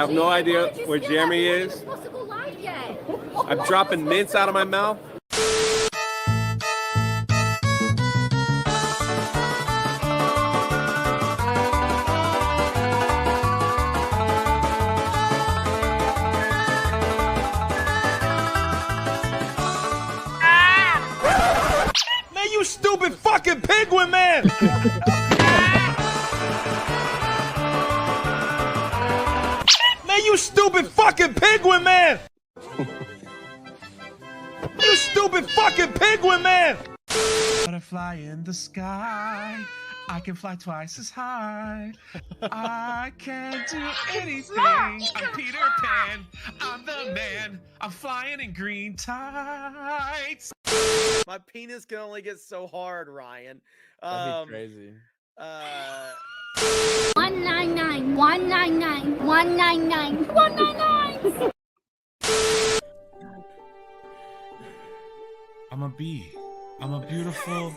have no idea where Jeremy is. I'm dropping mints out of my mouth. Man, you stupid fucking penguin, man! Man, you stupid fucking penguin, man! You stupid fucking penguin, man! Butterfly in the sky, I can fly twice as high. I can do anything. I'm Peter Pan, I'm the man. I'm flying in green tights. My penis can only get so hard, Ryan. That'd be crazy. 199, 199, 199, 199. I'm a bee. I'm a beautiful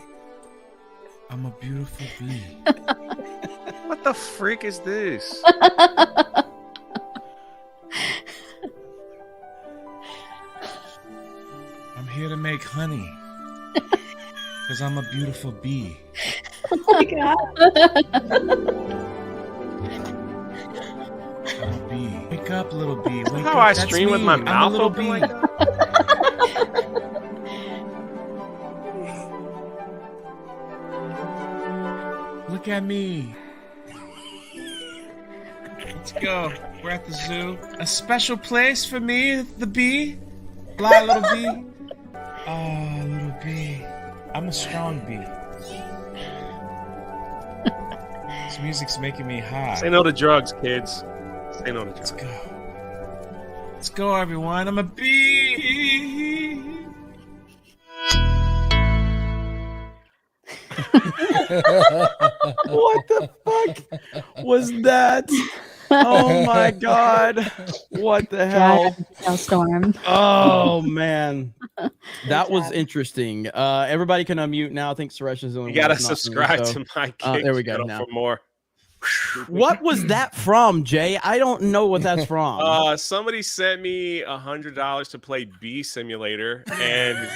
bee. What the freak is this? I'm here to make honey. Because I'm a beautiful bee. Oh my god. I'm a bee. Wake up, little bee. Wake How up. I That's stream with me. my I'm a mouth little open bee. like that? Look at me. Let's go. We're at the zoo. A special place for me, the bee. Fly, little bee. Oh, little bee. I'm a strong bee. This music's making me high. Say no to drugs, kids. Say no to drugs. Let's go. Let's go, everyone. I'm a bee. What the fuck was that? Oh my god. What the hell? Storm. Oh man. That was interesting. Everybody can unmute now. I think Suresh is the only You gotta one that's not subscribe doing so. to my Geeks there we go channel now. for more. What was that from, Jay? I don't know what that's from. Somebody sent me $100 to play Bee Simulator, and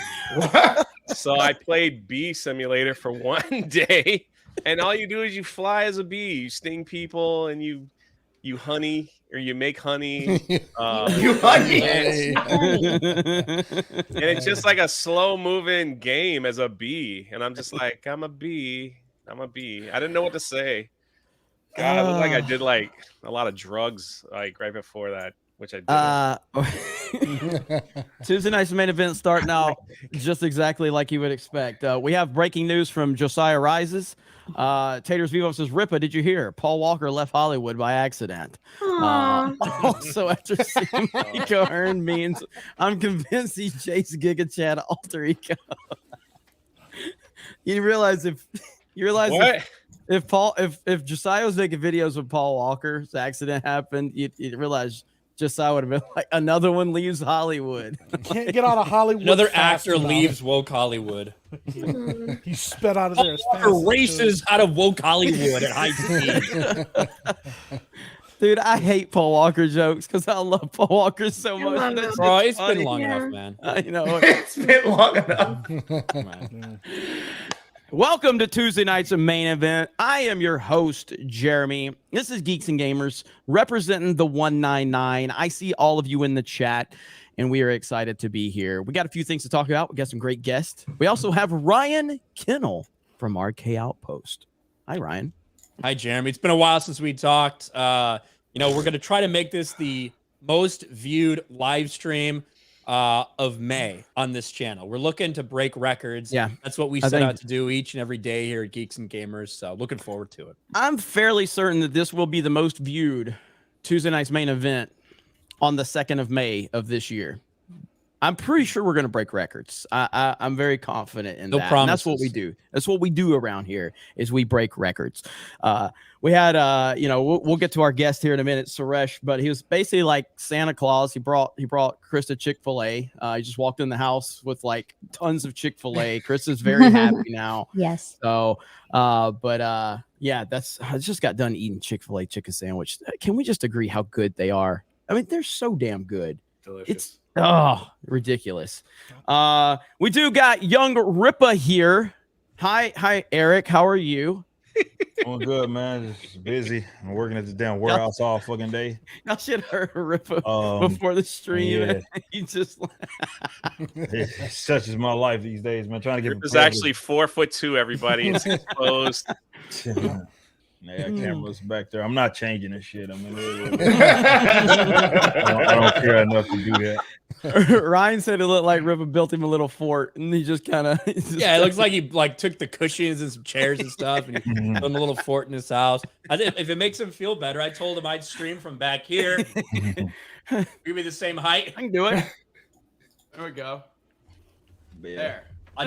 so I played Bee Simulator for one day. And all you do is you fly as a bee, you sting people, and you honey or you make honey. You honey. And it's just like a slow moving game as a bee, and I'm just like, I'm a bee. I'm a bee. I didn't know what to say. God, it looked like I did like a lot of drugs like right before that, which I did. Tuesday night's main event starting out just exactly like you would expect. We have breaking news from Josiah Rises. Taters Vivo says, Ripa, did you hear? Paul Walker left Hollywood by accident. Also, after seeing Rico earn means, I'm convinced he chased Giga Chad alter ego. You realize if What? if Josiah was making videos with Paul Walker's accident happened, you realize Josiah would have been like, another one leaves Hollywood. Can't get out of Hollywood. Another fast actor enough. leaves woke Hollywood. He sped out of there as fast Walker as races out of woke Hollywood at high speed. Dude, I hate Paul Walker jokes because I love Paul Walker so much. That's Bro, just it's funny. been long enough, man. I know. It's been long enough. Come on. Welcome to Tuesday night's main event. I am your host, Jeremy. This is Geeks and Gamers representing the 199. I see all of you in the chat, and we are excited to be here. We got a few things to talk about. We got some great guests. We also have Ryan Kennel from RK Outpost. Hi, Ryan. Hi, Jeremy. It's been a while since we talked. We're going to try to make this the most viewed live stream of May on this channel. We're looking to break records. Yeah. That's what we set out to do each and every day here at Geeks and Gamers. So looking forward to it. I'm fairly certain that this will be the most viewed Tuesday night's main event on the 2nd of May of this year. I'm pretty sure we're gonna break records. I'm very confident in No that. And that's what we promises. do. That's what we do around here is we break records. We had we'll get to our guest here in a minute, Suresh, but he was basically like Santa Claus. He brought Krista Chick-fil-A. He just walked in the house with like tons of Chick-fil-A. Krista's very happy now. Yes. So yeah, I just got done eating Chick-fil-A chicken sandwich. Can we just agree how good they are? I mean, they're so damn good. Delicious. It's ridiculous. We do got young Rippa here. Hi, Eric. How are you? Doing good, man. Just busy. I'm working at the damn warehouse all fucking day. Y'all should have heard Rippa before the stream. Yeah. He just It's such as my life these days, man. Trying to get It's actually 4'2". Everybody, it's exposed. Yeah, cameras back there. I'm not changing this shit. I mean, I don't care enough to do that. Ryan said it looked like Rippa built him a little fort, and he just kind of Yeah, it looks like he like took the cushions and some chairs and stuff, and he built him a little fort in his house. If it makes him feel better, I told him I'd stream from back here. Give me the same height. I can do it. There we go. Yeah. There. I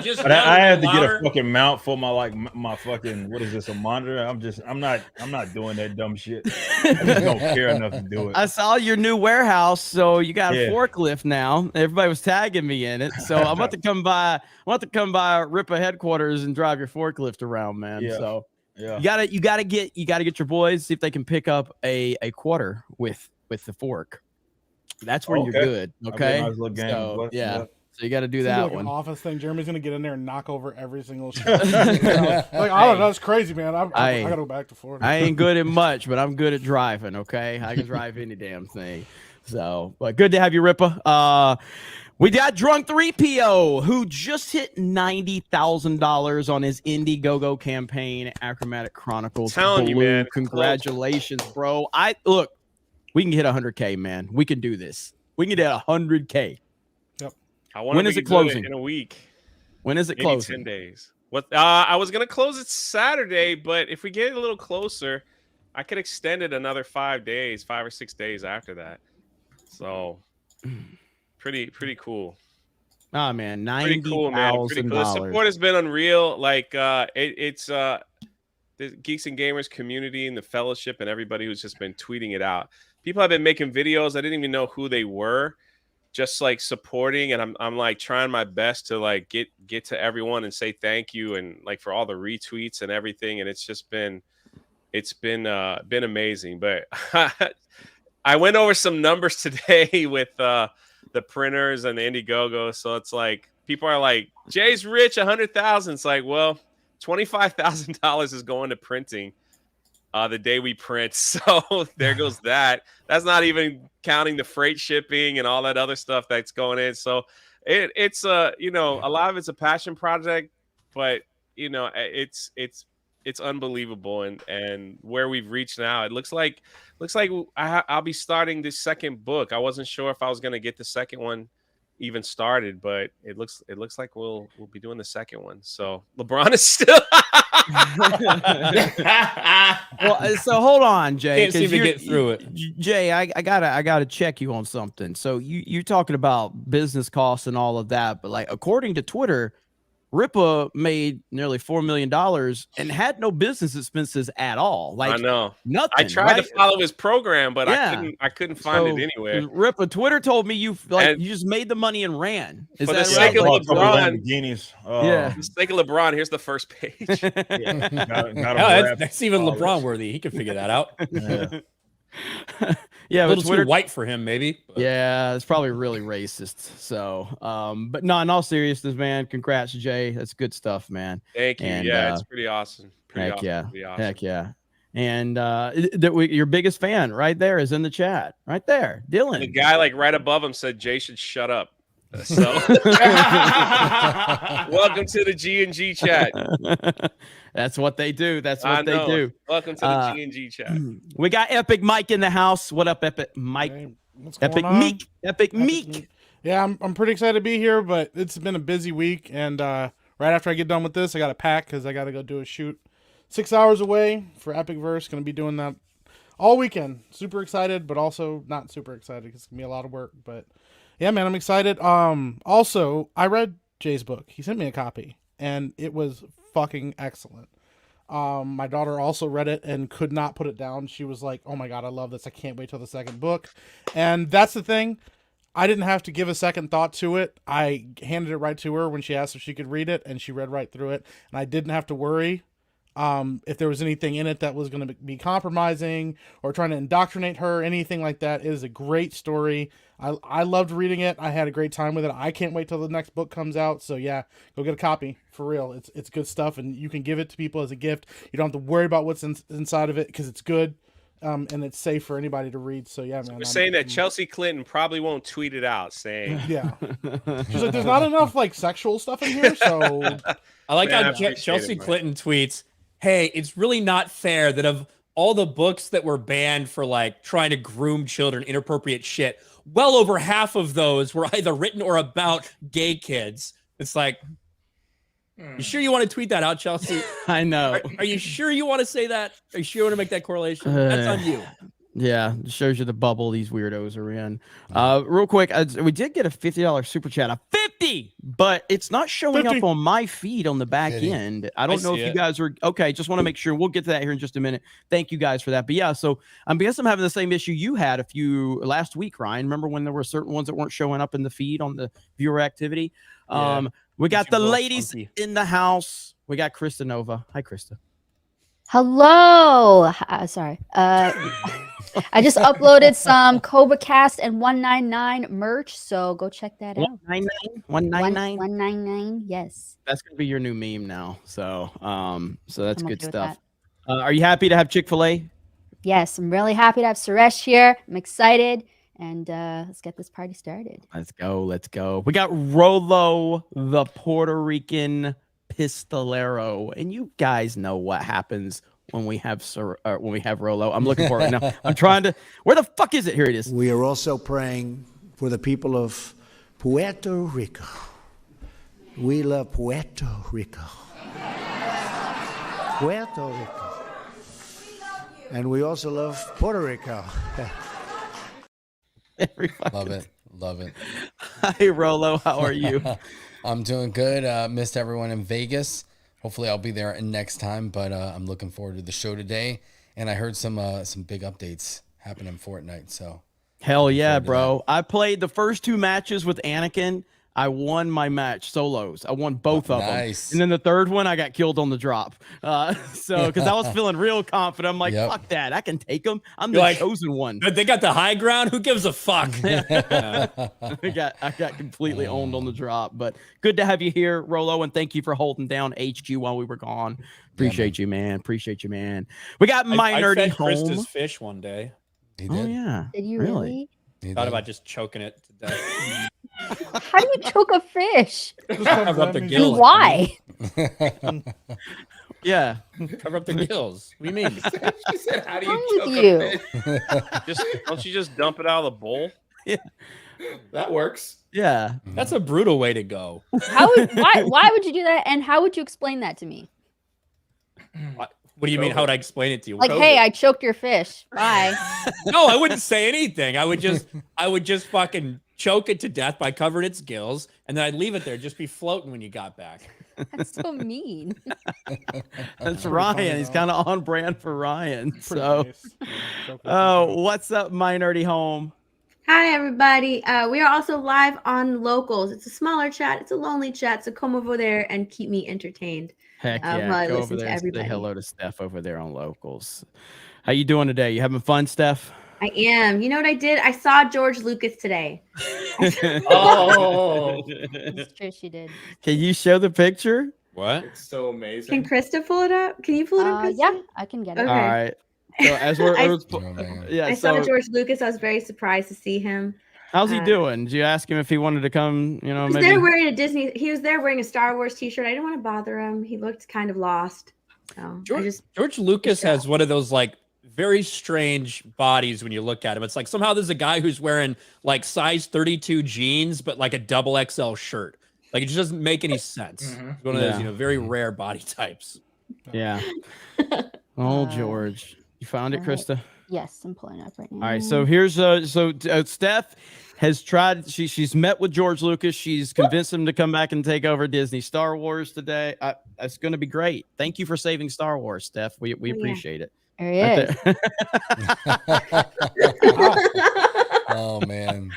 had to get a fucking mount for my fucking, what is this, a monitor? I'm not doing that dumb shit. I just don't care enough to do it. I saw your new warehouse, so you got Yeah. a forklift now. Everybody was tagging me in it, so I'm about to come by. Rippa headquarters and drive your forklift around, man. Yeah. So Yeah. you gotta get your boys, see if they can pick up a quarter with the fork. That's where you're Okay. good. I'll Okay. get a nice little game. So, What- yeah. what? So you got to do It's gonna be that like one. an office thing. Jeremy's gonna get in there and knock over every single shit. Like, I don't know, that's crazy, man. I gotta go back to Florida. I ain't good at much, but I'm good at driving. Okay, I can drive any damn thing. So, but good to have you, Rippa. We got Drunk 3PO, who just hit $90,000 on his Indiegogo campaign, Achromatic Chronicles. Telling you, man, it's Congratulations, bro. We can hit 100K, man. We can do this. We can get 100K. When is it closing? In a week. When is it Maybe closing? 10 days. What? I was gonna close it Saturday, but if we get it a little closer, I could extend it another 5 days, 5 or 6 days after that. So, pretty cool. Oh man, Pretty cool, man. Pretty cool. The support $90,000. has been unreal. Like it's the Geeks and Gamers community and the fellowship and everybody who's just been tweeting it out. People have been making videos. I didn't even know who they were, just like supporting, and I'm like trying my best to like get to everyone and say thank you and like for all the retweets and everything. And it's just been amazing. But I went over some numbers today with the printers and the Indiegogo. So it's like people are like, Jay's rich, 100,000. It's like, well, $25,000 is going to printing the day we print. So there goes that. That's not even counting the freight shipping and all that other stuff that's going in. So it's a lot of it's a passion project, but it's unbelievable and where we've reached now. It looks like I'll be starting this second book. I wasn't sure if I was going to get the second one even started, but it looks like we'll be doing the second one. So LeBron is still Well, so hold on, Jay. Can't seem to get through it. Jay, I gotta check you on something. So you're talking about business costs and all of that, but like according to Twitter, Rippa made nearly $4 million and had no business expenses at all. Like I know nothing. I tried to follow his program, but Yeah. I couldn't find it anywhere. Rippa, Twitter told me you just made the money and ran. Is For that the sake right? of LeBron, Lamborghinis. Yeah. for the sake of LeBron, here's the first page. Yeah, Oh, that's even LeBron worthy. He can figure that out. Yeah. Yeah, A but little Twitter, too white for him, maybe. But yeah, it's probably really racist. So, but no, in all seriousness, man, congrats, Jay. That's good stuff, man. Thank you. And, Yeah, it's pretty awesome. Heck yeah. Pretty awesome. Heck yeah. And your biggest fan right there is in the chat. Right there. Dylan. The guy like right above him said Jay should shut up. So welcome to the G&G chat. That's what they do. That's I what they know. do. Welcome to the G&G chat. We got Epic Mike in the house. What up, Epic Mike? Hey, what's Epic going on? Meek. Epic Epic Meek. Meek. Yeah, I'm pretty excited to be here, but it's been a busy week, and right after I get done with this, I got to pack because I got to go do a shoot 6 hours away for Epic Verse. Going to be doing that all weekend. Super excited, but also not super excited because it's going to be a lot of work. But Yeah, man, I'm excited. Also, I read Jay's book. He sent me a copy, and it was fucking excellent. My daughter also read it and could not put it down. She was like, "Oh my god, I love this! I can't wait till the second book." And that's the thing. I didn't have to give a second thought to it. I handed it right to her when she asked if she could read it, and she read right through it. And I didn't have to worry if there was anything in it that was going to be compromising or trying to indoctrinate her, anything like that. It is a great story. I loved reading it. I had a great time with it. I can't wait till the next book comes out. So yeah, go get a copy for real. It's good stuff, and you can give it to people as a gift. You don't have to worry about what's inside of it because it's good. And it's safe for anybody to read. So yeah, man. We're saying that Chelsea Clinton probably won't tweet it out saying, yeah. She's like, there's not enough like sexual stuff in here. So I like Man, I how appreciate Chelsea it, man. Clinton tweets, "Hey, it's really not fair that of all the books that were banned for like trying to groom children, inappropriate shit, well over half of those were either written or about gay kids." It's like, you sure you want to tweet that out, Chelsea? I know. Are you sure you want to say that? Are you sure you want to make that correlation? That's on you. Yeah, it shows you the bubble these weirdos are in. Real quick, we did get a $50 super chat, a 50, but it's not showing 50. up on my feed on the back 50. end. I don't know if see you it. guys are okay. Just want to make sure. We'll get to that here in just a minute. Thank you guys for that. But yeah, so I guess I'm having the same issue you had last week, Ryan. Remember when there were certain ones that weren't showing up in the feed on the viewer activity? Yeah. We got the YouTube looks ladies funky. in the house. We got Krista Nova. Hi, Krista. Hello. Sorry. I just uploaded some Cobra Cast and 199 merch, so go check that out. 199? 199? 199. Yes. That's gonna be your new meme now. So that's I'm good okay with stuff. that. Are you happy to have Chick-fil-A? Yes, I'm really happy to have Suresh here. I'm excited, and let's get this party started. Let's go. We got Rolo, the Puerto Rican pistolero, and you guys know what happens when we have Rolo. I'm looking for it now. I'm trying to. Where the fuck is it? Here it is. We are also praying for the people of Puerto Rico. We love Puerto Rico. Puerto Rico. And we also love Puerto Rico. Love it. Hi, Rolo. How are you? I'm doing good. Missed everyone in Vegas. Hopefully I'll be there next time, but I'm looking forward to the show today. And I heard some big updates happen in Fortnite. So Hell yeah, bro. I played the first 2 matches with Anakin. I won my match solos. I won both of them. Nice. And then the third one, I got killed on the drop. So because I was feeling real confident. I'm like, fuck that. I can take them. I'm the chosen one. They got the high ground. Who gives a fuck? I got completely owned on the drop. But good to have you here, Rolo, and thank you for holding down HQ while we were gone. Appreciate you, man. We got my nerdy fed home. Krista's fish one day. he Oh did. yeah. Did you really? He Thought did. about just choking it to death. How do you choke a fish? Cover up the And gills. why? Yeah. Cover up the gills. What do you mean? She said, "How do What's you wrong choke with a you? fish?" don't you just dump it out of the bowl? That works. Yeah. That's a brutal way to go. Why would you do that? And how would you explain that to me? What do you mean? How would I explain it to you? Like, hey, I choked your fish. Bye. No, I wouldn't say anything. I would just fucking choke it to death by covering its gills, and then I'd leave it there, just be floating when you got back. That's so mean. That's Ryan. He's kind of on brand for Ryan. Pretty So, nice. oh, what's up, my nerdy home? Hi, everybody. We are also live on Locals. It's a smaller chat. It's a lonely chat. So come over there and keep me entertained. Heck while yeah. I Go listen over there to and say everybody. hello to Steph over there on Locals. How you doing today? You having fun, Steph? I am. You know what I did? I saw George Lucas today. Oh, That's true. She did. Can you show the picture? What? it's so amazing. Can Krista pull it up? Can you pull it up, Krista? Yeah, I can get it. Okay. All right. So as we're, I- Oh, man. yeah. I saw So George Lucas. I was very surprised to see him. how's he doing? Did you ask him if he wanted to come? You know, He was maybe. there wearing a Disney. He was there wearing a Star Wars T-shirt. I didn't want to bother him. He looked kind of lost. So George Lucas has one of those like very strange bodies when you look at him. It's like somehow there's a guy who's wearing like size 32 jeans, but like a double XL shirt. Like it just doesn't make any sense. It's one of those, very rare body types. Yeah. Oh, George. You found it, Krista? Yes, I'm pulling it up right now. All right, so here's Steph has tried. She's met with George Lucas. She's convinced him to come back and take over Disney Star Wars today. That's going to be great. Thank you for saving Star Wars, Steph. We appreciate it. There he is. Oh man.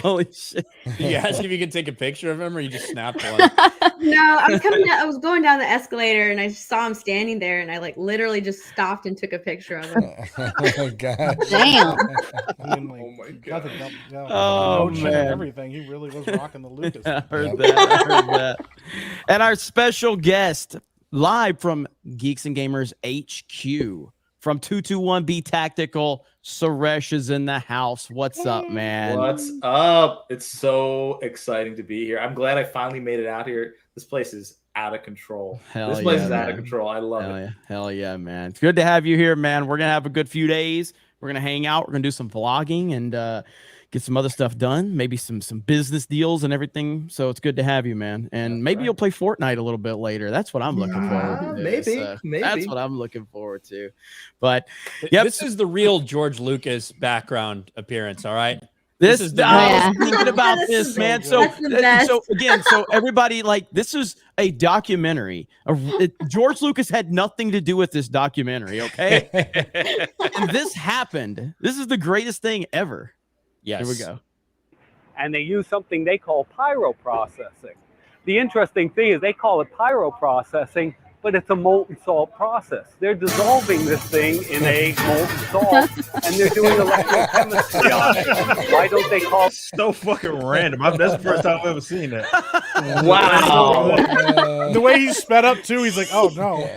Holy shit. You asked if you could take a picture of him, or you just snapped one. No, I was going down the escalator and I just saw him standing there, and I like literally just stopped and took a picture of him. Oh my god. Damn. I mean, like, oh my god. Oh, man. Everything. He really was rocking the Lucas. I heard that. And our special guest, live from Geeks and Gamers HQ, from 221B Tactical, Suresh is in the house. What's up, man? What's up? It's so exciting to be here. I'm glad I finally made it out here. This place is out of control. This place is out of control. I love it. Hell yeah, man. It's good to have you here, man. We're going to have a good few days. We're going to hang out. We're going to do some vlogging and get some other stuff done. Maybe some business deals and everything. So it's good to have you, man. And maybe you'll play Fortnite a little bit later. That's what I'm looking forward to. Maybe. That's what I'm looking forward to. But yeah, This is the real George Lucas background appearance, all right? This is is the I was thinking about this, man. So best. so everybody, like, this is a documentary. George Lucas had nothing to do with this documentary, okay? And this happened. This is the greatest thing ever. Yes. Here we go. And they use something they call pyroprocessing. The interesting thing is they call it pyroprocessing, but it's a molten salt process. They're dissolving this thing in a molten salt, and they're doing electrochemistry on it. Why don't they call it so fucking random? That's the first time I've ever seen that. Wow. The way he sped up too, he's like, "Oh no!"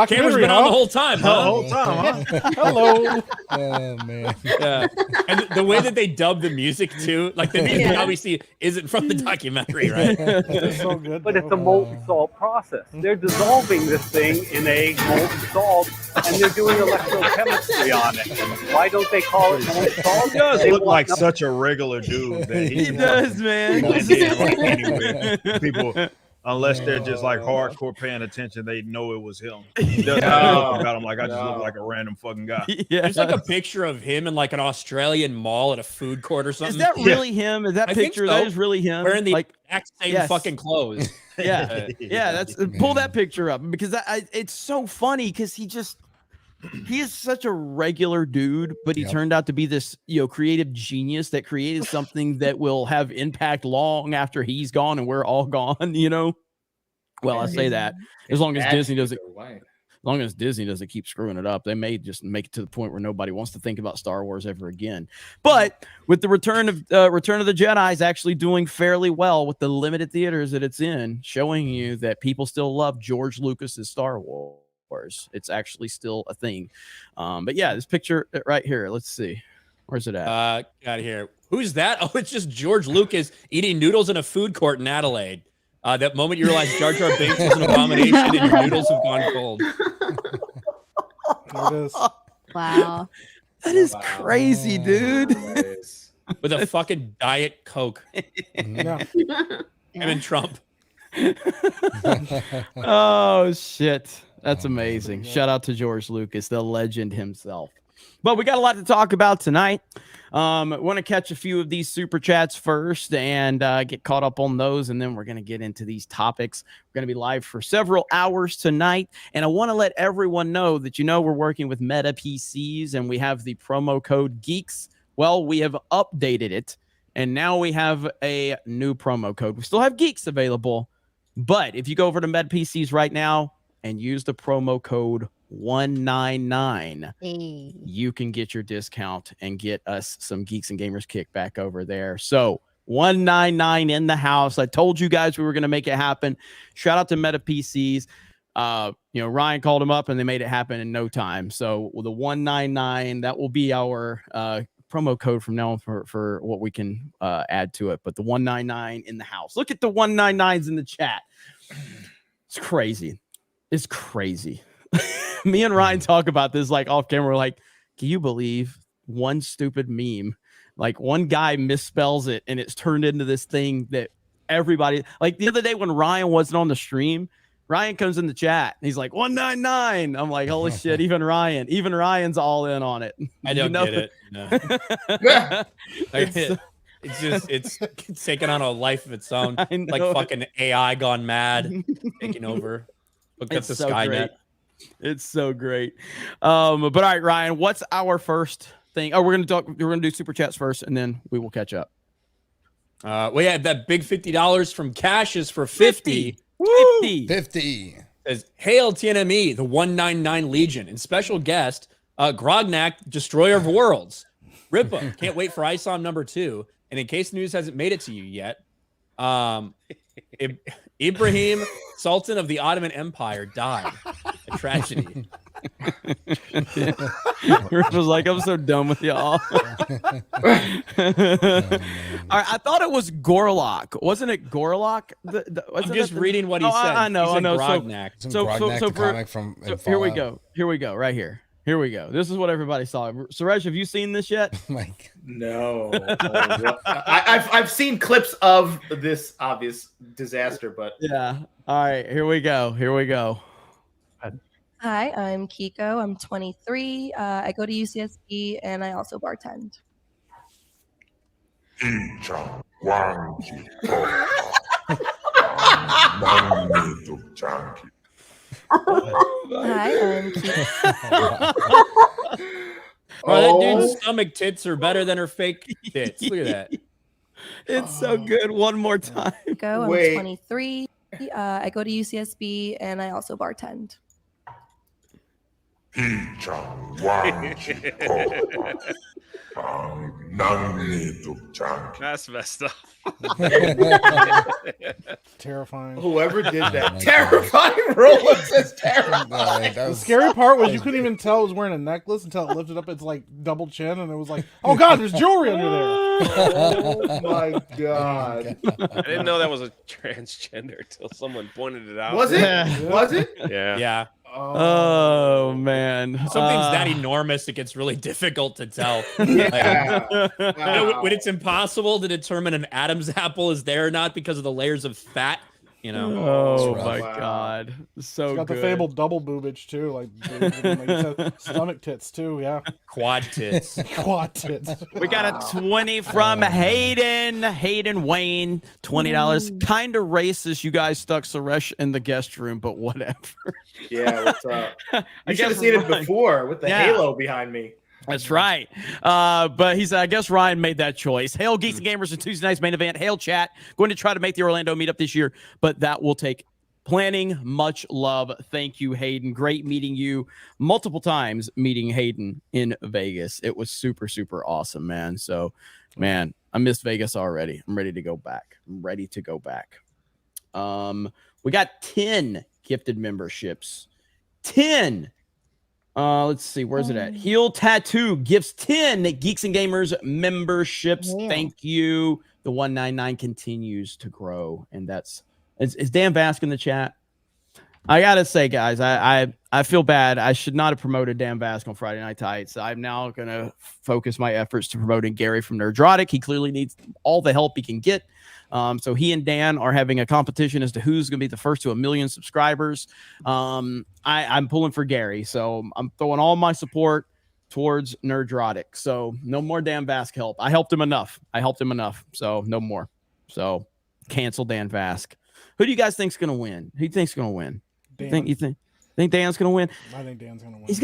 Camera's been on the whole time, huh? The whole time, huh? Hello. Oh man. Yeah. And the way that they dub the music too, like the music obviously isn't from the documentary, right? It's so good. but it's a molten salt process. They're dissolving this thing in a molten salt, and they're doing electrochemistry on it. Why don't they call it molten salt? He does They look want like such a regular dude. That He does, man. Anyway, people, unless they're just like hardcore paying attention, they know it was him. He doesn't look about him like I just look like a random fucking guy. Yeah. There's like a picture of him in like an Australian mall at a food court or something. Is that really him? Is that I think picture? so. That is really him. Wearing the like, exact same yes. fucking clothes. Yeah, yeah. That's pull that picture up because it's so funny because he is such a regular dude, but he turned out to be this, creative genius that created something that will have impact long after he's gone and we're all gone, Well, I say that as long as Disney doesn't, keep screwing it up, they may just make it to the point where nobody wants to think about Star Wars ever again. But with the Return of the Jedi is actually doing fairly well with the limited theaters that it's in, showing you that people still love George Lucas's Star Wars. It's actually still a thing. But yeah, this picture right here. Let's see. Where's it at? Got it here. Who's that? Oh, it's just George Lucas eating noodles in a food court in Adelaide. That moment you realize Jar Jar Binks is an abomination and your noodles have gone cold. There it is. Wow. That is crazy, dude. With a fucking Diet Coke. Yeah. Him and Trump. Oh, shit. That's amazing. Shout out to George Lucas, the legend himself. But we got a lot to talk about tonight. Want to catch a few of these super chats first and get caught up on those, and then we're going to get into these topics. We're going to be live for several hours tonight, and I want to let everyone know that we're working with Meta PCs, and we have the promo code GEEKS. Well, we have updated it, and now we have a new promo code. We still have GEEKS available, but if you go over to Meta PCs right now and use the promo code 199, you can get your discount and get us some Geeks and Gamers kickback over there. So 199 in the house. I told you guys we were going to make it happen. Shout out to Meta PCs. Ryan called them up and they made it happen in no time. So with the 199, that will be our promo code from now on for what we can add to it. But the 199 in the house. Look at the 199s in the chat. It's crazy. It's crazy. Me and Ryan talk about this like off camera. We're like, can you believe one stupid meme? Like one guy misspells it and it's turned into this thing that everybody, like the other day when Ryan wasn't on the stream, Ryan comes in the chat. He's like 199. I'm like, holy shit! Even Ryan's all in on it. I don't get it. No. It's taking on a life of its own. Like fucking AI gone mad, taking over. Look at the Skynet. Great. It's so great. But all right, Ryan, what's our first thing? Oh, we're gonna do super chats first, and then we will catch up. We had that big $50 from Cash is for 50. 50. Says, hail TNME, the 199 Legion, and special guest, Grognak, Destroyer of Worlds. Ripa, can't wait for ISOM #2. And in case the news hasn't made it to you yet, Ibrahim, Sultan of the Ottoman Empire, died. A tragedy. Rick was like, I'm so done with y'all. All right, I thought it was Gorlock. Wasn't it Gorlock? I'm just reading what he said. I know. Grognak. So comic from here we go. Here we go. Right here. Here we go. This is what everybody saw. Suresh, have you seen this yet? No. I've seen clips of this obvious disaster, but yeah. All right, here we go. Here we go. Hi, I'm Kiko. I'm 23. I go to UCSB and I also bartend. Hi, I'm Kiko. That dude's stomach tits are better than her fake tits. Look at that. It's so good. One more time. I'm 23. I go to UCSB and I also bartend. That's messed up. Terrifying. Whoever did that, terrifying. Roland says terrifying. The scary part was you couldn't even tell it was wearing a necklace until it lifted up its like double chin, and it was like, oh god, there's jewelry under there. Oh my god! I didn't know that was a transgender until someone pointed it out. Was it? Was it? Yeah. Yeah. Oh man. Something's that enormous, it gets really difficult to tell. Yeah. You know, when it's impossible to determine an Adam's apple is there or not because of the layers of fat, you know. Oh my god. So It's got good. the fabled double boobage too, like you said, stomach tits too, yeah. Quad tits. Quad tits. We got a 20 from Hayden Wayne, $20. Kind of racist. You guys stuck Suresh in the guest room, but whatever. Yeah, what's up? I You should have guess seen it Ryan- before with the Yeah. halo behind me. That's right. But he said, I guess Ryan made that choice. Hail Geeks and Gamers and Tuesday night's main event. Hail chat. Going to try to make the Orlando meetup this year, but that will take planning. Much love. Thank you, Hayden. Great meeting you multiple times, meeting Hayden in Vegas. It was super, super awesome, man. So, man, I missed Vegas already. I'm ready to go back. We got 10 gifted memberships. 10. Let's see, where's it at? Heel Tattoo gives 10 Geeks and Gamers memberships. Yeah. Thank you. The 199 continues to grow, and is Dan Vask in the chat? I gotta say, guys, I feel bad. I should not have promoted Dan Vask on Friday Night Tights. I'm now gonna focus my efforts to promoting Gary from Nerdrotic. He clearly needs all the help he can get. So he and Dan are having a competition as to who's going to be the first to 1 million subscribers. I'm pulling for Gary, so I'm throwing all my support towards Nerdrotic. So no more Dan Vask help. I helped him enough. So no more. So cancel Dan Vask. Who do you guys think's going to win? Who do you think's going to win? Dan. You think Dan's going to win? I think Dan's gonna win. He's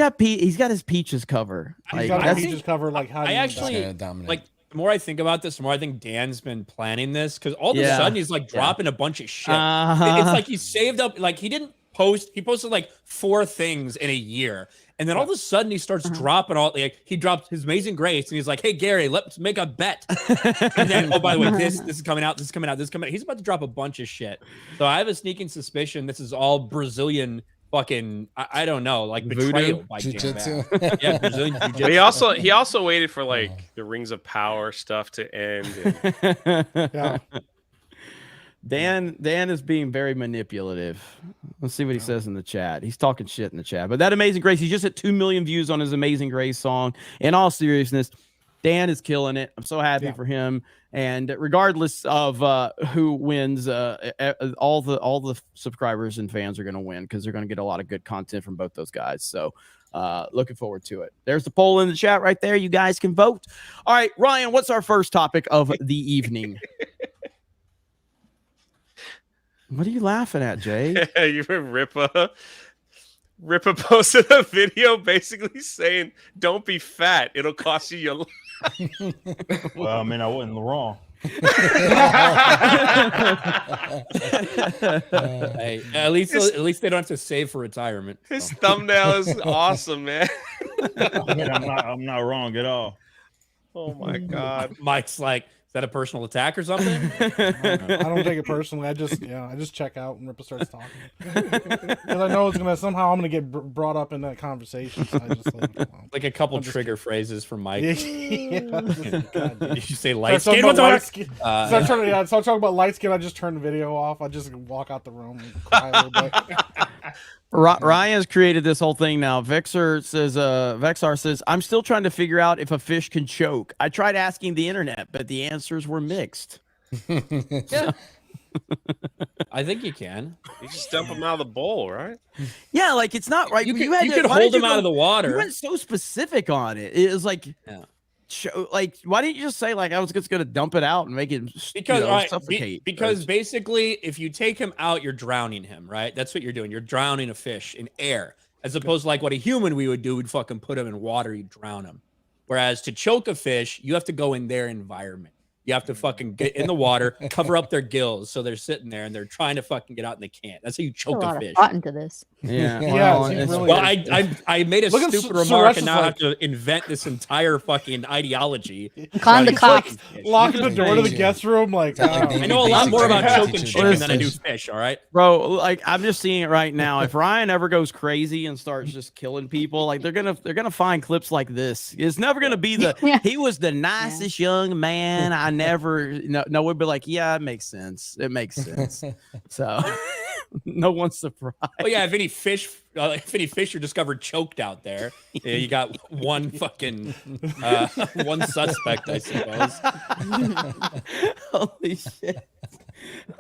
got his peaches covered. He's got his peaches covered. Like how do I you actually dominate. like. The more I think about this, the more I think Dan's been planning this because all of a Yeah. sudden he's like dropping a bunch of shit. Uh-huh. It's like he saved up, like he didn't post, he posted like 4 things in a year. And then all of a sudden he starts dropping all, like he dropped his Amazing Grace and he's like, hey, Gary, let's make a bet. And then, oh, by the way, this is coming out, this is coming out, this is coming out. He's about to drop a bunch of shit. So I have a sneaking suspicion this is all Brazilian fucking, I don't know, like betrayal by Jiu-jitsu. Yeah, Brazilian jiu-jitsu. But he also waited for like the Rings of Power stuff to end. Yeah. Dan is being very manipulative. Let's see what he says in the chat. He's talking shit in the chat. But that Amazing Grace, he just hit 2 million views on his Amazing Grace song. In all seriousness, Dan is killing it. I'm so happy for him. And regardless of who wins, all the subscribers and fans are going to win because they're going to get a lot of good content from both those guys. So looking forward to it. There's the poll in the chat right there. You guys can vote. All right, Ryan, what's our first topic of the evening? What are you laughing at, Jay? You Rippa posted a video basically saying, "Don't be fat; it'll cost you your life." Well, I mean, I wasn't wrong. Hey, at least they don't have to save for retirement. His thumbnail is awesome, man. I mean, I'm not wrong at all. Oh my god. Mike's like, is that a personal attack or something? I don't take it personally. I just check out when Rippa starts talking because I know I'm gonna get brought up in that conversation. So I just like a couple trigger phrases from Mike. Yeah, Did you say light skin? skin? Start talking about light skin. I just turn the video off. I just walk out the room and cry a little bit. Ryan's created this whole thing now. Vexar says, I'm still trying to figure out if a fish can choke. I tried asking the internet, but the answers were mixed. Yeah. I think you can. You just dump them out of the bowl, right? Yeah, like it's not right. You could hold them out of the water. You went so specific on it. It was like, why didn't you just say like I was just gonna dump it out and make it suffocate? Because basically, if you take him out, you're drowning him, right? That's what you're doing. You're drowning a fish in air, as opposed to like what a human we would do. We'd fucking put him in water, you'd drown him. Whereas to choke a fish, you have to go in their environment. You have to fucking get in the water, cover up their gills, so they're sitting there and they're trying to fucking get out and they can't. That's how you choke a fish. Thought into this. Yeah. I made a stupid remark and now I have to invent this entire fucking ideology. Con the cops. Locking the door to the guest room, like I know a lot more about choking chicken than I do fish. All right, bro. Like I'm just seeing it right now. If Ryan ever goes crazy and starts just killing people, like they're gonna find clips like this. It's never gonna be he was the nicest young man. I never we'd be like, yeah, it makes sense. It makes sense. So no one's surprised. Oh yeah, if any fish are discovered choked out there, you got one fucking one suspect, I suppose. Holy shit.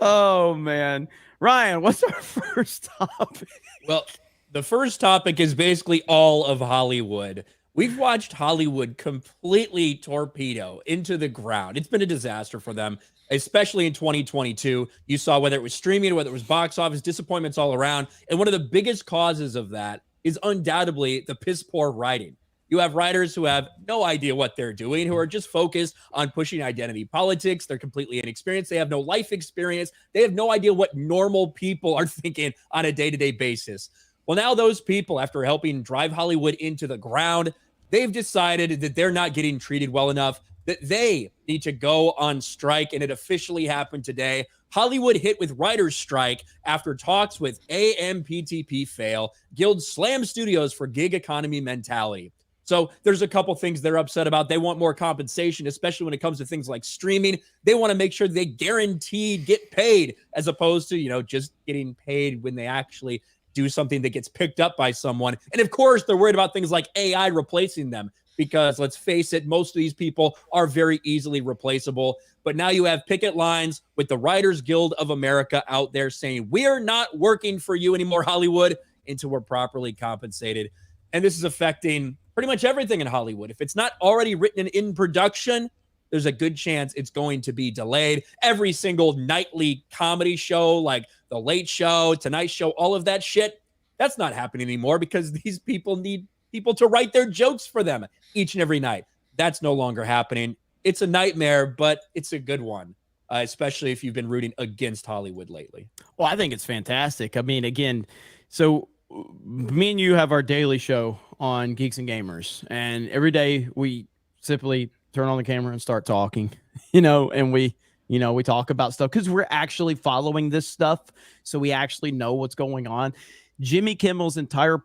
Oh man. Ryan, what's our first topic? Well, the first topic is basically all of Hollywood. We've watched Hollywood completely torpedo into the ground. It's been a disaster for them, especially in 2022. You saw whether it was streaming, whether it was box office, disappointments all around. And one of the biggest causes of that is undoubtedly the piss poor writing. You have writers who have no idea what they're doing, who are just focused on pushing identity politics. They're completely inexperienced. They have no life experience. They have no idea what normal people are thinking on a day-to-day basis. Well, now those people, after helping drive Hollywood into the ground, they've decided that they're not getting treated well enough, that they need to go on strike, and it officially happened today. Hollywood hit with writer's strike after talks with AMPTP fail. Guild slams studios for gig economy mentality. So there's a couple things they're upset about. They want more compensation, especially when it comes to things like streaming. They want to make sure they guaranteed get paid, as opposed to, just getting paid when they actually do something that gets picked up by someone. And of course, they're worried about things like AI replacing them, because let's face it, most of these people are very easily replaceable. But now you have picket lines with the Writers Guild of America out there saying, we're not working for you anymore, Hollywood, until we're properly compensated. And this is affecting pretty much everything in Hollywood. If it's not already written and in production, there's a good chance it's going to be delayed. Every single nightly comedy show, like The Late Show, Tonight Show, all of that shit, that's not happening anymore because these people need people to write their jokes for them each and every night. That's no longer happening. It's a nightmare, but it's a good one, especially if you've been rooting against Hollywood lately. Well, I think it's fantastic. I mean, again, so me and you have our daily show on Geeks and Gamers, and every day we simply turn on the camera and start talking, and we talk about stuff because we're actually following this stuff. So we actually know what's going on. Jimmy Kimmel's entire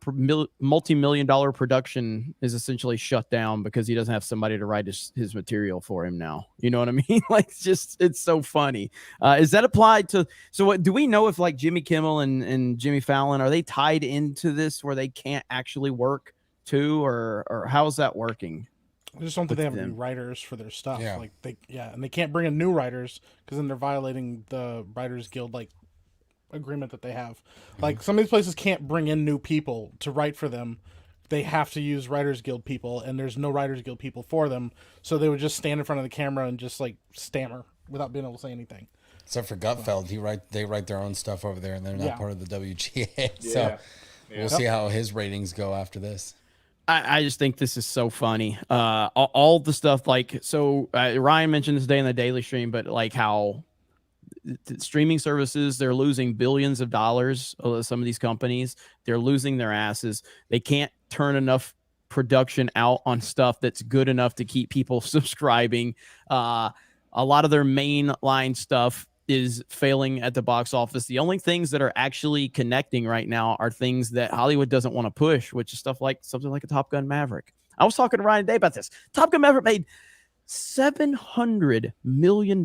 multi-million-dollar production is essentially shut down because he doesn't have somebody to write his material for him now. You know what I mean? Like, it's so funny. Is that applied to, so what, do we know if like Jimmy Kimmel and Jimmy Fallon, are they tied into this where they can't actually work too, or how's that working? I just don't think they have them. any writers for their stuff. Yeah. Like and they can't bring in new writers because then they're violating the Writers Guild like agreement that they have. Like some of these places can't bring in new people to write for them. They have to use Writers Guild people, and there's no Writers Guild people for them, so they would just stand in front of the camera and just like stammer without being able to say anything. Except for Gutfeld, they write their own stuff over there, and they're not part of the WGA. So we'll see how his ratings go after this. I just think this is so funny. All the stuff like, so Ryan mentioned this day in the daily stream, but like how streaming services, they're losing billions of dollars. Some of these companies, they're losing their asses. They can't turn enough production out on stuff that's good enough to keep people subscribing. A lot of their mainline stuff is failing at the box office. The only things that are actually connecting right now are things that Hollywood doesn't want to push, which is stuff like something like a Top Gun Maverick. I was talking to Ryan today about this. Top Gun Maverick made $700 million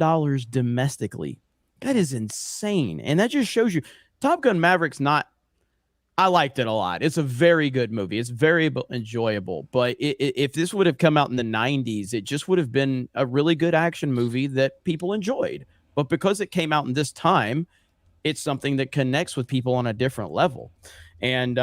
domestically. That is insane. And that just shows you Top Gun Maverick's not, I liked it a lot. It's a very good movie. It's very enjoyable. But if this would have come out in the 90s, it just would have been a really good action movie that people enjoyed. But because it came out in this time, it's something that connects with people on a different level. And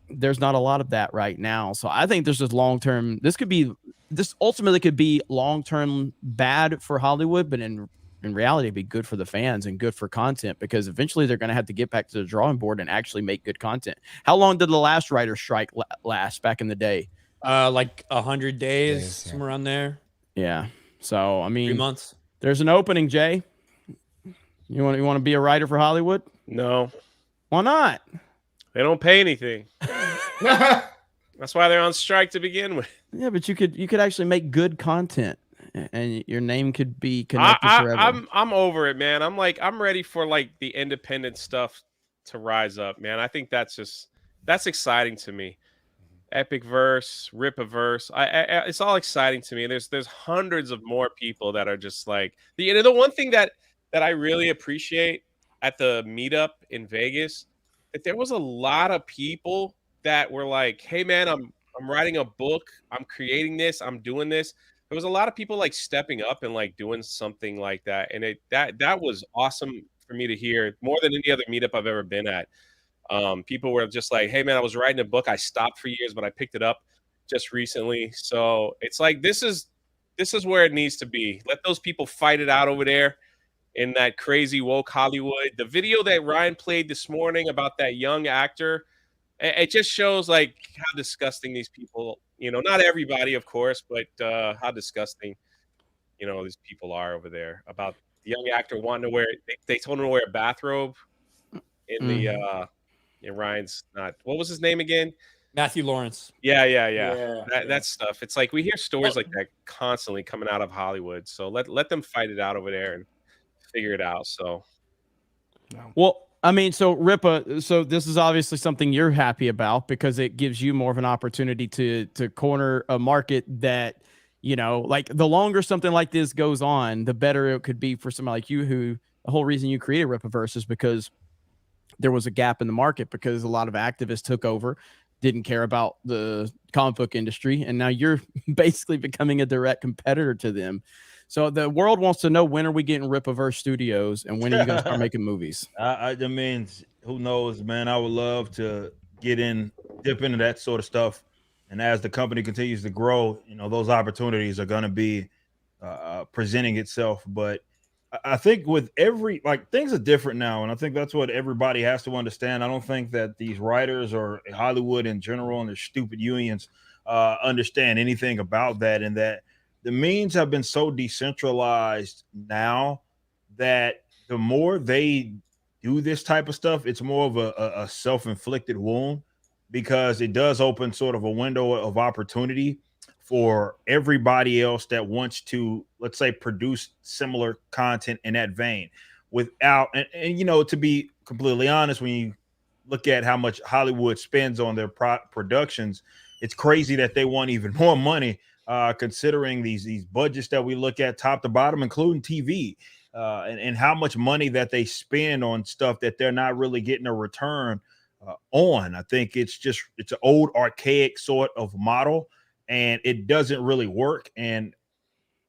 there's not a lot of that right now. So I think there's this long-term, this ultimately could be long-term bad for Hollywood, but in reality, it'd be good for the fans and good for content, because eventually they're going to have to get back to the drawing board and actually make good content. How long did the last writer's strike last back in the day? Like 100 days, somewhere around there. Yeah. So, I mean, 3 months. There's an opening, Jay. You want to be a writer for Hollywood? No. Why not? They don't pay anything. That's why they're on strike to begin with. Yeah, but you could actually make good content, and your name could be connected forever. I'm over it, man. I'm ready for like the independent stuff to rise up, man. I think that's exciting to me. Epic verse, Rip-a-verse. It's all exciting to me. There's hundreds of more people that are just like the one thing that I really appreciate at the meetup in Vegas, that there was a lot of people that were like, "Hey, man, I'm writing a book. I'm creating this. I'm doing this." There was a lot of people like stepping up and like doing something like that, and that was awesome for me to hear, more than any other meetup I've ever been at. People were just like, "Hey, man, I was writing a book. I stopped for years, but I picked it up just recently." So it's like this is where it needs to be. Let those people fight it out over there in that crazy woke Hollywood. The video that Ryan played this morning about that young actor, it just shows like how disgusting these people, not everybody, of course, but how disgusting, these people are over there, about the young actor wanting to wear, they told him to wear a bathrobe in the, in Ryan's, what was his name again? Matthew Lawrence. Yeah. That stuff. It's like we hear stories like that constantly coming out of Hollywood. So let them fight it out over there and figure it out. So, well, I mean, so Ripa, so this is obviously something you're happy about because it gives you more of an opportunity to corner a market that, like the longer something like this goes on, the better it could be for somebody like you, who the whole reason you created Ripaverse is because there was a gap in the market, because a lot of activists took over, didn't care about the comic book industry, and now you're basically becoming a direct competitor to them. So the world wants to know, when are we getting Ripaverse Studios, and when are you going to start making movies? I mean, who knows, man? I would love to dip into that sort of stuff. And as the company continues to grow, those opportunities are going to be presenting itself. But I think with things are different now. And I think that's what everybody has to understand. I don't think that these writers or Hollywood in general and their stupid unions understand anything about that, and that the means have been so decentralized now that the more they do this type of stuff, it's more of a self-inflicted wound, because it does open sort of a window of opportunity for everybody else that wants to, let's say, produce similar content in that vein without, and to be completely honest, when you look at how much Hollywood spends on their productions, it's crazy that they want even more money, considering these budgets that we look at top to bottom, including TV, and how much money that they spend on stuff that they're not really getting a return on. I think it's an old archaic sort of model, and it doesn't really work. And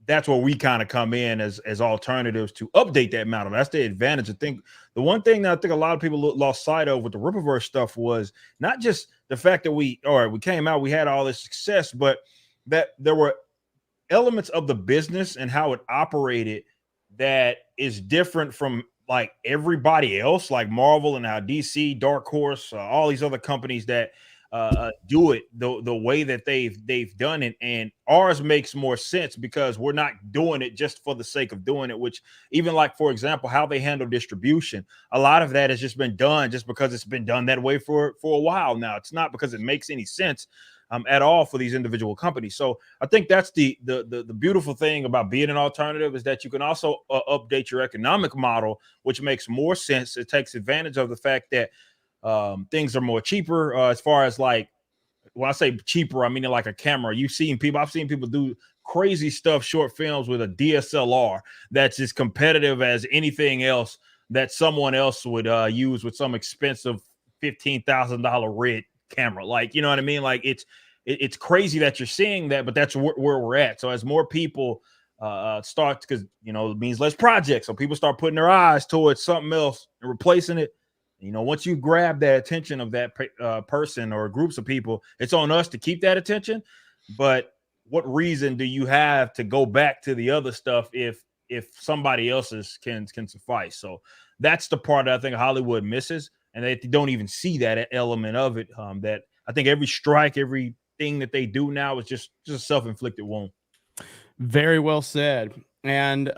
that's where we kind of come in as alternatives to update that model. That's the advantage. I think the one thing that I think a lot of people lost sight of with the Rippaverse stuff was not just the fact that we came out, we had all this success, but that there were elements of the business and how it operated that is different from like everybody else, like Marvel and how DC, Dark Horse, all these other companies that do it the way that they've done it. And ours makes more sense because we're not doing it just for the sake of doing it, which even like, for example, how they handle distribution, a lot of that has just been done just because it's been done that way for a while now. It's not because it makes any sense at all for these individual companies. So I think that's the beautiful thing about being an alternative is that you can also update your economic model, which makes more sense. It takes advantage of the fact that things are more cheaper as far as like, when I say cheaper, I mean like a camera. I've seen people do crazy stuff, short films with a DSLR that's as competitive as anything else that someone else would use with some expensive $15,000 red camera. Like, you know what I mean? Like it's crazy that you're seeing that, but that's where we're at. So as more people start, because you know it means less projects, so people start putting their eyes towards something else and replacing it. You know, once you grab that attention of that person or groups of people, it's on us to keep that attention. But what reason do you have to go back to the other stuff if somebody else's can suffice? So that's the part that I think Hollywood misses, and they don't even see that element of it. That I think every strike, everything that they do now is just a self-inflicted wound. Very well said. And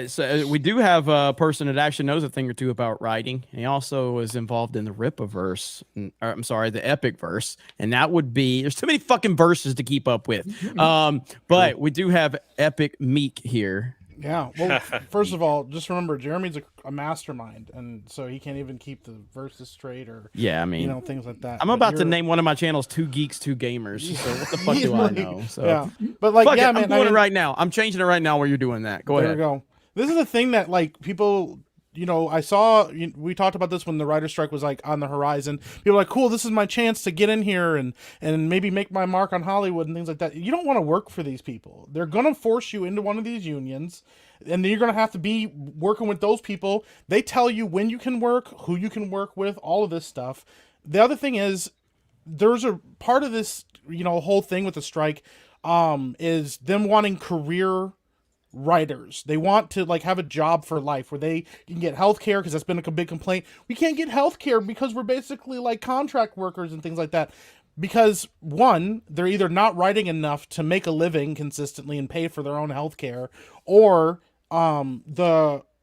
so we do have a person that actually knows a thing or two about writing. He also was involved in the Rippaverse, or I'm sorry, the Epic Verse. And that would be, there's too many fucking verses to keep up with. But we do have Epic Meek here. Yeah. Well, first of all, just remember Jeremy's a mastermind, and so he can't even keep the verses straight or things like that. I'm about to name one of my channels 2 Geeks, 2 Gamers. So what the fuck do I know? So yeah. But like, fuck yeah, it, man, I'm doing it right now. I'm changing it right now while you're doing that. Go ahead. There we go. This is the thing that like people, I saw, we talked about this when the writer's strike was like on the horizon. People were like, cool, this is my chance to get in here and maybe make my mark on Hollywood and things like that. You don't want to work for these people. They're going to force you into one of these unions, and then you're going to have to be working with those people. They tell you when you can work, who you can work with, all of this stuff. The other thing is, there's a part of this, whole thing with the strike is them wanting career writers. They want to like have a job for life where they can get health care, because that's been a big complaint. We can't get health care because we're basically like contract workers and things like that. Because one, they're either not writing enough to make a living consistently and pay for their own health care, or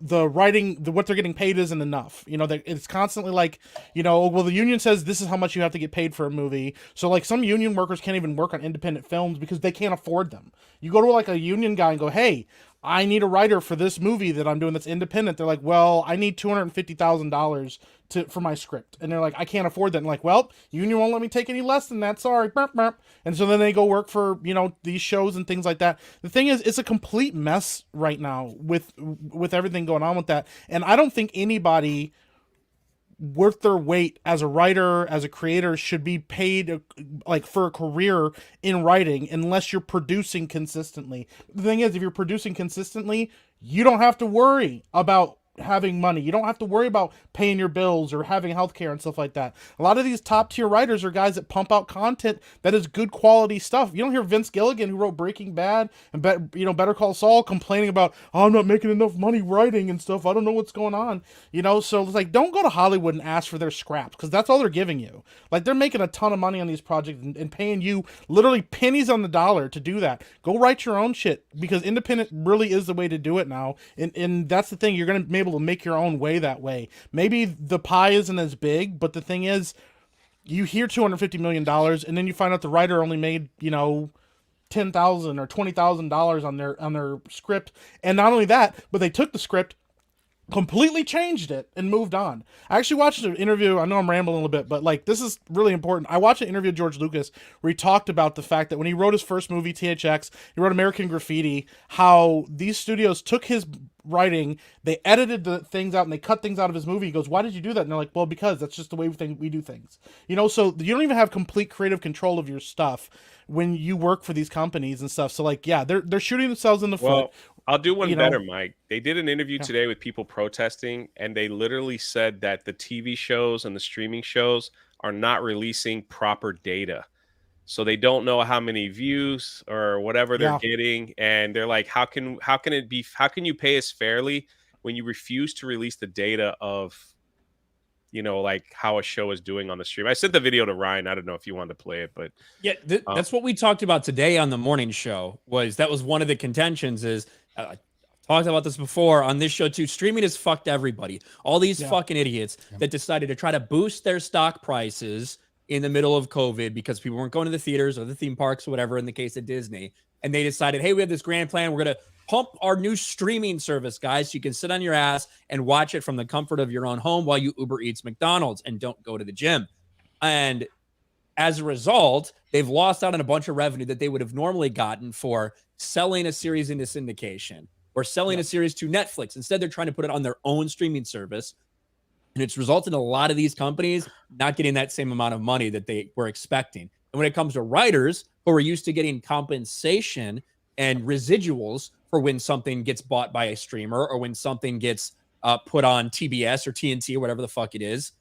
the writing, what they're getting paid isn't enough. It's constantly like, well, the union says this is how much you have to get paid for a movie. So like some union workers can't even work on independent films because they can't afford them. You go to like a union guy and go, hey, I need a writer for this movie that I'm doing that's independent. They're like, well, I need $250,000 for my script. And they're like, I can't afford that. And like, well, union won't let me take any less than that. Sorry. Burp, burp. And so then they go work for, these shows and things like that. The thing is, it's a complete mess right now with everything going on with that. And I don't think anybody worth their weight as a writer, as a creator, should be paid like for a career in writing unless you're producing consistently. The thing is, if you're producing consistently, you don't have to worry about having money. You don't have to worry about paying your bills or having healthcare and stuff like that. A lot of these top tier writers are guys that pump out content that is good quality stuff. You don't hear Vince Gilligan, who wrote Breaking Bad and Better Call Saul, complaining about, oh, I'm not making enough money writing and stuff. I don't know what's going on. So it's like, don't go to Hollywood and ask for their scraps, because that's all they're giving you. Like, they're making a ton of money on these projects and paying you literally pennies on the dollar to do that. Go write your own shit, because independent really is the way to do it now. And that's the thing. You're going to be able to make your own way that way. Maybe the pie isn't as big, but the thing is, you hear $250 million and then you find out the writer only made, $10,000 or $20,000 on their script. And not only that, but they took the script, completely changed it, and moved on. I actually watched an interview. I know I'm rambling a little bit, but like, this is really important. I watched an interview of George Lucas where he talked about the fact that when he wrote his first movie, THX, he wrote American Graffiti, how these studios took his writing. They edited the things out and they cut things out of his movie. He goes, "Why did you do that?" And they're like, "Well, because that's just the way we do things." You know, so you don't even have complete creative control of your stuff when you work for these companies and stuff. So like, yeah, they're shooting themselves in the foot. I'll do one you know? better, Mike. They did an interview today with people protesting, and they literally said that the TV shows and the streaming shows are not releasing proper data. So they don't know how many views or whatever they're getting. And they're like, how can you pay us fairly when you refuse to release the data of, you know, like how a show is doing on the stream? I sent the video to Ryan. I don't know if you wanted to play it, but yeah, that's what we talked about today on the morning show. That was one of the contentions is I talked about this before on this show too. Streaming has fucked everybody. All these fucking idiots that decided to try to boost their stock prices in the middle of COVID because people weren't going to the theaters or the theme parks or whatever in the case of Disney. And they decided, hey, we have this grand plan. We're going to pump our new streaming service, guys, so you can sit on your ass and watch it from the comfort of your own home while you Uber Eats McDonald's and don't go to the gym. And as a result, they've lost out on a bunch of revenue that they would have normally gotten for selling a series into syndication or selling a series to Netflix. Instead, they're trying to put it on their own streaming service. And it's resulted in a lot of these companies not getting that same amount of money that they were expecting. And when it comes to writers who are used to getting compensation and residuals for when something gets bought by a streamer or when something gets put on TBS or TNT or whatever the fuck it is,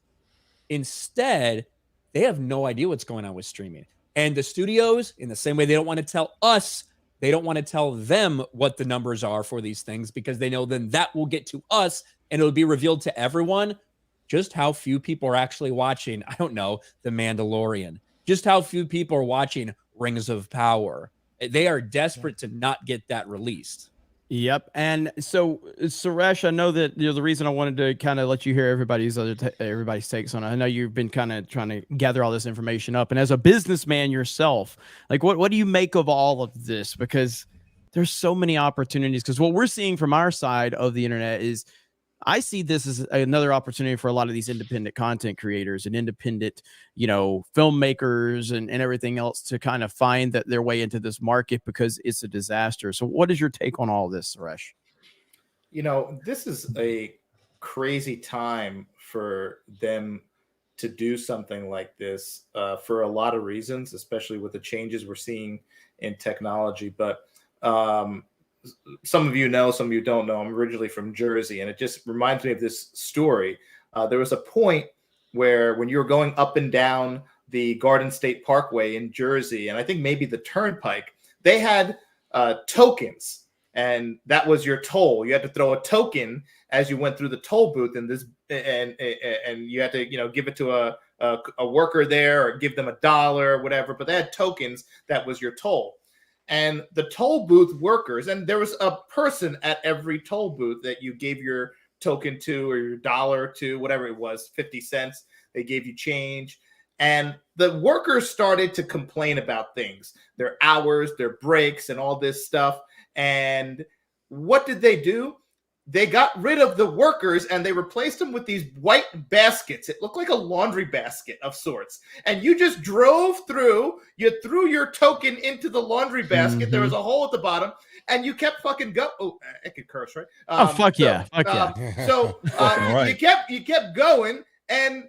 instead, they have no idea what's going on with streaming. And the studios, in the same way they don't want to tell us, they don't want to tell them what the numbers are for these things because they know then that will get to us and it'll be revealed to everyone just how few people are actually watching, I don't know, The Mandalorian. Just how few people are watching Rings of Power. They are desperate to not get that released. Yep. And so, Suresh, I know that the reason I wanted to kind of let you hear everybody's takes on it. I know you've been kind of trying to gather all this information up. And as a businessman yourself, like what do you make of all of this? Because there's so many opportunities. Because what we're seeing from our side of the internet is I see this as another opportunity for a lot of these independent content creators and independent, you know, filmmakers and everything else to kind of find their way into this market because it's a disaster. So what is your take on all this, Suresh? You know, this is a crazy time for them to do something like this for a lot of reasons, especially with the changes we're seeing in technology. But some of you know, some of you don't know, I'm originally from Jersey, and it just reminds me of this story. There was a point where when you were going up and down the Garden State Parkway in Jersey, and I think maybe the Turnpike, they had tokens, and that was your toll. You had to throw a token as you went through the toll booth, and you had to, you know, give it to a worker there or give them $1 or whatever, but they had tokens that was your toll. And the toll booth workers, and there was a person at every toll booth that you gave your token to or your dollar to, whatever it was, 50 cents. They gave you change. And the workers started to complain about things, their hours, their breaks, and all this stuff. And what did they do? They got rid of the workers and they replaced them with these white baskets. It looked like a laundry basket of sorts. And you just drove through, you threw your token into the laundry basket. There was a hole at the bottom and you kept fucking go. Oh, I could curse, right? Fuck yeah. So you kept going. And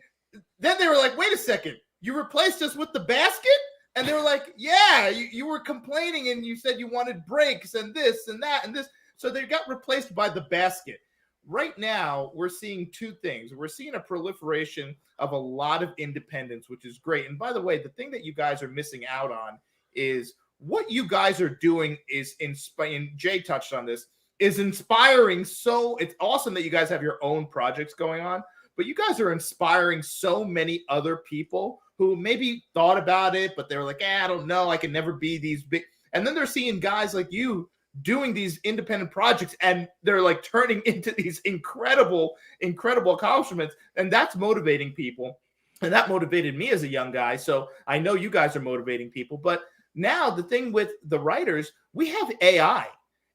then they were like, wait a second, you replaced us with the basket? And they were like, yeah, you were complaining and you said you wanted breaks and this and that and this. So they got replaced by the basket. Right now, we're seeing two things. We're seeing a proliferation of a lot of independence, which is great. And by the way, the thing that you guys are missing out on is what you guys are doing is inspiring. Jay touched on this, is inspiring. So it's awesome that you guys have your own projects going on, but you guys are inspiring so many other people who maybe thought about it, but they're like, I don't know, I can never be these big. And then they're seeing guys like you doing these independent projects and they're like turning into these incredible accomplishments, and that's motivating people. And that motivated me as a young guy, so I know you guys are motivating people. But now the thing with the writers, we have AI.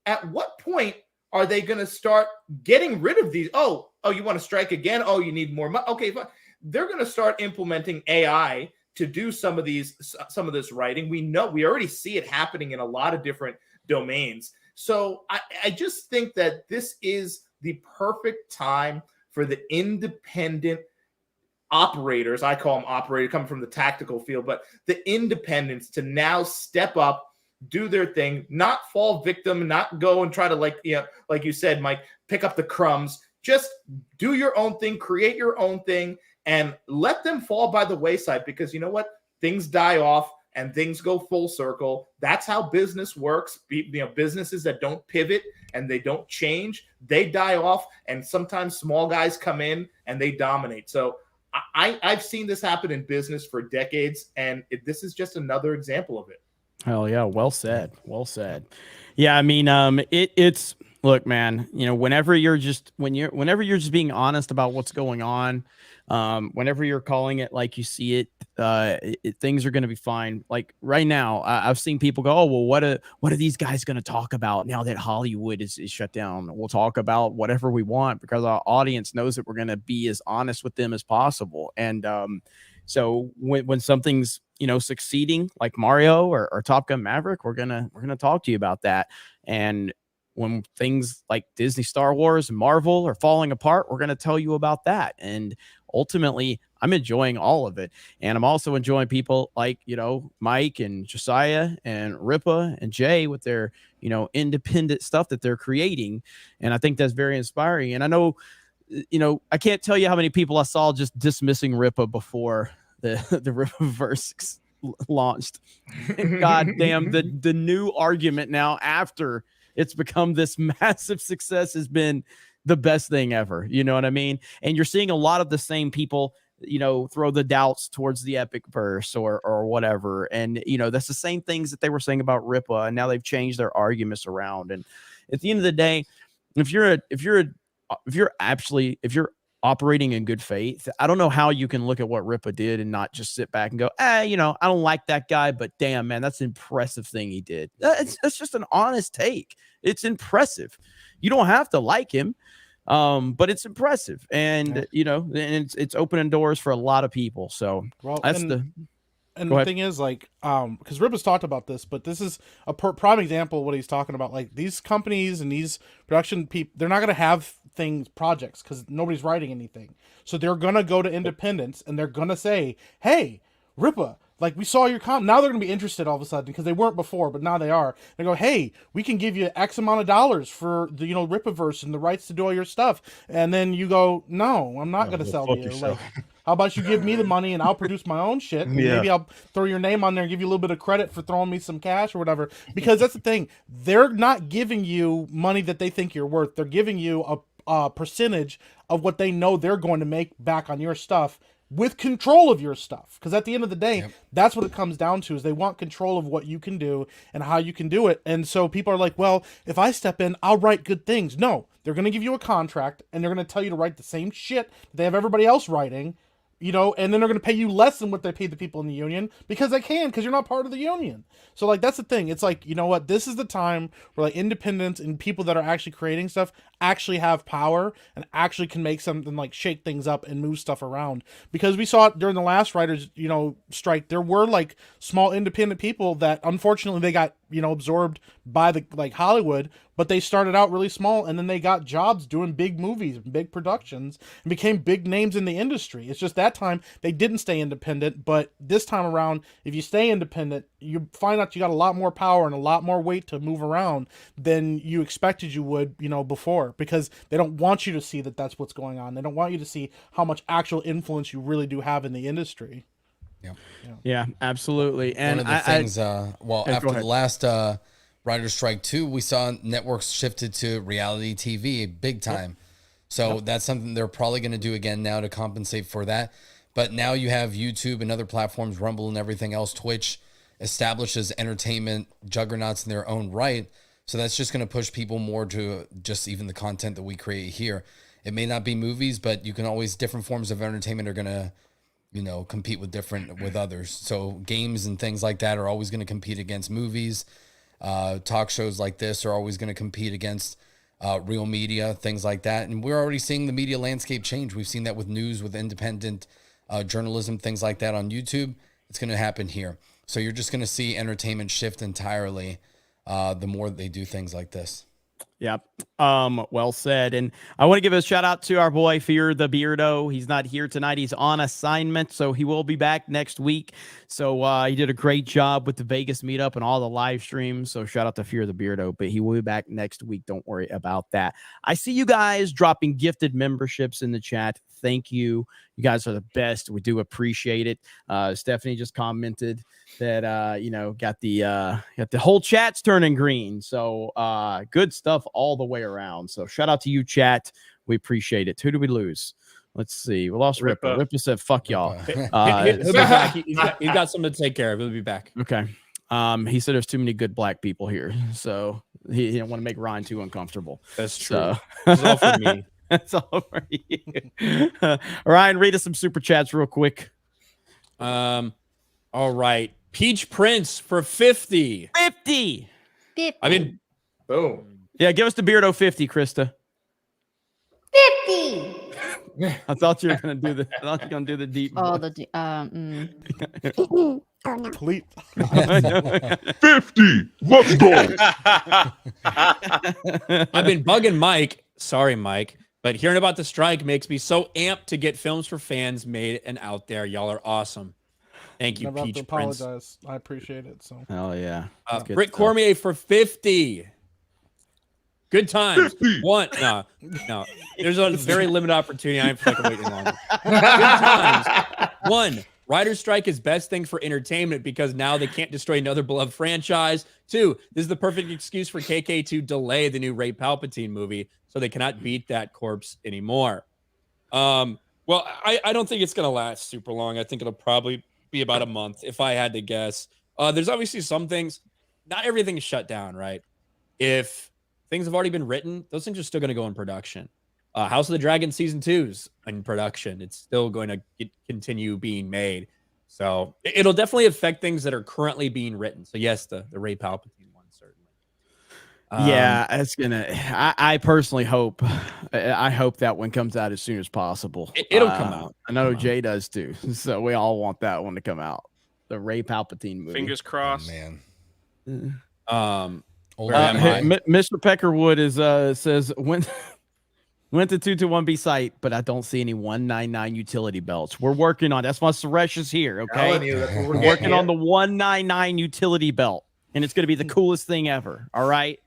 At what point are they going to start getting rid of these? Oh, you want to strike again? Oh, you need more money? Okay, fine. They're going to start implementing AI to do some of this writing. We already see it happening in a lot of different domains. So I just think that this is the perfect time for the independent operators, I call them operators, coming from the tactical field, but the independents to now step up, do their thing, not fall victim, not go and try to, like you said, Mike, pick up the crumbs. Just do your own thing, create your own thing, and let them fall by the wayside, because you know what? Things die off and things go full circle. That's how business works. Businesses that don't pivot and they don't change, they die off, and sometimes small guys come in and they dominate. So I've seen this happen in business for decades, and this is just another example of it. Hell yeah, well said. Well said. Yeah, I mean, it's look, man, whenever you're just being honest about what's going on, whenever you're calling it like you see it, things are going to be fine. Like right now, I've seen people go, oh, well, what are these guys going to talk about now that Hollywood is shut down? We'll talk about whatever we want because our audience knows that we're going to be as honest with them as possible. And so when something's succeeding like Mario or Top Gun Maverick, we're gonna talk to you about that. And when things like Disney, Star Wars, and Marvel are falling apart, we're gonna tell you about that. And ultimately, I'm enjoying all of it, and I'm also enjoying people like Mike and Josiah and Ripa and Jay with their independent stuff that they're creating, and I think that's very inspiring. And I know, I can't tell you how many people I saw just dismissing Ripa before the Ripaverse launched. God damn, the new argument now after it's become this massive success has been the best thing ever. You know what I mean? And you're seeing a lot of the same people, throw the doubts towards the Epic verse or whatever. And, that's the same things that they were saying about Ripa, and now they've changed their arguments around. And at the end of the day, if you're operating in good faith, I don't know how you can look at what Ripa did and not just sit back and go, I don't like that guy, but damn, man, that's an impressive thing he did. That's just an honest take. It's impressive. You don't have to like him, but it's impressive. And, and it's opening doors for a lot of people. So that's And the thing is, like, because Rip has talked about this, but this is a prime example of what he's talking about. Like, these companies and these production people, they're not going to have projects because nobody's writing anything. So they're going to go to independents and they're going to say, hey, Ripa, like, we saw your now they're going to be interested all of a sudden because they weren't before, but now they are. They go, hey, we can give you X amount of dollars for the, Ripaverse and the rights to do all your stuff. And then you go, no, I'm not going to sell to you. Like, how about you give me the money and I'll produce my own shit? And maybe I'll throw your name on there and give you a little bit of credit for throwing me some cash or whatever. Because that's the thing. They're not giving you money that they think you're worth. They're giving you a percentage of what they know they're going to make back on your stuff with control of your stuff. Because at the end of the day, that's what it comes down to, is they want control of what you can do and how you can do it. And so people are like, well, if I step in, I'll write good things. No, they're going to give you a contract and they're going to tell you to write the same shit they have everybody else writing, and then they're going to pay you less than what they paid the people in the union because they can, because you're not part of the union. So, like, that's the thing. It's like, you know what? This is the time where, like, independents and people that are actually creating stuff actually have power and actually can make something, like, shake things up and move stuff around. Because we saw it during the last writers, strike. There were, like, small independent people that, unfortunately, they got, absorbed by the, like, Hollywood, but they started out really small and then they got jobs doing big movies, big productions, and became big names in the industry. It's just that time they didn't stay independent, but this time around, if you stay independent, you find out you got a lot more power and a lot more weight to move around than you expected you would, before, because they don't want you to see that that's what's going on. They don't want you to see how much actual influence you really do have in the industry. Yeah, absolutely. And one of the things, after the last writer's strike 2, we saw networks shifted to reality TV big time. So that's something they're probably going to do again now to compensate for that. But now you have YouTube and other platforms, Rumble and everything else, Twitch, established as entertainment juggernauts in their own right. So that's just going to push people more to just even the content that we create here. It may not be movies, but you can always, different forms of entertainment are going to, compete with others. So games and things like that are always going to compete against movies. Talk shows like this are always going to compete against real media, things like that. And we're already seeing the media landscape change. We've seen that with news, with independent journalism, things like that on YouTube. It's going to happen here. So you're just going to see entertainment shift entirely the more they do things like this. Yep. Well said. And I want to give a shout out to our boy Fear the Beardo. He's not here tonight. He's on assignment, so he will be back next week. So he did a great job with the Vegas meetup and all the live streams. So shout out to Fear the Beardo, but he will be back next week. Don't worry about that. I see you guys dropping gifted memberships in the chat. Thank you. You guys are the best. We do appreciate it. Stephanie just commented that got the whole chat's turning green. So good stuff all the way around. So shout out to you, chat. We appreciate it. Who did we lose? Let's see. We lost Ripper. Ripper said, "Fuck y'all." He'll be back. He's got something to take care of. He'll be back. Okay. He said there's too many good black people here, so he didn't want to make Ryan too uncomfortable. That's true. So. It's all for me. That's all for you. Ryan, read us some super chats real quick. All right. Peach Prince for 50. 50. I mean, boom. Yeah, give us the Beardo 50, Krista. 50. I thought you were gonna do the. I thought you were gonna do the deep. Oh, voice. Complete. 50. Let's go. I've been bugging Mike. Sorry, Mike. But hearing about the strike makes me so amped to get films for fans made and out there. Y'all are awesome. Thank you, Never have Peach to Prince. apologize. I appreciate it. So. Hell yeah. Britt Cormier for 50. Good times. 50. One. No. There's a very limited opportunity. I ain't fucking waiting longer. Good times. One. Writer's strike is best thing for entertainment because now they can't destroy another beloved franchise. 2. This is the perfect excuse for KK to delay the new Ray Palpatine movie so they cannot beat that corpse anymore. Well, I don't think it's going to last super long. I think it'll probably be about a month if I had to guess. There's obviously some things. Not everything is shut down, right? If things have already been written, those things are still going to go in production. House of the Dragon Season 2's in production. It's still going to continue being made. So it'll definitely affect things that are currently being written. So yes, the Ray Palpatine one, certainly. Yeah, it's gonna. I personally hope. I hope that one comes out as soon as possible. It'll come out. I know Jay does too. So we all want that one to come out. The Ray Palpatine movie. Fingers crossed. Man. Mr. Peckerwood is says went to 221B site, but I don't see any 199 utility belts. We're working on. That's why Suresh is here. Okay, Telling you, that's what we're working on the 199 utility belt, and it's going to be the coolest thing ever. All right,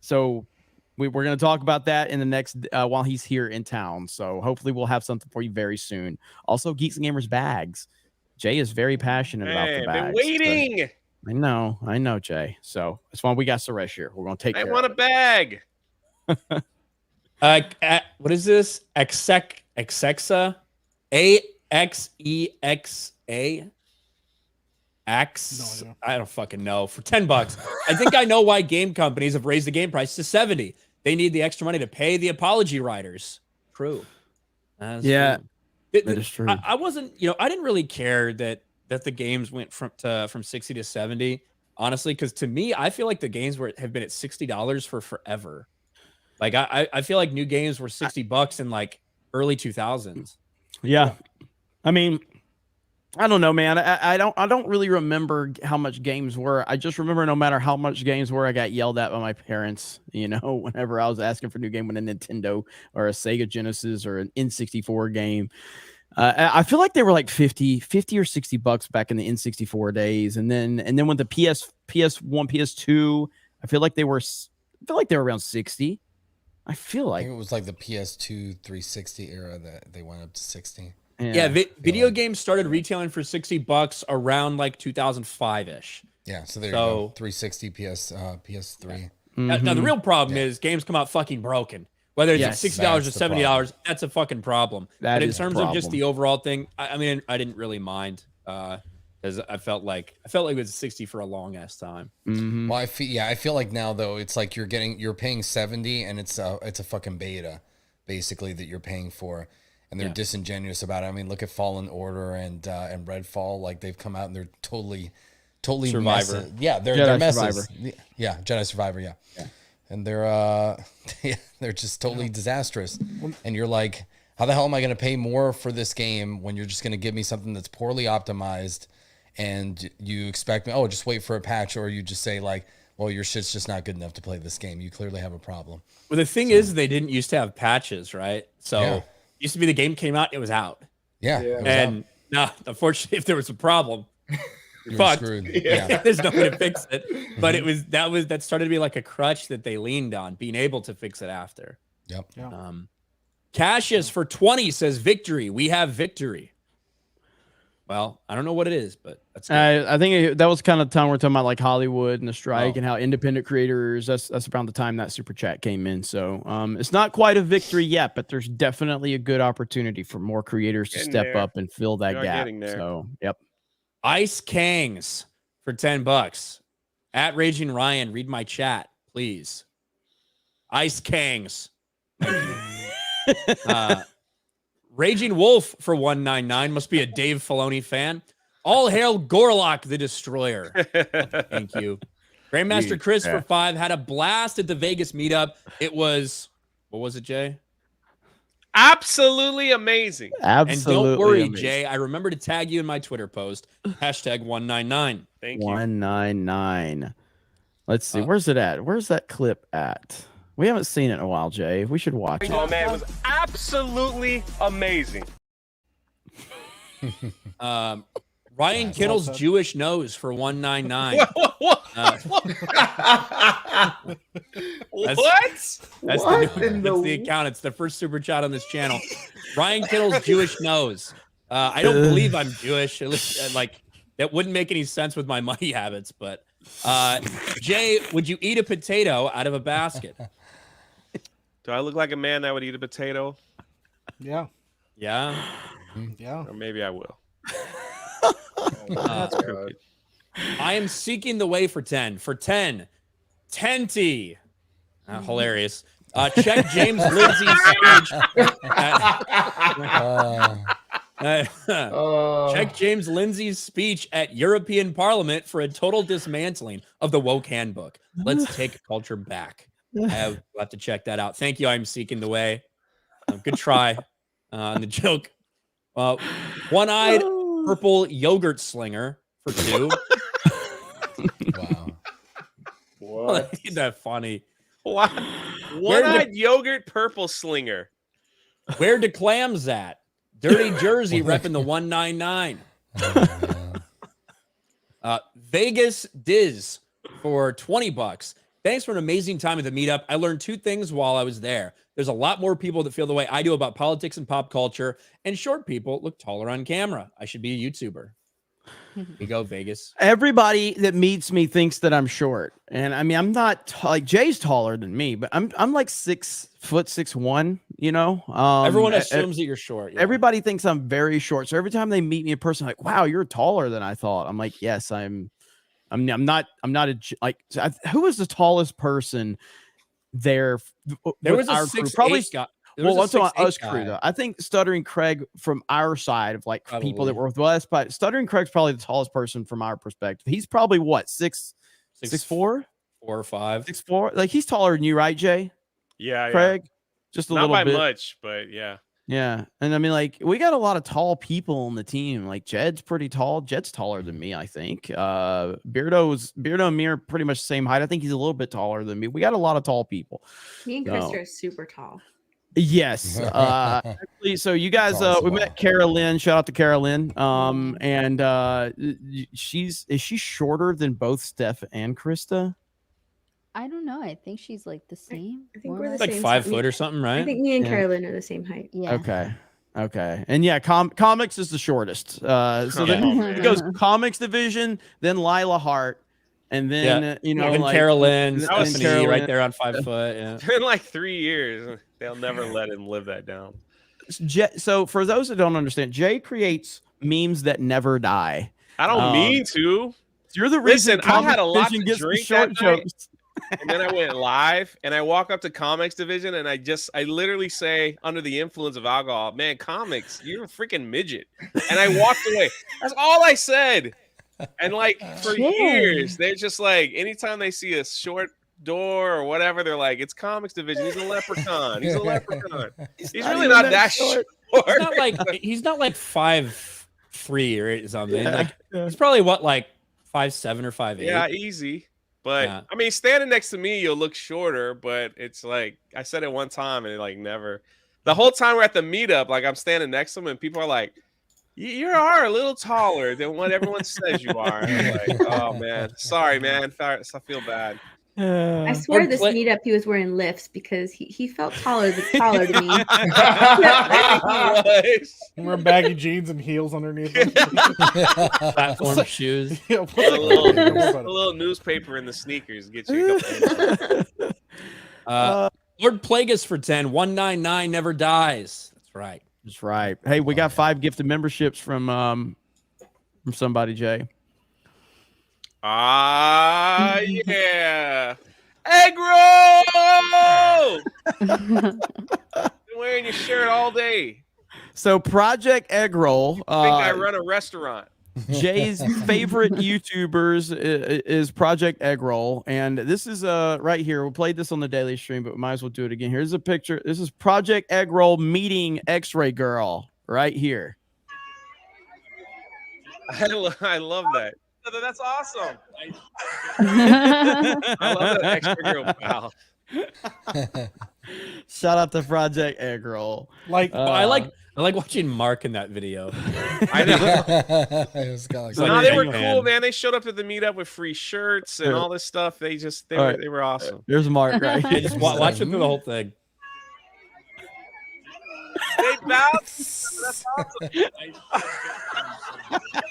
so we're going to talk about that in the next while he's here in town. So hopefully we'll have something for you very soon. Also, Geeks and Gamers bags. Jay is very passionate about the bags. Been waiting. I know, Jay. So that's why we got Suresh here. We're going to take. I want a bag. What is this? Exexa? AXEXA? X? I don't fucking know. For $10. I think I know why game companies have raised the game price to 70. They need the extra money to pay the apology writers. True. Yeah, that is true. I wasn't, I didn't really care that the games went from 60 to 70, honestly, because to me, I feel like the games have been at $60 for forever. Like I feel like new games were $60 in like early 2000s. Yeah, I mean, I don't know, man. I don't really remember how much games were. I just remember no matter how much games were, I got yelled at by my parents. Whenever I was asking for a new game with a Nintendo or a Sega Genesis or an N64 game. I feel like they were like 50 or $60 back in the N64 days, and then when the PS1, PS2, I feel like they were around 60. I feel like it was like the PS2 360 era that they went up to 60. Yeah, video games started retailing for $60 around like 2005-ish. Yeah, so there you go. 360 PS3. Now the real problem is games come out fucking broken. Whether it's $60 or $70, that's a fucking problem. But in terms of just the overall thing, I mean, I didn't really mind because I felt like it was 60 for a long ass time. Well, I feel like now though it's like you're paying 70 and it's a fucking beta, basically, that you're paying for, and they're disingenuous about it. I mean, look at Fallen Order and Redfall, like they've come out and they're totally Survivor. Yeah, they're messes. Yeah, Jedi Survivor. Yeah. And they're just totally disastrous. And you're like, how the hell am I going to pay more for this game when you're just going to give me something that's poorly optimized, and you expect me, just wait for a patch, or you just say like, well, your shit's just not good enough to play this game. You clearly have a problem. Well, the thing is, they didn't used to have patches, right? So used to be the game came out, it was out. Yeah. And now, unfortunately, if there was a problem, you're fucked. screwed. Yeah. There's no way to fix it. But that started to be like a crutch that they leaned on, being able to fix it after. Yep. Cassius for 20 says victory. We have victory. Well, I don't know what it is, but that's good. I think that was kind of the time we're talking about like Hollywood and the strike and how independent creators. That's around the time that super chat came in. So it's not quite a victory yet, but there's definitely a good opportunity for more creators to step up and fill that gap. So yep. Ice Kangs for $10. At Raging Ryan, read my chat, please. Ice Kangs. Raging Wolf for $1.99 must be a Dave Filoni fan. All hail Gorlock the Destroyer. Thank you. Grandmaster Chris for $5 had a blast at the Vegas meetup. It was, what was it, Jay? Absolutely amazing. And don't worry, Jay. I remember to tag you in my Twitter post. #199. Thank you. 199. Let's see. Where's it at? Where's that clip at? We haven't seen it in a while, Jay. We should watch it. Oh man, it was absolutely amazing. Ryan Kittle's Jewish nose for $1.99. That's the account. It's the first super chat on this channel. Ryan Kittle's Jewish nose. I don't believe I'm Jewish. At least, like that wouldn't make any sense with my money habits. But Jay, would you eat a potato out of a basket? Do I look like a man that would eat a potato? Yeah. Yeah. Yeah. Or maybe I will. That's good. I am seeking the way for 10. For 10. Tenty. Hilarious. Check James Lindsay's speech. Check James Lindsay's speech at European Parliament for a total dismantling of the woke handbook. Let's take culture back. We'll have to check that out. Thank you. I'm seeking the way. Good try on the joke. One-eyed purple yogurt slinger for 2. Wow. What? Isn't that funny? Wow. One-eyed yogurt purple slinger. Where the clams at? Dirty Jersey repping the 199. Vegas Diz for $20. Thanks for an amazing time at the meetup. I learned 2 things while I was there. There's a lot more people that feel the way I do about politics and pop culture, and short people look taller on camera. I should be a YouTuber. You go, Vegas. Everybody that meets me thinks that I'm short, and I mean I'm not like Jay's taller than me, but I'm like 6'6'1". You know, everyone assumes that you're short. Yeah. Everybody thinks I'm very short, so every time they meet me in person, like, wow, you're taller than I thought. I'm like, yes, I'm not like who was the tallest person there? There was a our 6'8" probably guy. Well, I'm talking about us crew though. I think Stuttering Craig from our side of like people that were with us, but Stuttering Craig's probably the tallest person from our perspective. He's probably what 6'4", 4 or 5, 6'4". Like he's taller than you, right, Jay? Yeah, Craig, just a not little by bit. much, but yeah. Yeah, and I mean, like we got a lot of tall people on the team. Like Jed's pretty tall. Jed's taller than me, I think. Beardo and me are pretty much the same height. I think he's a little bit taller than me. We got a lot of tall people. Me and Chris are super tall. Yes. Actually, so you guys, we met Carolyn. Shout out to Carolyn. And is she shorter than both Steph and Krista? I don't know. I think she's like the same. I think we're the like same 5 height. foot or something, right? I think me and Carolyn are the same height. Yeah. Okay. And yeah, comics is the shortest. So then it goes comics division, then Lila Hart, and then and like Carolyn, Carolyn. Stephanie right there on 5 foot. Yeah. In like 3 years, they'll never let him live that down. So for those that don't understand, Jay creates memes that never die. I don't mean to. You're the reason. Listen, I had a lot to gets the drink short that night, jokes. and then I went live, and I walk up to comics division, and I literally say, under the influence of alcohol, man, comics, you're a freaking midget. And I walked away. That's all I said. And like for years, they're just like, anytime they see a short door or whatever, they're like, it's comics division. He's a leprechaun. He's a leprechaun. He's really not that short. He's not like 5'3" or something. Like he's probably what, like 5'7" or 5'8". Yeah, easy. But Yeah. I mean, standing next to me, you'll look shorter. But it's like I said it one time, and it like never. The whole time we're at the meetup, like I'm standing next to them, and people are like, "You are a little taller than what everyone says you are." And I'm like, "Oh man, sorry, man. I feel bad." I swear this meetup he was wearing lifts because he felt taller to me. Wear baggy jeans and heels underneath them. Platform shoes. Yeah, a little newspaper in the sneakers get you. Lord Plagueis for 10. 199 never dies. That's right. That's right. Hey, we got 5 gifted memberships from somebody, Jay. Ah, yeah. Egg roll! Been wearing your shirt all day. So Project Egg Roll. I think I run a restaurant. Jay's favorite YouTubers is Project Egg Roll, and this is right here. We played this on the daily stream, but we might as well do it again. Here's a picture. This is Project Egg Roll meeting X-Ray Girl right here. I love that. That's awesome. I love that extra girl pal. Shout out to Project Egg Roll. Like I like watching Mark in that video. I know. No, they were cool, man. They showed up at the meetup with free shirts and all this stuff. They were awesome. There's Mark right here. Just watch him through the whole thing. They bowed. That's awesome.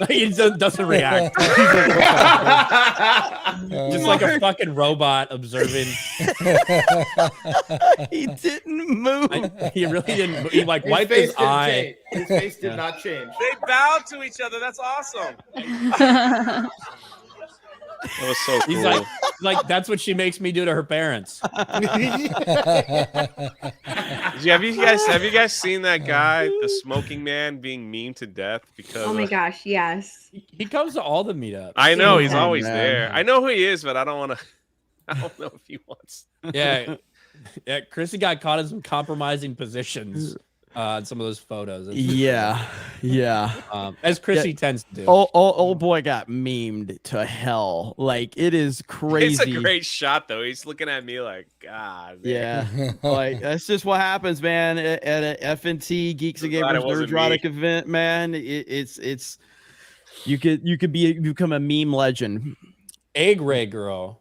He doesn't react. Just like a fucking robot observing. He didn't move. He really didn't move. He like wiped his eye. His face did not change. They bowed to each other. That's awesome. That was so cool. He's like that's what she makes me do to her parents. Have you guys seen that guy, the smoking man, being memed to death because? Oh my gosh, yes. He comes to all the meetups. I know he's always there. I know who he is, but I don't want to. I don't know if he wants. Yeah, Chrissy got caught in some compromising positions in some of those photos. Yeah. As Chrissy tends to do. Old boy got memed to hell. Like, it is crazy. It's a great shot, though. He's looking at me like, God. Yeah, like that's just what happens, man. At a FNT Geeks and Gamers Nerdrotic event, man. It's you could become a meme legend. Egg Ray Girl.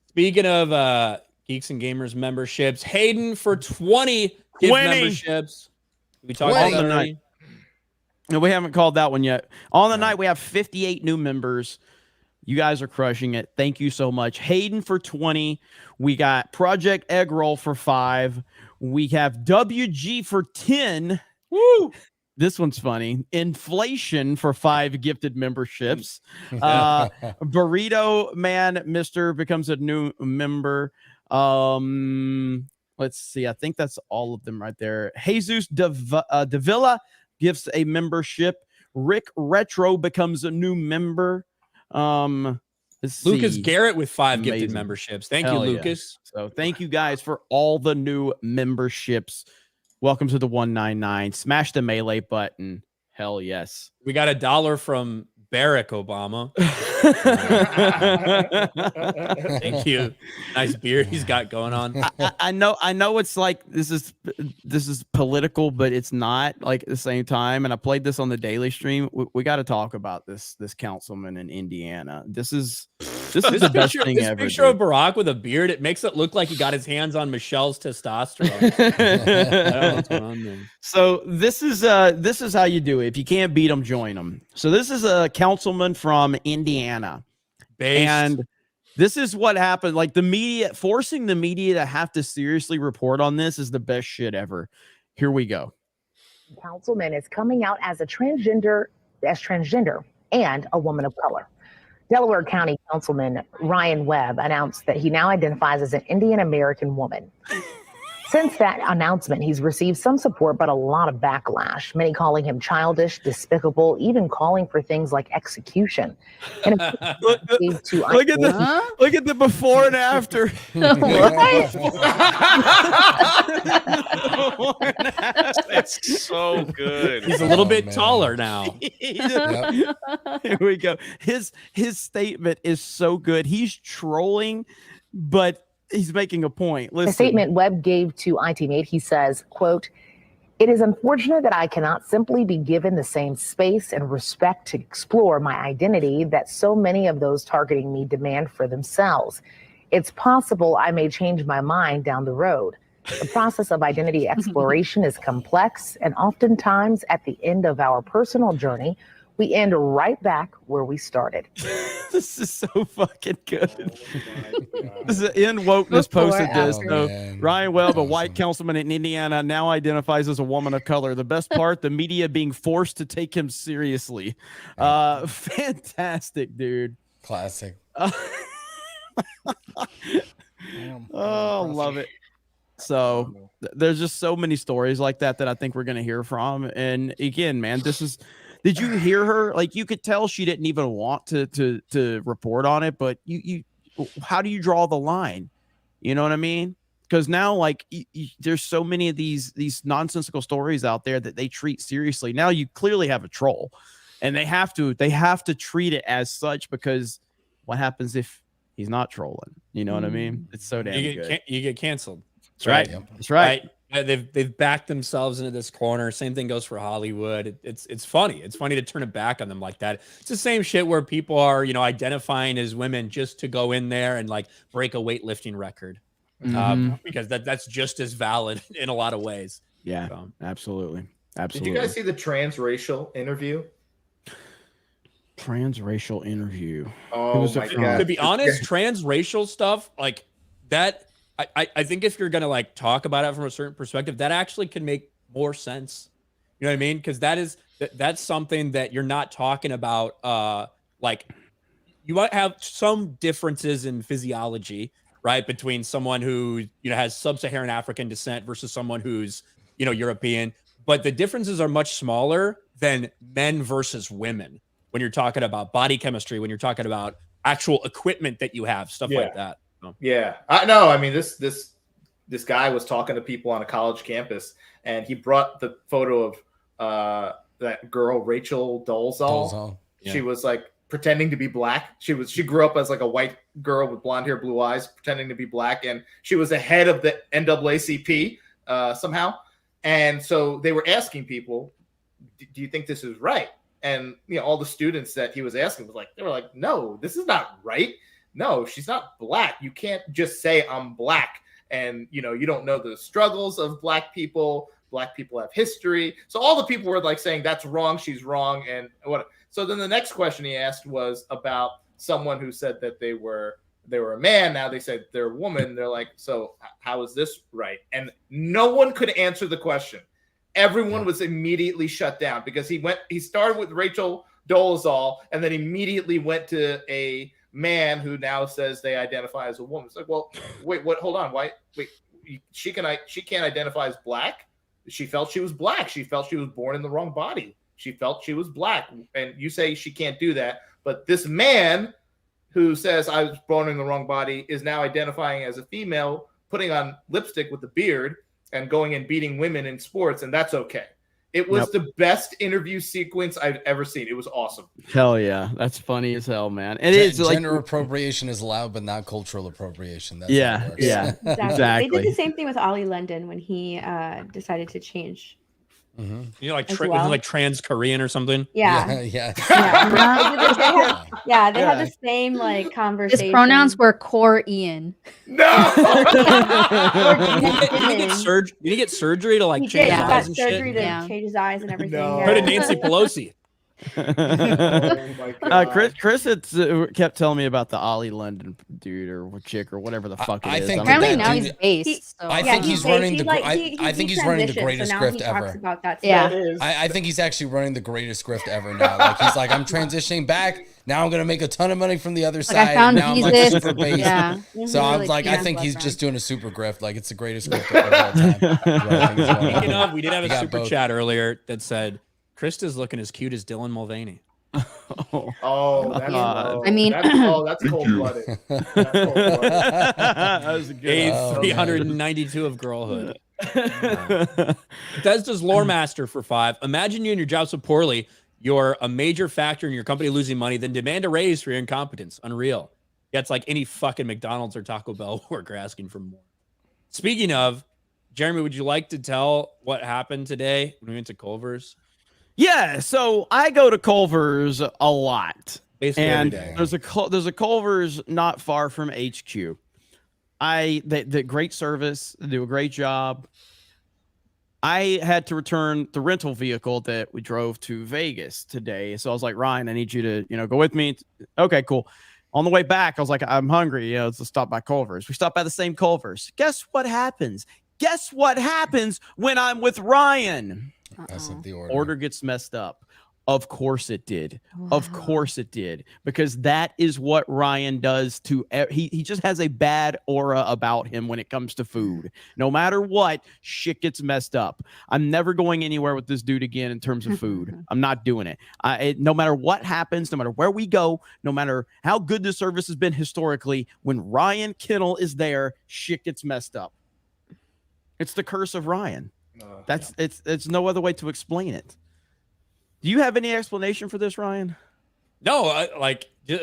Speaking of Geeks and Gamers memberships, Hayden for 20 gift memberships. We talked about that already. No, we haven't called that one yet. On the night, we have 58 new members. You guys are crushing it. Thank you so much. Hayden for 20. We got Project Egg Roll for 5. We have WG for 10. Woo! This one's funny. Inflation for 5 gifted memberships. Burrito Man Mister becomes a new member. Let's see. I think that's all of them right there. Jesus Davila gives a membership. Rick Retro becomes a new member. Lucas Garrett with 5 gifted memberships. Thank you, Lucas. Yeah. So thank you guys for all the new memberships. Welcome to the 199. Smash the melee button. Hell yes. We got $1 from Barack Obama. Thank you. Nice beard he's got going on. I know it's like this is political, but it's not, like, at the same time. And I played this on the daily stream. We got to talk about this councilman in Indiana. This is the best thing ever. Picture of Barack with a beard, it makes it look like he got his hands on Michelle's testosterone. I don't know what's going on there. So this is how you do it. If you can't beat them, join them. So this is a councilman from Indiana. And this is what happened. Like, the media, forcing the media to have to seriously report on this is the best shit ever. Here we go. Councilman is coming out as transgender and a woman of color. Delaware County Councilman Ryan Webb announced that he now identifies as an Indian American woman. Since that announcement, he's received some support, but a lot of backlash. Many calling him childish, despicable, even calling for things like execution. And look at the before and after. That's so good. He's a little bit taller now. Here we go. His statement is so good. He's trolling, but he's making a point. Listen. A statement Webb gave to ITMate, he says, quote, "It is unfortunate that I cannot simply be given the same space and respect to explore my identity that so many of those targeting me demand for themselves. It's possible I may change my mind down the road. The process of identity exploration is complex, and oftentimes at the end of our personal journey, we end right back where we started." This is so fucking good. This is In Wokeness posted this. So Ryan Webb, a white councilman in Indiana, now identifies as a woman of color. The best part, the media being forced to take him seriously. Fantastic, dude. Classic. Oh, love it. So there's just so many stories like that I think we're going to hear from. And again, man, did you hear her? Like, you could tell she didn't even want to report on it, but how do you draw the line? You know what I mean? Because now, like, there's so many of these nonsensical stories out there that they treat seriously. Now you clearly have a troll, and they have to treat it as such, because what happens if he's not trolling? You know what I mean? It's so damn good. You get canceled. That's right. That's right. They've backed themselves into this corner. Same thing goes for Hollywood. It's funny. It's funny to turn it back on them like that. It's the same shit where people are, identifying as women just to go in there and like break a weightlifting record, because that's just as valid in a lot of ways. Yeah, absolutely. Did you guys see the transracial interview? Transracial interview. Oh my God. To be honest, transracial stuff like that. I think if you're gonna like talk about it from a certain perspective, that actually can make more sense. You know what I mean? Because that's something that you're not talking about. Like, you might have some differences in physiology, right, between someone who has sub-Saharan African descent versus someone who's European, but the differences are much smaller than men versus women when you're talking about body chemistry, when you're talking about actual equipment that you have, stuff like that. Yeah, I know. I mean, this guy was talking to people on a college campus, and he brought the photo of that girl, Rachel Dolezal. Yeah. She was like pretending to be black. She grew up as like a white girl with blonde hair, blue eyes, pretending to be black, and she was the head of the NAACP somehow. And so they were asking people, "Do you think this is right?" And all the students that he was asking they were like, "No, this is not right. No, she's not black. You can't just say I'm black." And, you don't know the struggles of black people. Black people have history. So all the people were like saying that's wrong. She's wrong. And what? So then the next question he asked was about someone who said that they were a man. Now they said they're a woman. They're like, so how is this right? And no one could answer the question. Everyone was immediately shut down because he started with Rachel Dolezal and then immediately went to a man who now says they identify as a woman. It's like, well, wait, what? Hold on. Why? Wait, she can't identify as black. She felt she was black. She felt she was born in the wrong body. She felt she was black. And you say she can't do that. But this man who says I was born in the wrong body is now identifying as a female, putting on lipstick with a beard and going and beating women in sports. And that's okay. It was the best interview sequence I've ever seen. It was awesome. Hell yeah. That's funny as hell, man. Gender appropriation is allowed, but not cultural appropriation. That's yeah. how it works. Yeah. Exactly. They did the same thing with Ollie London when he decided to change. Like like trans Korean or something. Yeah. Yeah. They had the same like conversation. His pronouns were Core Ian. No. Did he get surgery to like change his eyes and shit? Surgery to change his eyes and everything. No. Go to Nancy Pelosi. Oh my God. Chris had kept telling me about the Ollie London dude or chick or whatever the fuck it I is. think Apparently that now dude- he's based. I think he's running the. I think he's running the greatest grift ever. About that I think he's actually running the greatest grift ever now. Like he's like, I'm transitioning back. Now I'm gonna make a ton of money from the other side. I found now I'm like Jesus. super based. Yeah. So I'm like, I think he's just doing a super grift. Like it's the greatest grift of all time. Speaking of, we did have He a got super both. chat earlier that said Krista's looking as cute as Dylan Mulvaney. Oh, that's low. I mean- that's cold-blooded. That's cold-blooded. That was a good Day one. 392 of girlhood. Bethesda's lore master for 5. Imagine you and your job so poorly, you're a major factor in your company losing money, then demand a raise for your incompetence. Unreal. Yeah, it's like any fucking McDonald's or Taco Bell worker asking for more. Speaking of, Jeremy, would you like to tell what happened today when we went to Culver's? Yeah, so I go to Culver's a lot. Basically and every day. there's a Culver's not far from HQ. They great service, they do a great job. I had to return the rental vehicle that we drove to Vegas today. So I was like, Ryan, I need you to, go with me. Okay, cool. On the way back, I was like, I'm hungry. Let's stop by Culver's. We stopped by the same Culver's. Guess what happens? Guess what happens when I'm with Ryan? Mess up the order. Order gets messed up. Of course it did. Of course it did. Because that is what Ryan does to he just has a bad aura about him when it comes to food. No matter what, shit gets messed up. I'm never going anywhere with this dude again in terms of food. I'm not doing it. No matter what happens, no matter where we go, no matter how good the service has been historically, when Ryan Kennel is there, shit gets messed up. It's the curse of Ryan. It's no other way to explain it. Do you have any explanation for this, Ryan? No,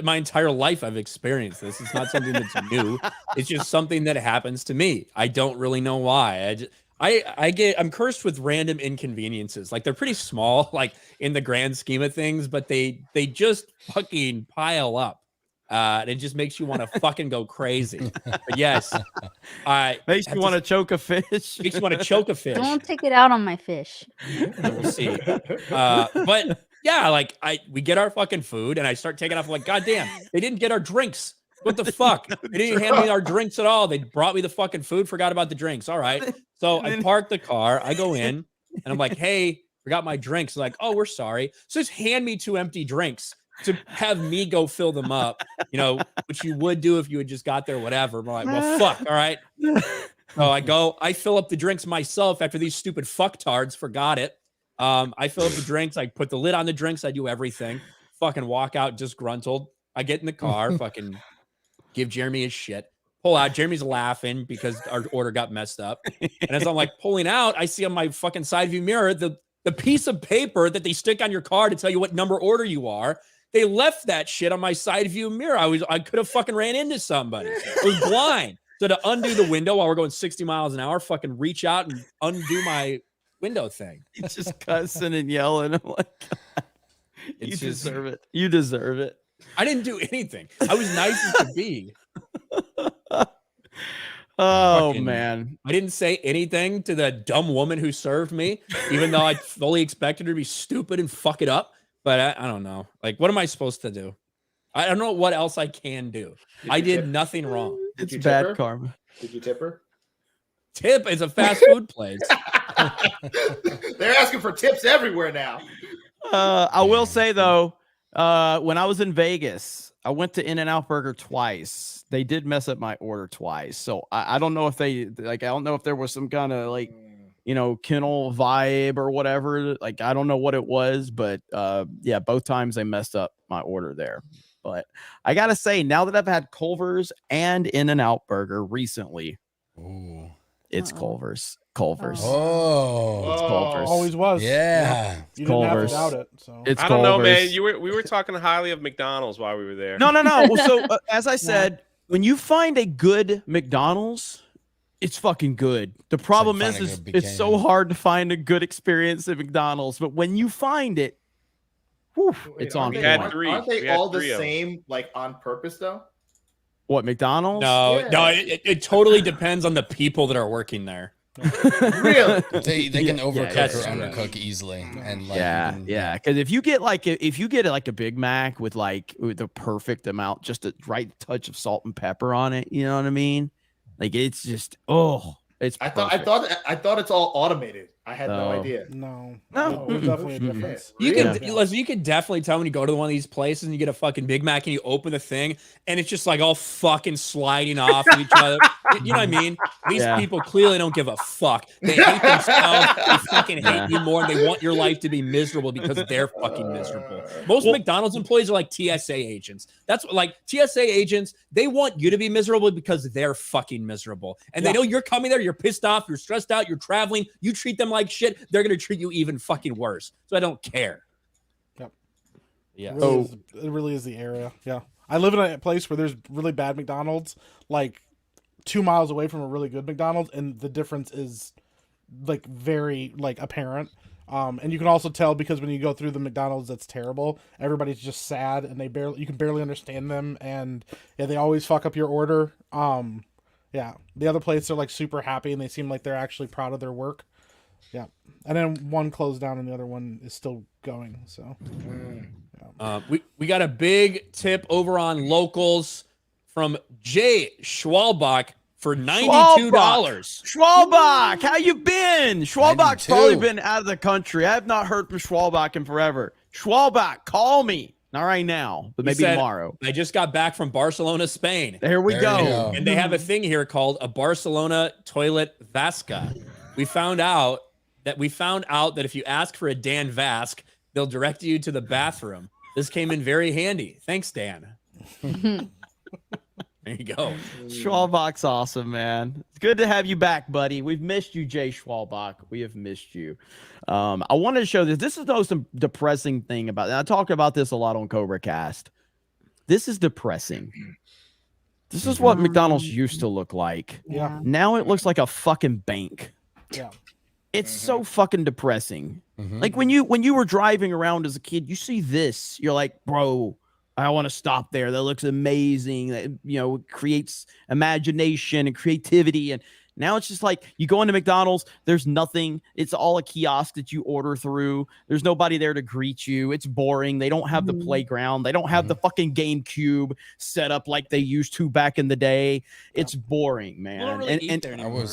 my entire life I've experienced this. It's not something that's new. It's just something that happens to me. I don't really know why. I'm cursed with random inconveniences. Like, they're pretty small, like in the grand scheme of things, but they just fucking pile up. And it just makes you want to fucking go crazy. But yes, makes you want to choke a fish. Makes you want to choke a fish. Don't take it out on my fish. We'll see. But yeah, we get our fucking food, and I start taking off. I'm like, God damn, they didn't get our drinks. What the fuck? They didn't hand me our drinks at all. They brought me the fucking food, forgot about the drinks. All right. So I park the car. I go in, and I'm like, hey, forgot my drinks. They're like, oh, we're sorry. So just hand me 2 empty drinks to have me go fill them up, which you would do if you had just got there, whatever. I'm like, well, fuck, all right. So I fill up the drinks myself after these stupid fucktards forgot it. I fill up the drinks, I put the lid on the drinks, I do everything. Fucking walk out disgruntled. I get in the car, fucking give Jeremy his shit. Pull out. Jeremy's laughing because our order got messed up. And as I'm pulling out, I see on my fucking side view mirror the piece of paper that they stick on your car to tell you what number order you are. They left that shit on my side view mirror. I could have fucking ran into somebody. I was blind. So to undo the window while we're going 60 miles an hour, fucking reach out and undo my window thing. He's just cussing and yelling. I'm like, you deserve it. You deserve it. I didn't do anything. I was nice as could be. Man. I didn't say anything to the dumb woman who served me, even though I fully expected her to be stupid and fuck it up. But I don't know. What am I supposed to do? I don't know what else I can do. I did nothing wrong. It's bad karma. Did you tip her? Tip is a fast food place. They're asking for tips everywhere now. I will say, though, when I was in Vegas, I went to In-N-Out Burger twice. They did mess up my order twice. So I don't know if I don't know if there was some kind of kennel vibe or whatever. I don't know what it was, but yeah, both times they messed up my order there. But I gotta say, now that I've had Culver's and In-N-Out Burger recently, it's Culver's. Culver's. It's Culver's. Always was. Yeah. You didn't have to doubt it. So. It's I don't know, Culver's. man. We were talking highly of McDonald's while we were there. No. Well, so as I said, when you find a good McDonald's, it's fucking good. The problem is it's so hard to find a good experience at McDonald's, but when you find it, it's on. Aren't they all the same, on purpose though? What, McDonald's? No, it totally depends on the people that are working there. Really? They can overcook or undercook easily, and because if you get a Big Mac with the perfect amount, just a right touch of salt and pepper on it, you know what I mean? It's just it's. I thought it's all automated. I had no idea. No, there's definitely a difference. You can definitely tell when you go to one of these places and you get a fucking Big Mac and you open the thing and it's just all fucking sliding off of each other. You know what I mean? These people clearly don't give a fuck. They hate themselves. They fucking hate you more, and they want your life to be miserable because they're fucking miserable. Most McDonald's employees are like TSA agents. That's TSA agents. They want you to be miserable because they're fucking miserable, and they know you're coming there. You're pissed off, you're stressed out, you're traveling, you treat them like shit, they're going to treat you even fucking worse. So I don't care. Yep. Yeah. It really is the area. Yeah. I live in a place where there's really bad McDonald's, like 2 miles away from a really good McDonald's, and the difference is like very like apparent. And you can also tell because when you go through the McDonald's that's terrible, everybody's just sad and you can barely understand them, and yeah, they always fuck up your order. Yeah. The other place they're like super happy and they seem like they're actually proud of their work. Yeah. And then one closed down and the other one is still going. So we got a big tip over on locals from Jay Schwalbach for $92. Schwalbach, how you been? Schwalbach's probably been out of the country. I have not heard from Schwalbach in forever. Schwalbach, call me. Not right now, but maybe tomorrow. I just got back from Barcelona, Spain. There we go. And they have a thing here called a Barcelona toilet Vasca. We found out that if you ask for a Dan Vask, they'll direct you to the bathroom. This came in very handy. Thanks, Dan. There you go. Schwalbach's awesome, man. It's good to have you back, buddy. We've missed you, Jay Schwalbach. We have missed you. I wanted to show this. This is the most depressing thing about it. I talk about this a lot on Cobra Cast. This is depressing. This is what McDonald's used to look like. Yeah. Now it looks like a fucking bank. Yeah. It's so fucking depressing. Like when you were driving around as a kid, you see this, you're like, bro, I want to stop there. That looks amazing. That, you know, creates imagination and creativity. And now it's just like you go into McDonald's, there's nothing. It's all a kiosk that you order through. There's nobody there to greet you. It's boring. They don't have the playground. They don't have the fucking GameCube set up like they used to back in the day. It's boring, man. I don't really eat there anymore.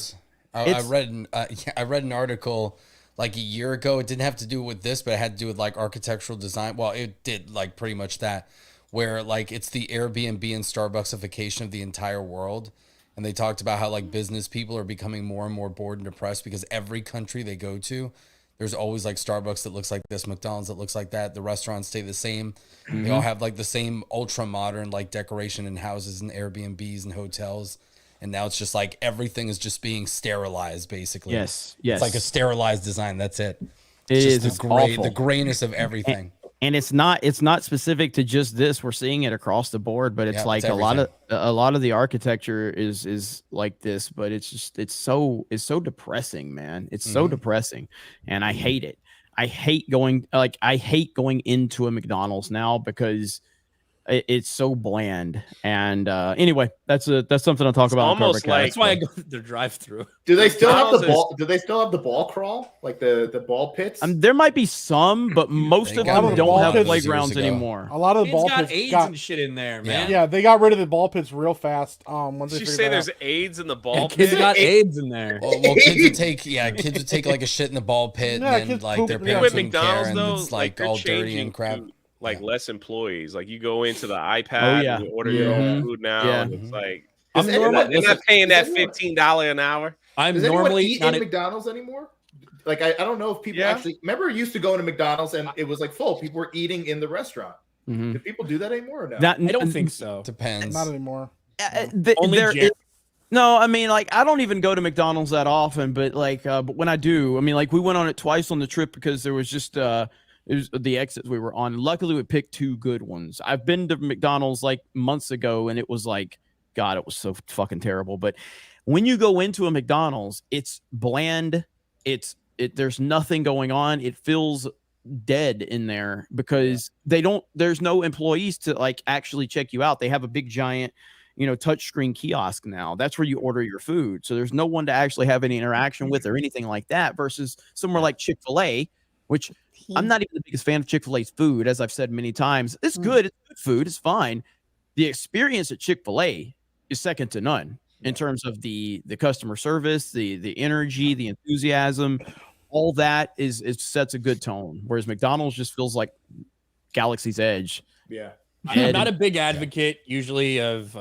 I read an article like a year ago. It didn't have to do with this, but it had to do with like architectural design. Well, it did like pretty much that, where like it's the Airbnb and Starbucksification of the entire world. And they talked about how like business people are becoming more and more bored and depressed because every country they go to, there's always like Starbucks that looks like this, McDonald's that looks like that. The restaurants stay the same. They all have like the same ultra modern like decoration in houses and Airbnbs and hotels. And now it's just like everything is just being sterilized, basically. Yes. It's like a sterilized design. That's it. It is. Just the grayness of everything. And it's not specific to just this. We're seeing it across the board, but it's like a lot of the architecture is like this, but it's so depressing, man. It's so depressing, and I hate it. I hate going into a McDonald's now because it's so bland. And anyway, that's something I'll talk about. Almost like that's why I go to the drive-through. Do they still have the ball? Do they still have the ball crawl, like the ball pits? There might be some, but most of them don't have playgrounds anymore. A lot of the ball got pits AIDS and shit in there, man. Yeah, they got rid of the ball pits real fast. Once Did they you figured say that there's out. AIDS in the ball pit? Kids got AIDS in there. Well, kids would take like a shit in the ball pit, Yeah, and then kids like poop- their yeah. parents With wouldn't care, McDonald's and though, it's like they're all dirty changing and crap. to, like less employees. Like you go into the iPad and you order your own food now, and it's like they're not paying that $15 an hour. I'm Does anyone normally eat not in McDonald's anymore? Like I don't know if people actually remember used to go into McDonald's and it was like full. People were eating in the restaurant. Do people do that anymore or no? I don't think so. Depends. Not anymore. No, I mean, like, I don't even go to McDonald's that often, but like, but when I do, I mean, like, we went on it twice on the trip because there was just it was the exits we were on. Luckily, we picked two good ones. I've been to McDonald's like months ago, and it was like, God, it was so fucking terrible. But when you go into a McDonald's, it's bland. There's nothing going on. It feels dead in there because there's no employees to like actually check you out. They have a big giant, touchscreen kiosk now. That's where you order your food. So there's no one to actually have any interaction with or anything like that versus somewhere like Chick-fil-A, which I'm not even the biggest fan of Chick-fil-A's food, as I've said many times. It's good. It's good food. It's fine. The experience at Chick-fil-A is second to none in terms of the customer service, the energy, the enthusiasm. All that sets a good tone. Whereas McDonald's just feels like Galaxy's Edge. Yeah. I'm not a big advocate usually of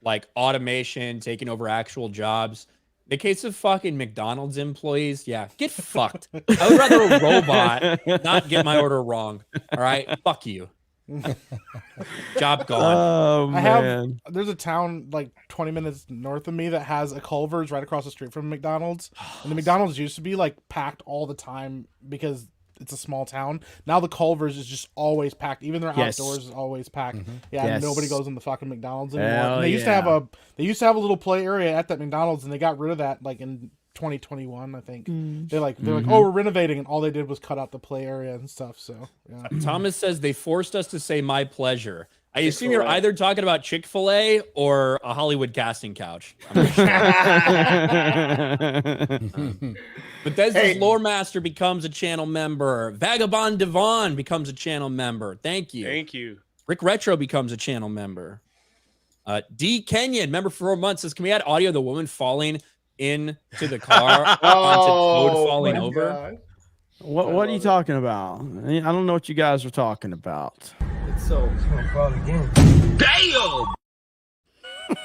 like automation taking over actual jobs. In the case of fucking McDonald's employees, yeah, get fucked. I would rather a robot not get my order wrong. All right, fuck you. Job gone. Oh, There's a town like 20 minutes north of me that has a Culver's right across the street from McDonald's, and the McDonald's used to be like packed all the time because it's a small town. Now the Culver's is just always packed. Even their outdoors is always packed. Yeah, nobody goes in the fucking McDonald's anymore. And they used to have a little play area at that McDonald's, and they got rid of that like in 2021, I think. They're like, oh, we're renovating, and all they did was cut out the play area and stuff. So yeah. Thomas says they forced us to say "my pleasure." I assume you're either talking about Chick-fil-A or a Hollywood casting couch. Bethesda's Lore Master becomes a channel member. Vagabond Devon becomes a channel member. Thank you. Thank you. Rick Retro becomes a channel member. D Kenyon, member for 4 months, says, can we add audio of the woman falling into the car onto Toad falling over? God. What are you talking about? I don't know what you guys are talking about. It's so again. Damn!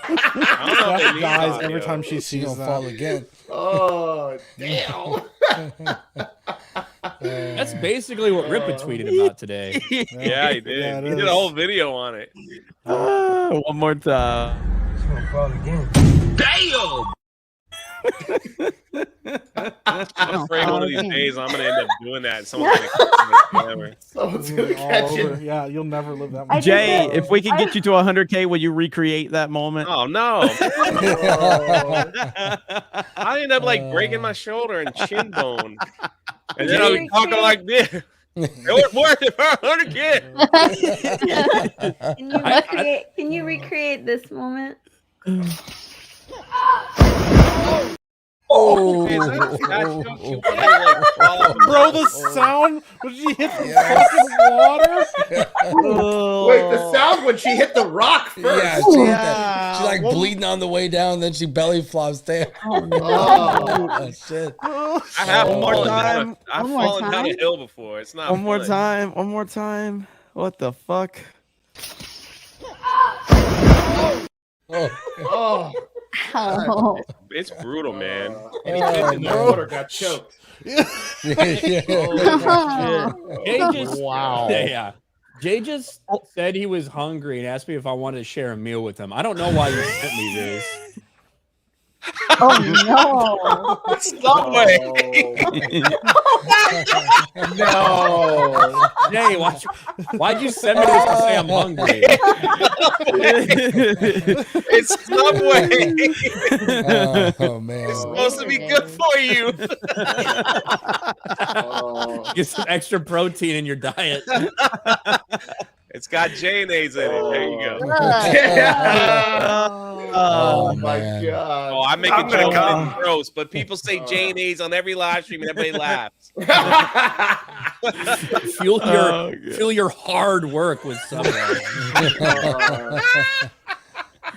Steph dies every time she sees that. Fall again. Oh, damn. That's basically what Rippa tweeted about today. Yeah, he did. Yeah, He did a whole video on it. One more time. Damn! I'm afraid one of these days I'm gonna end up doing that. And someone's gonna Someone's gonna catch it. Yeah, you'll never live that one. Jay, if we could get you to 100K, will you recreate that moment? Oh no! I end up like breaking my shoulder and shin bone, and then I'll be talking like this. It worked for 100K. Can you recreate this moment? Oh, bro, the sound when she hit the fucking water. Wait, the sound when she hit the rock first. Yeah, she's like bleeding on the way down, then she belly flops down. Oh, shit. I have fallen down. I've One more fallen down a time? hill before. It's not One more fun. time. One more time. What the fuck? Oh. Oh. It's brutal, man. And the water got choked. Jay just, yeah. Jay just said he was hungry and asked me if I wanted to share a meal with him. I don't know why you sent me this. Oh no! Subway. No. Jay, why'd you send me this to say I'm hungry? It's Subway. Oh man. It's supposed to be good for you. Get some extra protein in your diet. It's got J&A's in it. There you go. Oh my man. god. Oh, I make a joke and it's gross, but people say J&A's on every live stream and everybody laughs. Fuel your hard work with Subway.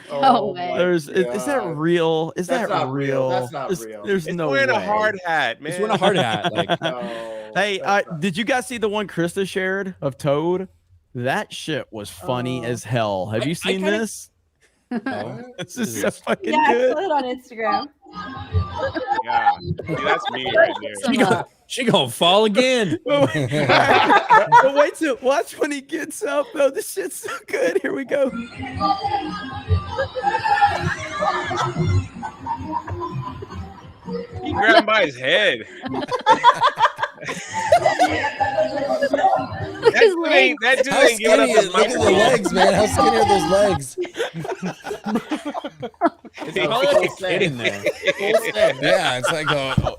Oh, man. Is that real? Is That's that not real. real? That's not real. There's It's no wearing way. a hard hat, man. It's wearing a hard hat. Like, No, Hey, that's not- did you guys see the one Krista shared of Toad? That shit was funny as hell. Have you seen kinda- this? no. This is so fucking Yeah, I good. saw it on Instagram. Yeah. See, that's me right there. She gonna fall again. But wait till watch when he gets up though. This shit's so good. Here we go. He grabbed him by his head. That dude How ain't giving up skinny his is, look at the microphone. legs, man. How skinny are those legs? It's probably like a kid in there. Yeah, it's like a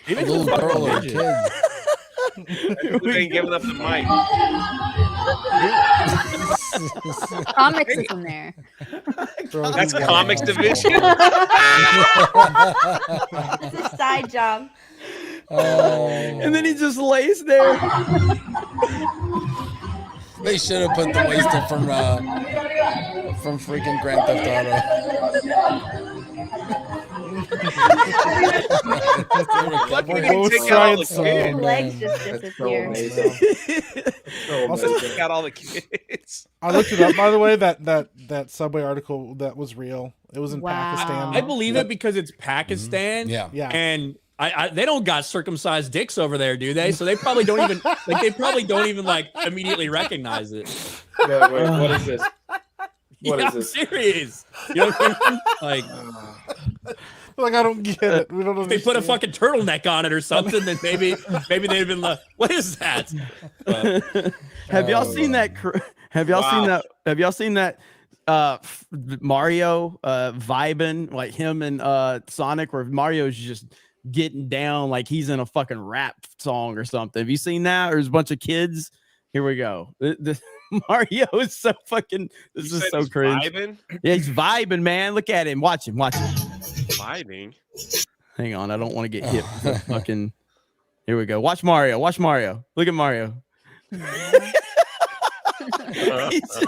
Even little just a girl or a midget. kid. That dude ain't giving up the mic. Comics is in there. That's comics division. It's a side job. And then he just lays there. They should have put the waster from freaking Grand Theft Auto. Lucky We're he didn't both take out all trying the so kids. His legs just disappear. Also, Take out all the kids. I looked it up, by the way. That Subway article that was real. It was in Wow. Pakistan. I believe it because it's Pakistan. Yeah. Yeah. And they don't got circumcised dicks over there, do they? So they probably don't even like immediately recognize it. Yeah, wait, what is this? What is I'm this? serious. You know what I mean? Like I don't get it. We don't. If they put a fucking turtleneck on it or something, then maybe they'd been like, "What is that?" Have y'all seen that? Have y'all seen that? Have y'all seen that? Mario vibing like him and Sonic, where Mario's just getting down like he's in a fucking rap song or something. Have you seen that? Or there's a bunch of kids. Here we go. Mario is so fucking. This is so cringe. Vibing? Yeah, he's vibing, man. Look at him. Watch him. Watch him. Vibing. Hang on, I don't want to get hit. With the fucking. Here we go. Watch Mario. Watch Mario. Look at Mario.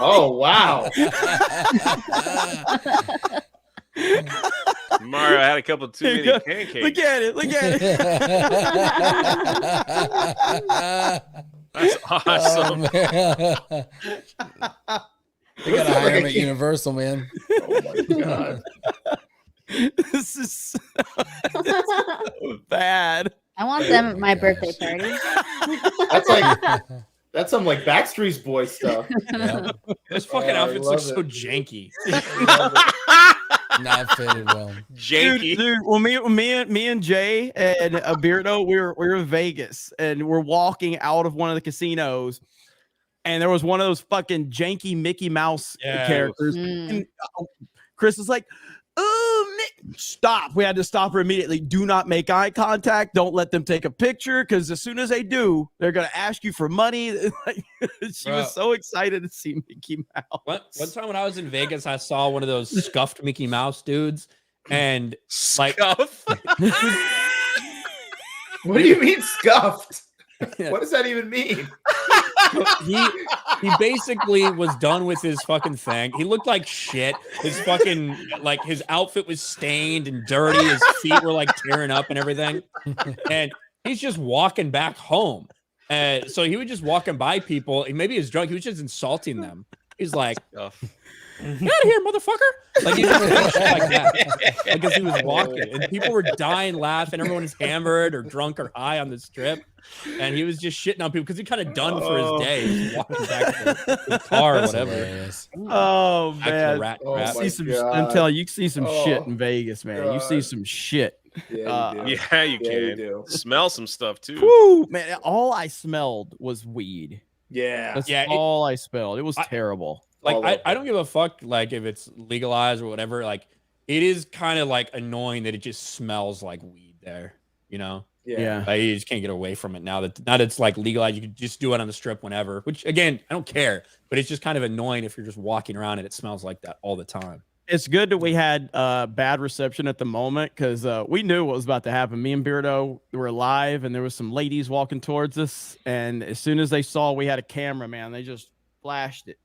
Oh wow. Mario had a couple too many pancakes. Look at it. Look at it. That's awesome. They gotta hire him at Universal, man. Oh my god. This is so bad. I want them at my birthday party. That's some like Backstreet Boys stuff. Yeah. Those fucking outfits love look so it. janky. Not fitted well. Janky. Dude, well, me and Jay and Beardo, we were in Vegas and we're walking out of one of the casinos, and there was one of those fucking janky Mickey Mouse characters. And Chris was like, "Oh, stop!" We had to stop her immediately. Do not make eye contact. Don't let them take a picture, because as soon as they do, they're gonna ask you for money. She was so excited to see Mickey Mouse. One time when I was in Vegas, I saw one of those scuffed Mickey Mouse dudes, and like, What do you mean scuffed? What does that even mean? he basically was done with his fucking thing. He looked like shit. His fucking like his outfit was stained and dirty. His feet were like tearing up and everything. And he's just walking back home. So he was just walking by people. Maybe he was drunk. He was just insulting them. He's like, "Get out of here, motherfucker!" Like he was doing shit like that because he was walking, and people were dying laughing. Everyone was hammered or drunk or high on the strip, and he was just shitting on people because he kind of done for his day. He was walking back to the car or whatever. Oh Back to the man, rat Oh trap. my see some. God. I'm telling you, see some shit Oh, in Vegas, man. You see God. some shit. Yeah, you do. Yeah, you Yeah, you can. do. Smell some stuff too. Woo, man! All I smelled was weed. Yeah. That's Yeah, all I smelled. It was terrible. Like I don't give a fuck like if it's legalized or whatever. Like it is kind of like annoying that it just smells like weed there. You know? Yeah. Like, you just can't get away from it now that it's like legalized. You can just do it on the strip whenever. Which again, I don't care, but it's just kind of annoying if you're just walking around and it smells like that all the time. It's good that we had bad reception at the moment, because we knew what was about to happen. Me and Beardo were live, and there was some ladies walking towards us, and as soon as they saw we had a camera, man, they just flashed it.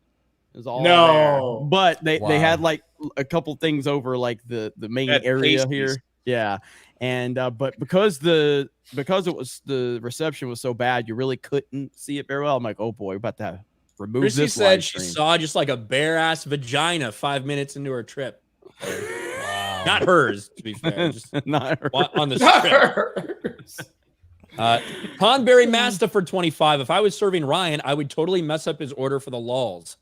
It was all there. But they had like a couple things over like the main area pasties. here. Yeah. And but because it was the reception was so bad, you really couldn't see it very well. I'm like, oh boy, we're about to remove Chrissy this. said she saw just like a bare ass vagina 5 minutes into her trip. Wow. Not hers, to be fair. Just not hers. on the strip. Conberry Mastiff for 25. If I was serving Ryan, I would totally mess up his order for the lulls.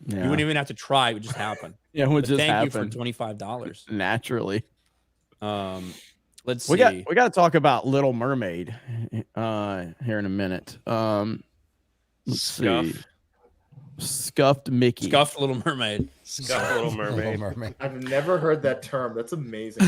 Yeah. You wouldn't even have to try; it would just happen. Yeah, it would But just thank happen. you for $25 naturally. Let's we see. got to talk about Little Mermaid here in a minute. Let's see. Scuffed Mickey. Scuffed Little Mermaid. Scuffed Little Mermaid. I've never heard that term. That's amazing.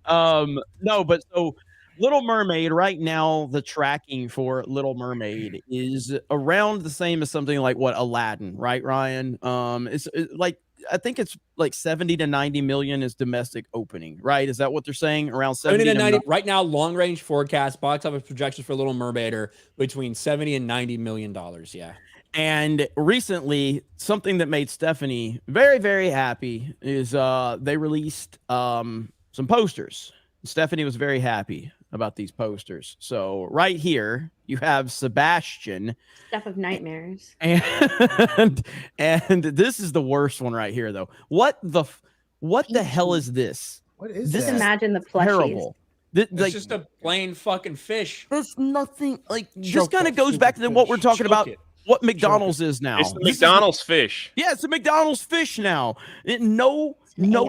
No, but so Little Mermaid right now, the tracking for Little Mermaid is around the same as something like what Aladdin, right, Ryan? It's like I think it's like 70 to 90 million is domestic opening, right? Is that what they're saying? Around 70 to 90 right now. Long range forecast box office projections for Little Mermaid are between 70 and 90 million dollars. Yeah. And recently, something that made Stephanie very, very happy is they released some posters. Stephanie was very happy about these posters. So right here, you have Sebastian. Stuff of nightmares. And this is the worst one right here, though. What the hell is this? What is Just that? imagine the plushies. Terrible. It's just a plain fucking fish. There's nothing like Choke just kind that of goes stupid back to what we're fish. talking Choke about. it. What McDonald's is now. It's the This is McDonald's fish. Yeah, it's a McDonald's fish now. No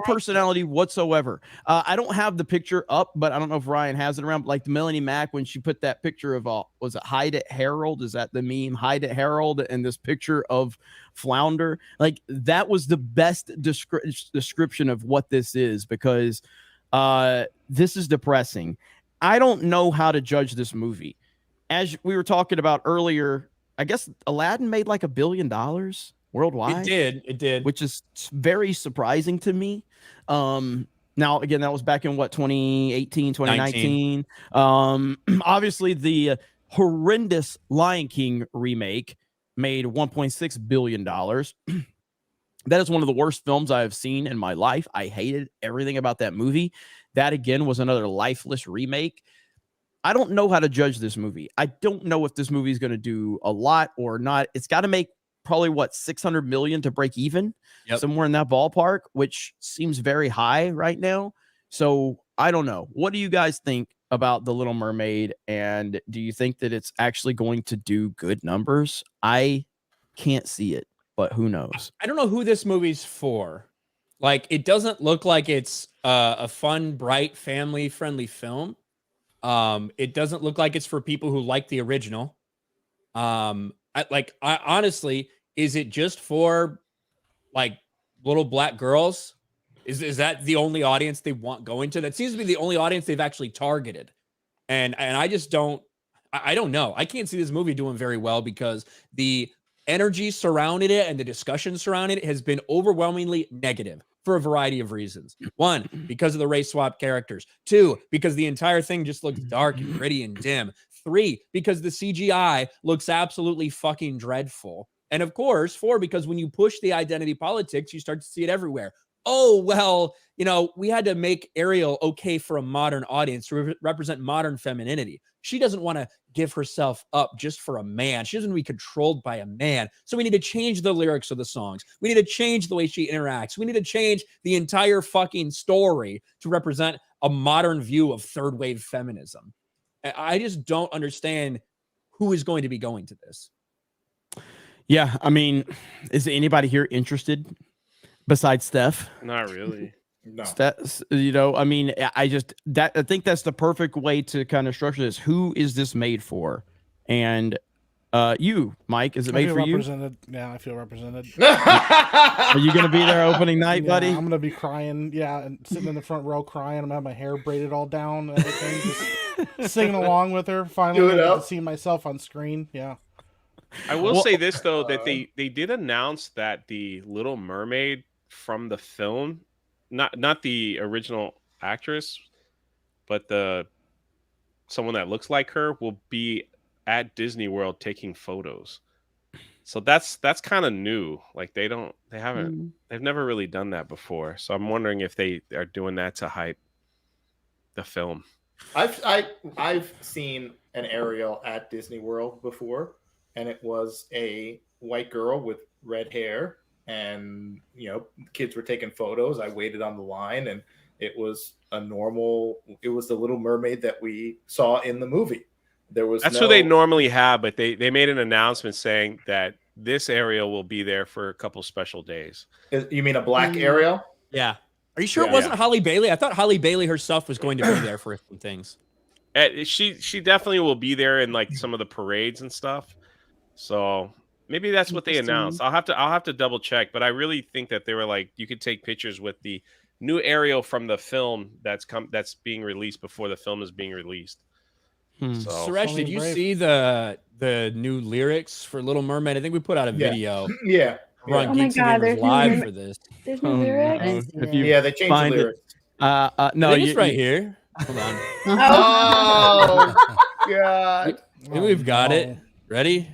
personality whatsoever. I don't have the picture up, but I don't know if Ryan has it around. But like the Melanie Mack, when she put that picture of was it Hide It Harold? Is that the meme? Hide It Harold, and this picture of Flounder. Like that was the best description of what this is, because this is depressing. I don't know how to judge this movie. As we were talking about earlier, I guess Aladdin made like $1 billion worldwide. It did. Which is very surprising to me. Now, again, that was back in what, 2018, 2019. Obviously, the horrendous Lion King remake made $1.6 billion. That is one of the worst films I have seen in my life. I hated everything about that movie. That, again, was another lifeless remake. I don't know how to judge this movie. I don't know if this movie is going to do a lot or not. It's got to make probably what, 600 million to break even, somewhere in that ballpark, which seems very high right now. So I don't know. What do you guys think about The Little Mermaid? And do you think that it's actually going to do good numbers? I can't see it, but who knows? I don't know who this movie's for. Like, it doesn't look like it's a fun, bright, family-friendly film. It doesn't look like it's for people who like the original. I honestly, is it just for like little black girls? Is that the only audience they want going to? That seems to be the only audience they've actually targeted. And I just don't know. I can't see this movie doing very well because the energy surrounding it and the discussion surrounding it has been overwhelmingly negative for a variety of reasons. One, because of the race swap characters. Two, because the entire thing just looks dark and gritty and dim. Three, because the CGI looks absolutely fucking dreadful. And of course, four, because when you push the identity politics, you start to see it everywhere. Oh, well, we had to make Ariel okay for a modern audience to represent modern femininity. She doesn't want to give herself up just for a man. She doesn't want to be controlled by a man. So we need to change the lyrics of the songs. We need to change the way she interacts. We need to change the entire fucking story to represent a modern view of third wave feminism. I just don't understand who is going to be going to this. Yeah, I mean, is anybody here interested besides Steph? Not really. No. I mean, I think that's the perfect way to kind of structure this. Who is this made for? And you, Mike, is it made for you? Yeah, I feel represented. Are you going to be there opening night, buddy? I'm going to be crying. Yeah, and sitting in the front row crying. I'm going to have my hair braided all down and everything. Just singing along with her. Finally, I get to see myself on screen. Yeah. I will say this, though, that they did announce that the Little Mermaid from the film, not the original actress, but someone that looks like her, will be at Disney World taking photos. So that's kind of new. Like they've never really done that before. So I'm wondering if they are doing that to hype the film. I've seen an Ariel at Disney World before, and it was a white girl with red hair, and kids were taking photos. I waited on the line, and it was it was the Little Mermaid that we saw in the movie. That's who they normally have, but they made an announcement saying that this Ariel will be there for a couple special days. You mean a black Ariel? Yeah. Are you sure it wasn't Halle Bailey? I thought Halle Bailey herself was going to be there for some things. She definitely will be there in like some of the parades and stuff. So maybe that's what they announced. I'll have to double check, but I really think that they were like, you could take pictures with the new Ariel from the film that's being released before the film is being released. So, Suresh, did you see the new lyrics for Little Mermaid? I think we put out a video. Yeah. We're on Geeks Gamers live for this. There's new lyrics. Yeah, they changed the lyrics. No, it's right here. Hold on. Oh God. Maybe we've got it. Ready?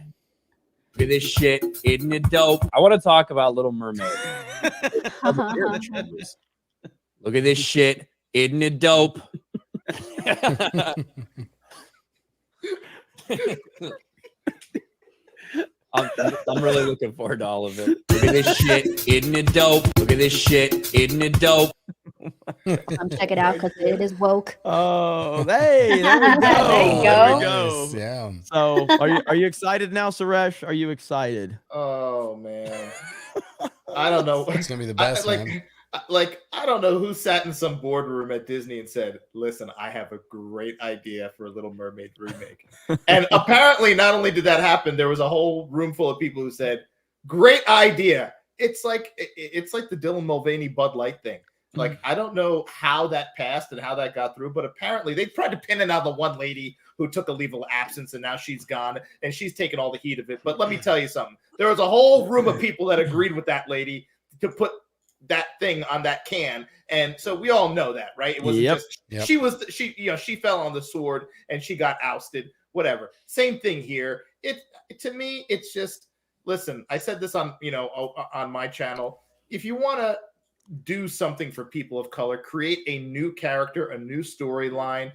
Look at this shit. Isn't it dope? I want to talk about Little Mermaid. Look at this shit. Isn't it dope? I'm really looking forward to all of it. Look at this shit. Isn't it dope? Look at this shit. Isn't it dope? Check it out because it is woke. Oh, hey, there we go. There you There we go. go. Nice, yeah. So, are you excited now, Suresh? Are you excited? Oh man, I don't know. It's gonna be the best, man. I don't know who sat in some boardroom at Disney and said, "Listen, I have a great idea for a Little Mermaid remake." And apparently, not only did that happen, there was a whole room full of people who said, "Great idea." It's like the Dylan Mulvaney Bud Light thing. Like, I don't know how that passed and how that got through, but apparently they tried to pin it on the one lady who took a leave of absence and now she's gone and she's taken all the heat of it. But let me tell you something. There was a whole room of people that agreed with that lady to put that thing on that can. And so we all know that, right? It wasn't just she fell on the sword and she got ousted, whatever. Same thing here. To me, it's just, listen, I said this on my channel. If you want to do something for people of color, create a new character, a new storyline,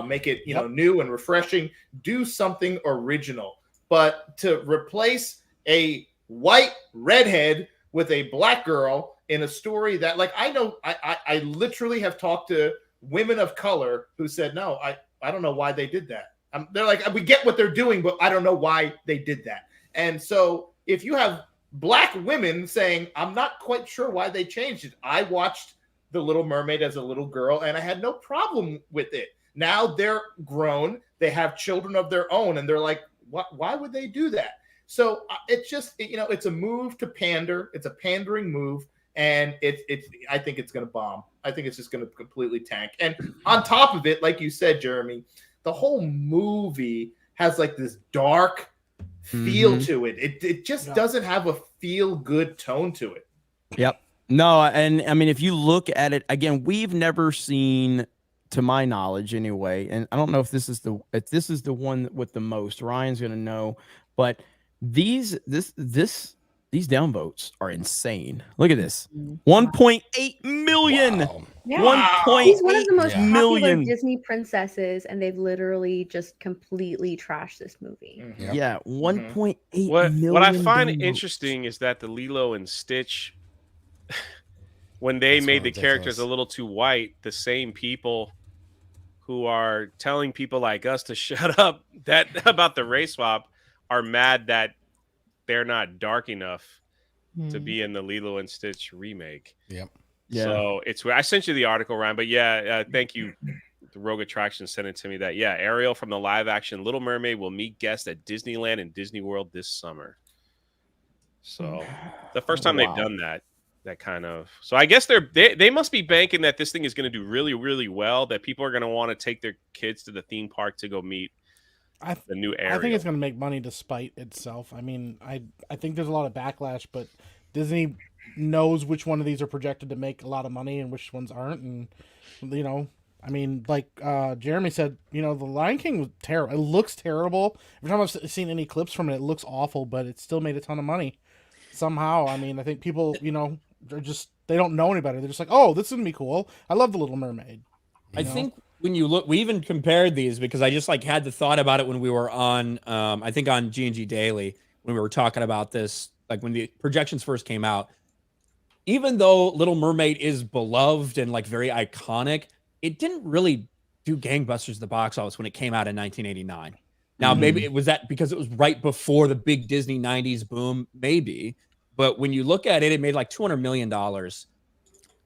make it new and refreshing, do something original. But to replace a white redhead with a black girl in a story that, like, I literally have talked to women of color who said, no, I don't know why they did that. They're like, we get what they're doing, but I don't know why they did that. And so if you have Black women saying, I'm not quite sure why they changed it. I watched The Little Mermaid as a little girl and I had no problem with it. Now they're grown, they have children of their own, and they're like, why would they do that? So it's just, it's a move to pander. It's a pandering move, and I think it's going to bomb. I think it's just going to completely tank. And on top of it, like you said, Jeremy, the whole movie has like this dark feel to it. It just doesn't have a feel good tone to it. Yep. No, and I mean, if you look at it again, we've never seen, to my knowledge anyway, and I don't know if this is the one with the most. Ryan's gonna know, but these downvotes are insane. Look at this, 1.8 million. Wow. Yeah. She's one of the most popular million. Disney princesses, and they've literally just completely trashed this movie. Yeah, 1.8 million. What I find downvotes. interesting is that the Lilo and Stitch, when they made the characters a little too white, the same people who are telling people like us to shut up about the race swap are mad that they're not dark enough to be in the Lilo and Stitch remake. Yep. Yeah. So it's I sent you the article, Ryan, but thank you. The Rogue Attraction sent it to me that Ariel from the live action Little Mermaid will meet guests at Disneyland and Disney World this summer. So the first time they've done that kind of. So I guess they must be banking that this thing is going to do really, really well, that people are going to want to take their kids to the theme park to go meet the new Ariel. I think it's going to make money despite itself. I mean, I think there's a lot of backlash, but Disney knows which one of these are projected to make a lot of money and which ones aren't. And, I mean, like Jeremy said, the Lion King was terrible. It looks terrible. Every time I've seen any clips from it, it looks awful, but it still made a ton of money somehow. I mean, I think people, they don't know any better. They're just like, oh, this is going to be cool. I love The Little Mermaid. I think when you look, we even compared these because I just had the thought about it when we were on, I think on G&G Daily, when we were talking about this, like when the projections first came out. Even though Little Mermaid is beloved and very iconic, it didn't really do gangbusters at the box office when it came out in 1989. Now, maybe it was that because it was right before the big Disney 90s boom, maybe. But when you look at it, it made like $200 million.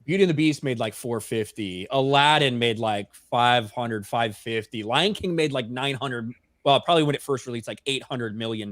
Beauty and the Beast made like 450. Aladdin made like 500, 550. Lion King made like 900. Well, probably when it first released, like $800 million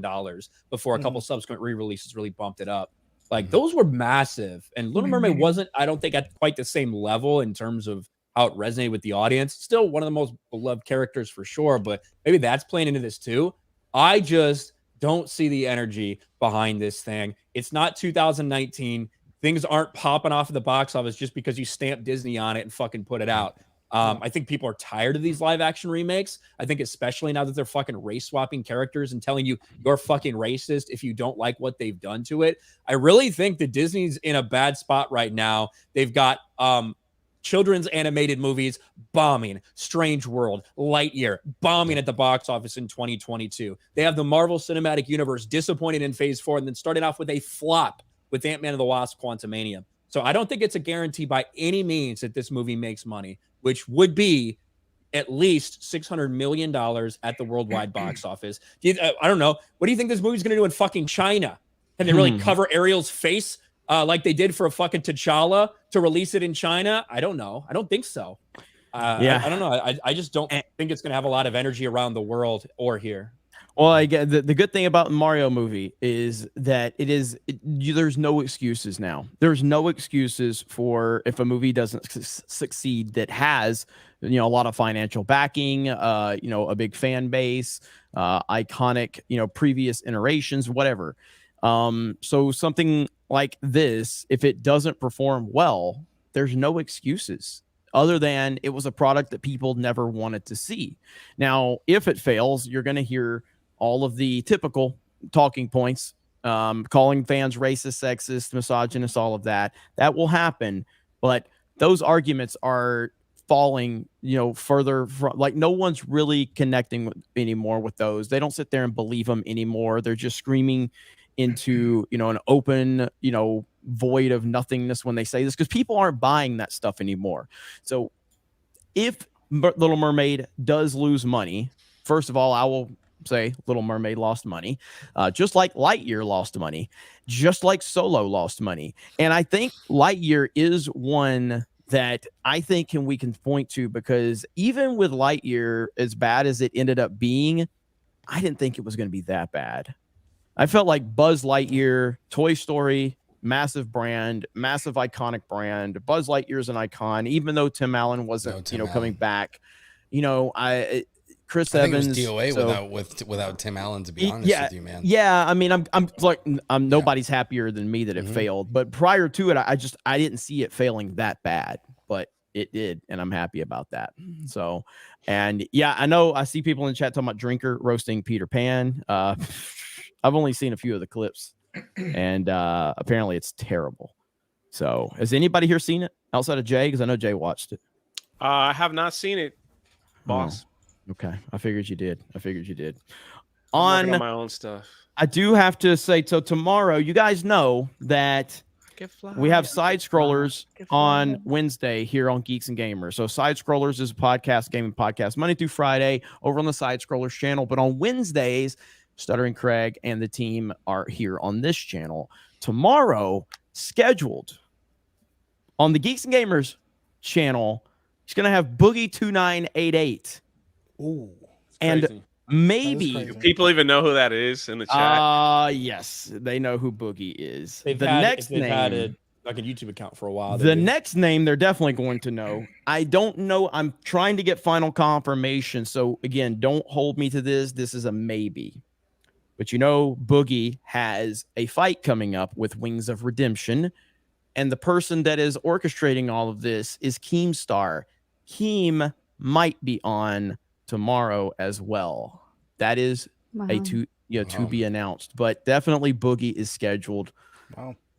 before a couple subsequent re-releases really bumped it up. Like those were massive. And Little Mermaid wasn't, I don't think, at quite the same level in terms of how it resonated with the audience. Still one of the most beloved characters for sure, but maybe that's playing into this too. I just don't see the energy behind this thing. It's not 2019. Things aren't popping off at the box office just because you stamp Disney on it and fucking put it out. I think people are tired of these live action remakes. I think especially now that they're fucking race swapping characters and telling you you're fucking racist if you don't like what they've done to it. I really think that Disney's in a bad spot right now. They've got children's animated movies bombing, Strange World, Lightyear bombing at the box office in 2022. They have the Marvel Cinematic Universe disappointed in Phase 4 and then started off with a flop with Ant-Man and the Wasp: Quantumania. So I don't think it's a guarantee by any means that this movie makes money, which would be at least $600 million at the worldwide box office. I don't know. What do you think this movie's going to do in fucking China? Can they really cover Ariel's face like they did for a fucking T'Challa to release it in China? I don't know. I don't think so. I don't know. I just don't think it's going to have a lot of energy around the world or here. Well, I get the good thing about the Mario movie is that there's no excuses now. There's no excuses for if a movie doesn't succeed that has, a lot of financial backing, a big fan base, iconic, previous iterations, whatever. So something like this, if it doesn't perform well, there's no excuses other than it was a product that people never wanted to see. Now, if it fails, you're going to hear all of the typical talking points, calling fans racist, sexist, misogynist, all of that. That will happen. But those arguments are falling, further from, like, no one's really connecting anymore with those. They don't sit there and believe them anymore. They're just screaming into, an open, void of nothingness when they say this, because people aren't buying that stuff anymore. So if Little Mermaid does lose money, first of all, I will say Little Mermaid lost money, just like Lightyear lost money, just like Solo lost money. And I think Lightyear is one that I think we can point to, because even with Lightyear, as bad as it ended up being, I didn't think it was going to be that bad. I felt like Buzz Lightyear, Toy Story, massive brand, massive iconic brand. Buzz Lightyear is an icon, even though Tim Allen wasn't, coming back. Chris Evans, it was DOA without Tim Allen, to be honest with you, man. Yeah, I mean, I'm nobody's happier than me that it failed. But prior to it, I didn't see it failing that bad, but it did, and I'm happy about that. So, and yeah, I know I see people in the chat talking about Drinker roasting Peter Pan. I've only seen a few of the clips, and apparently it's terrible. So, has anybody here seen it outside of Jay? Because I know Jay watched it. I have not seen it, boss. Oh. Okay, I figured you did. I'm working on my own stuff. I do have to say, so tomorrow, you guys know that we have Side Scrollers on Wednesday here on Geeks and Gamers. So Side Scrollers is a gaming podcast, Monday through Friday over on the Side Scrollers channel. But on Wednesdays, Stuttering Craig and the team are here on this channel. Tomorrow, scheduled on the Geeks and Gamers channel, he's going to have Boogie 2988. Ooh, and maybe do people even know who that is in the chat? Yes, they know who Boogie is. They've had a YouTube account for a while. The next name they're definitely going to know. I don't know. I'm trying to get final confirmation. So again, don't hold me to this. This is a maybe. But Boogie has a fight coming up with Wings of Redemption. And the person that is orchestrating all of this is Keemstar. Keem might be on tomorrow as well. That is to be announced, but definitely Boogie is scheduled.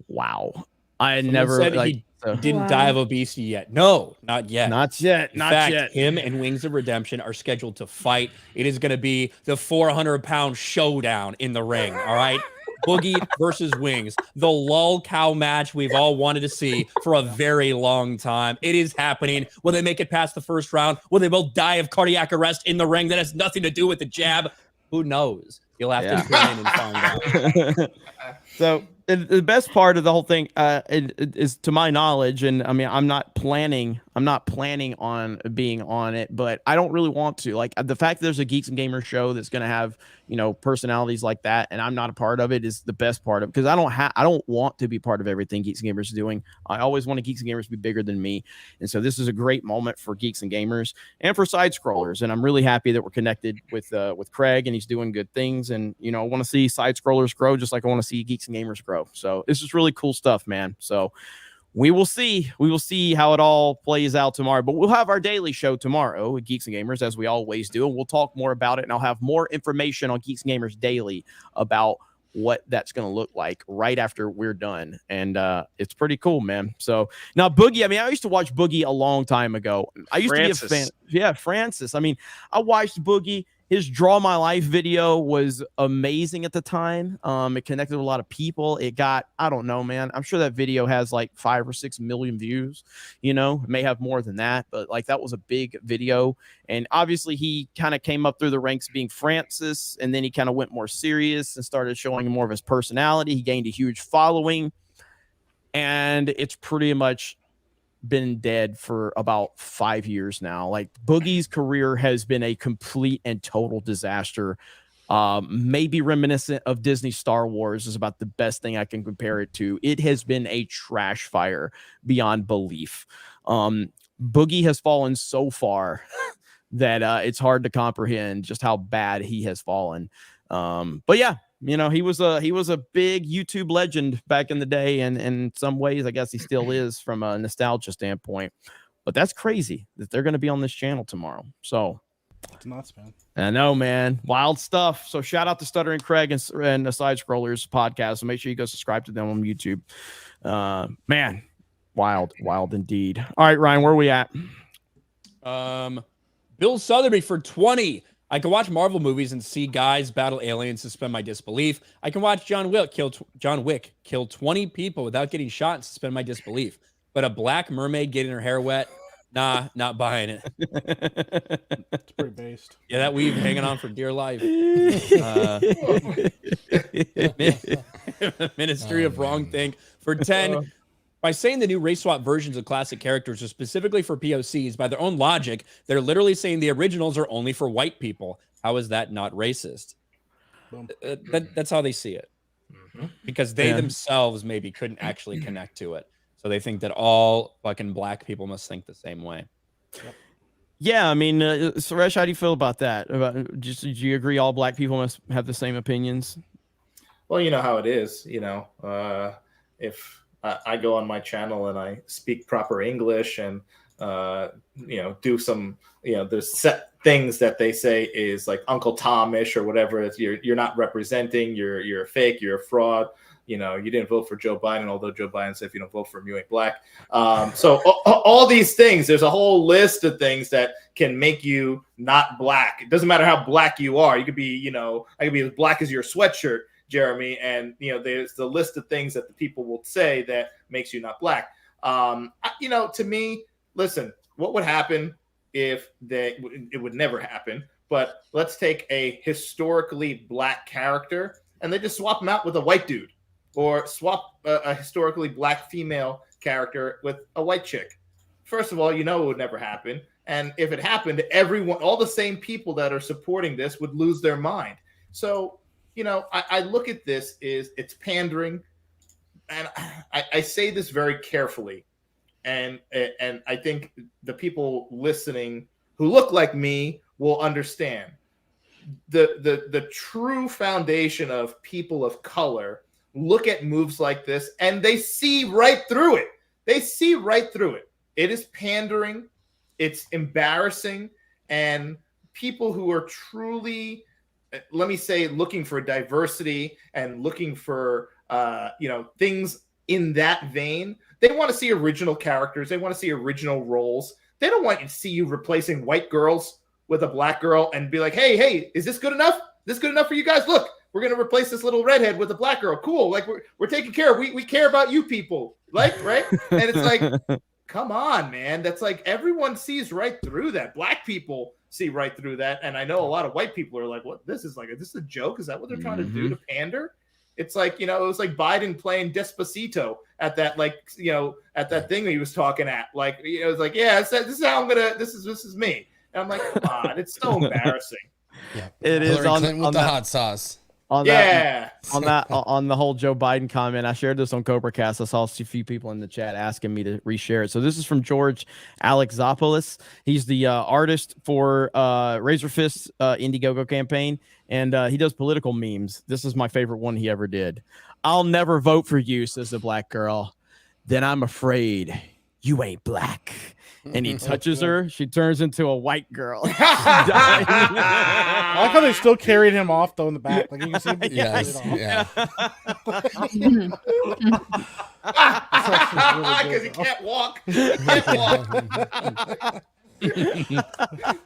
Wow. Someone said he didn't die of obesity yet. No, not yet. In fact, him and Wings of Redemption are scheduled to fight. It is going to be the 400-pound showdown in the ring. All right. Boogie versus Wings, the lol cow match we've all wanted to see for a very long time. It is happening. Will they make it past the first round? Will they both die of cardiac arrest in the ring? That has nothing to do with the jab. Who knows? You'll have to tune in and find out. So the best part of the whole thing is, to my knowledge, and I mean, I'm not planning on being on it, but I don't really want to. Like, the fact that there's a Geeks and Gamers show that's going to have, personalities like that, and I'm not a part of it, is the best part of it, because I don't want to be part of everything Geeks and Gamers is doing. I always want Geeks and Gamers to be bigger than me, and so this is a great moment for Geeks and Gamers and for Side Scrollers, and I'm really happy that we're connected with Craig, and he's doing good things, and I want to see Side Scrollers grow just like I want to see Geeks and Gamers grow. So this is really cool stuff, man. So we will see how it all plays out tomorrow, but we'll have our daily show tomorrow with Geeks and Gamers, as we always do, and we'll talk more about it, and I'll have more information on Geeks and Gamers Daily about what that's going to look like right after we're done. And it's pretty cool, man. So now Boogie, I mean, I used to watch Boogie a long time ago. I used to be a fan. Yeah, Francis. I mean, I watched Boogie his Draw My Life video was amazing at the time. It connected with a lot of people. It got, I don't know, man. I'm sure that video has like 5 or 6 million views. You know, it may have more than that, but like that was a big video. And obviously he kind of came up through the ranks being Francis, and then he kind of went more serious and started showing more of his personality. He gained a huge following, and it's pretty much been dead for about 5 years now. Like Boogie's career has been a complete and total disaster. Maybe reminiscent of Disney Star Wars is about the best thing I can compare it to. It has been a trash fire beyond belief. Boogie has fallen so far that it's hard to comprehend just how bad he has fallen. But yeah, you know, he was a big YouTube legend back in the day, and in some ways, I guess he still is from a nostalgia standpoint. But that's crazy that they're going to be on this channel tomorrow. So it's nuts, man. I know, man. Wild stuff. So shout out to Stuttering Craig and the Side Scrollers podcast. So make sure you go subscribe to them on YouTube. Man, wild indeed. All right, Ryan, where are we at? Bill Sotheby for 20. I can watch Marvel movies and see guys battle aliens, suspend my disbelief. I can watch John Wick kill 20 people without getting shot and suspend my disbelief. But a black mermaid getting her hair wet, nah, not buying it. It's pretty based. Yeah, that weave hanging on for dear life. Ministry of Wrong Think for 10. By saying the new race swap versions of classic characters are specifically for POCs, by their own logic, they're literally saying the originals are only for white people. How is that not racist? That's how they see it. Because they themselves maybe couldn't actually connect to it. So they think that all fucking black people must think the same way. Yeah, I mean, Suresh, how do you feel about that? Do you agree all black people must have the same opinions? Well, you know how it is. You know, if I go on my channel and I speak proper English and, you know, do some, you know, there's set things that they say is like Uncle Tom-ish or whatever. It's, you're not representing, you're a fake, you're a fraud. You know, you didn't vote for Joe Biden, although Joe Biden said if you don't vote for him, you ain't black. So all these things, there's a whole list of things that can make you not black. It doesn't matter how black you are. You could be, you know, I could be as black as your sweatshirt, Jeremy, and you know there's the list of things that the people will say that makes you not black. You know, to me, listen, what would happen if it would never happen, but let's take a historically black character and they just swap him out with a white dude, or swap a historically black female character with a white chick. First of all, you know it would never happen, and if it happened, everyone, all the same people that are supporting this would lose their mind. So you know, I look at this is it's pandering, and I say this very carefully, and I think the people listening who look like me will understand the true foundation of people of color look at moves like this and they see right through it. They see right through it. It is pandering, it's embarrassing, and people who are truly, let me say, looking for diversity and looking for you know, things in that vein, they want to see original characters. They want to see original roles. They don't want to see you replacing white girls with a black girl and be like, hey, is this good enough? Is this good enough for you guys? Look, we're going to replace this little redhead with a black girl. Cool. Like we're taking care of, we care about you people. Like, right? And it's like, come on, man. That's like, everyone sees right through that. Black people see right through that. And I know a lot of white people are like, what, this is this a joke? Is that what they're trying to do to pander? It's like, you know, it was like Biden playing Despacito at that, like, you know, at that thing that he was talking at. Like, you know, it was like, yeah, this is how I'm gonna, this is me. And I'm like, come on, it's so embarrassing. Yeah, it is Hillary on, Clinton with the hot sauce. On yeah, on the whole Joe Biden comment. I shared this on CobraCast. I saw a few people in the chat asking me to reshare it. So this is from George Alexopoulos. He's the artist for Razor Fist's Indiegogo campaign, and he does political memes. This is my favorite one he ever did. "I'll never vote for you," says the black girl. "Then I'm afraid you ain't black." And he touches her. She turns into a white girl. I like how they still carried him off though in the back. Like you can see him because he can't walk. He can't walk. That's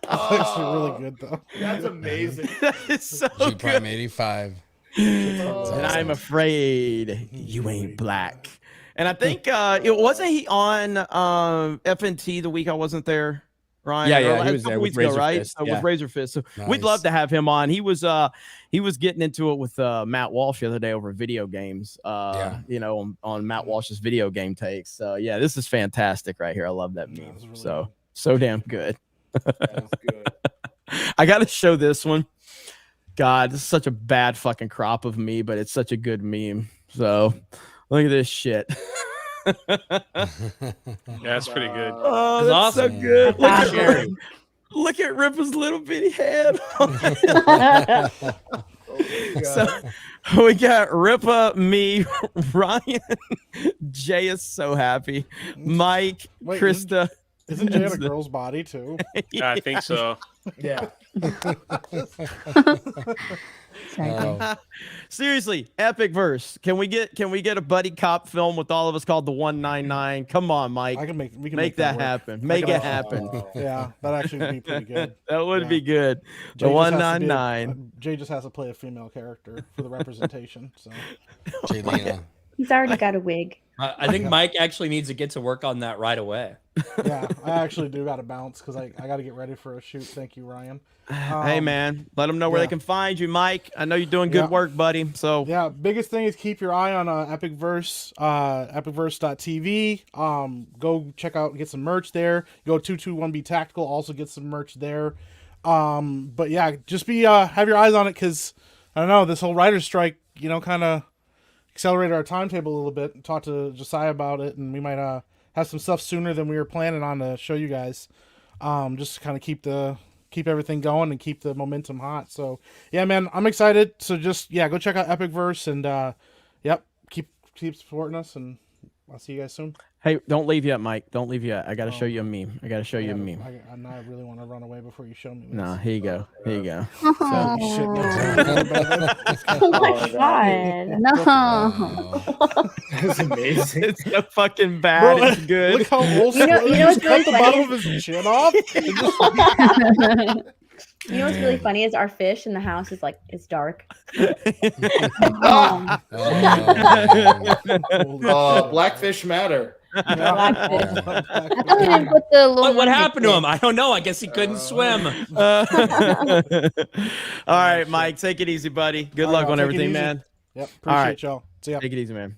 actually really good though. That's amazing. It's so G Prime good. 85. And I'm afraid you ain't black. And I think it wasn't he on FNT the week I wasn't there, Ryan? Yeah, Or yeah, he last was there couple with weeks ago, Razor right? Fist, So yeah. with Razor Fist. So we'd Nice. love to have him on. He was getting into it with Matt Walsh the other day over video games. You know, on Matt Walsh's video game takes. So yeah, this is fantastic right here. I love that meme. Really So damn good. That was good. I got to show this one. God, this is such a bad fucking crop of me, but it's such a good meme. So look at this shit. That's pretty good. Oh, That's that's awesome. so good. Wow. Look at Ripper's little bitty head. So we got Rippa, me, Ryan. Jay is so happy. Mike, Wait, Krista. Isn't Jay in a girl's body too? Yeah, I think so. Yeah. Seriously, epic verse. Can we get a buddy cop film with all of us called the 199? Come on, Mike. We can make that work. happen. Make it happen. Yeah, that actually would be pretty good. That would be good. Jay The just has to be 199. Jay just has to play a female character for the representation. So Jay Lena. He's already got a wig. I think Mike actually needs to get to work on that right away. Yeah, I actually do got to bounce because I got to get ready for a shoot. Thank you, Ryan. Hey man, let them know where yeah. they can find you, Mike. I know you're doing good work, buddy. So yeah, biggest thing is keep your eye on Epic Verse, epicverse.tv. Go check out, get some merch there. Go 221B Tactical, also get some merch there. But yeah, just be have your eyes on it because I don't know, this whole writer's strike, you know, kind of accelerated our timetable a little bit. Talked to Josiah about it, and we might have some stuff sooner than we were planning on to show you guys. Just to kind of keep everything going and keep the momentum hot. So yeah, man, I'm excited. So just go check out Epic Verse and keep supporting us, and I'll see you guys soon. hey, don't leave yet, Mike. Don't leave yet. I gotta show you a meme. I gotta show you a meme. I really want to run away before you show me this. No, here you go. Here you go. Oh, oh my god. No. That's amazing. It's so fucking bad. Bro, It's good. Look how old You know he what's just cut really the funny bottom of his chin off. You know what's really funny is our fish in the house is dark. Blackfish matter. Blackfish. I thought we didn't put the little What happened to him? I don't know. I guess he couldn't swim. All right, Mike, take it easy, buddy. Good luck on everything, man. Yep, All right. appreciate y'all. See ya. Take it easy, man.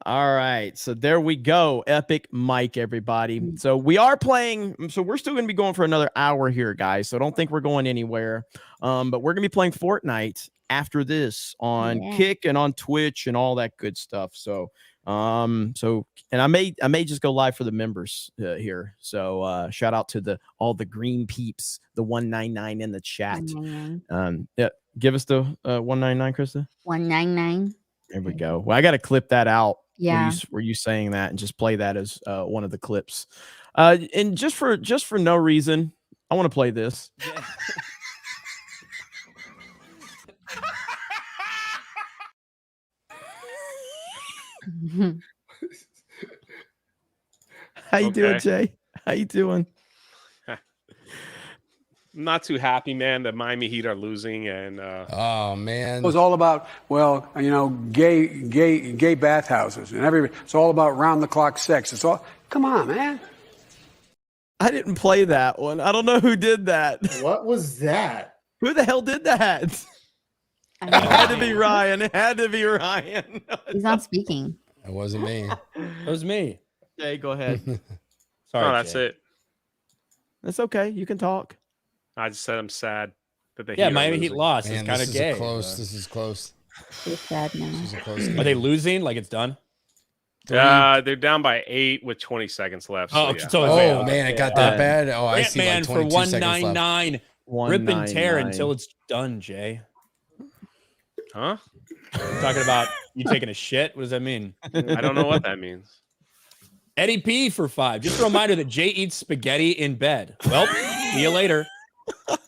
All right, so there we go. Epic Mike, everybody. So we are playing. So we're still going to be going for another hour here, guys. So don't think we're going anywhere. But we're going to be playing Fortnite after this on Kick and on Twitch and all that good stuff. So, and I may just go live for the members here. So shout out to all the green peeps, the 199 in the chat. Yeah, give us the 199, Krista. 199. There we go. Well, I got to clip that out. Yeah. Were you saying that and just play that as one of the clips? And just for no reason, I want to play this. How you doing, Jay? How you doing? I'm not too happy, man. The Miami Heat are losing, and oh man, It was all about, gay bathhouses and everything. It's all about round the clock sex. It's all, come on, man. I didn't play that one. I don't know who did that. What was that? Who the hell did that? It had to be Ryan. It had to be Ryan. He's not speaking. It wasn't me. It was me. Jay, go ahead. Sorry, oh, that's Jay. it. That's okay. You can talk. I just said I'm sad that the Yeah, Heat are Miami Heat losing. lost. Man, It's kind this of is gay. close. This is close. He's sad now. This is a close Are game. they losing? Like it's done? They're down by 8 with 20 seconds left. Oh, So, it's yeah. totally Oh man, it got that bad. Oh, I see. Like Ant-Man for 22 seconds left. 199. Rip and tear 199. until it's done, Jay. Huh? Talking about you taking a shit? What does that mean? I don't know what that means. Eddie P for 5. Just a reminder that Jay eats spaghetti in bed. Well, see you later.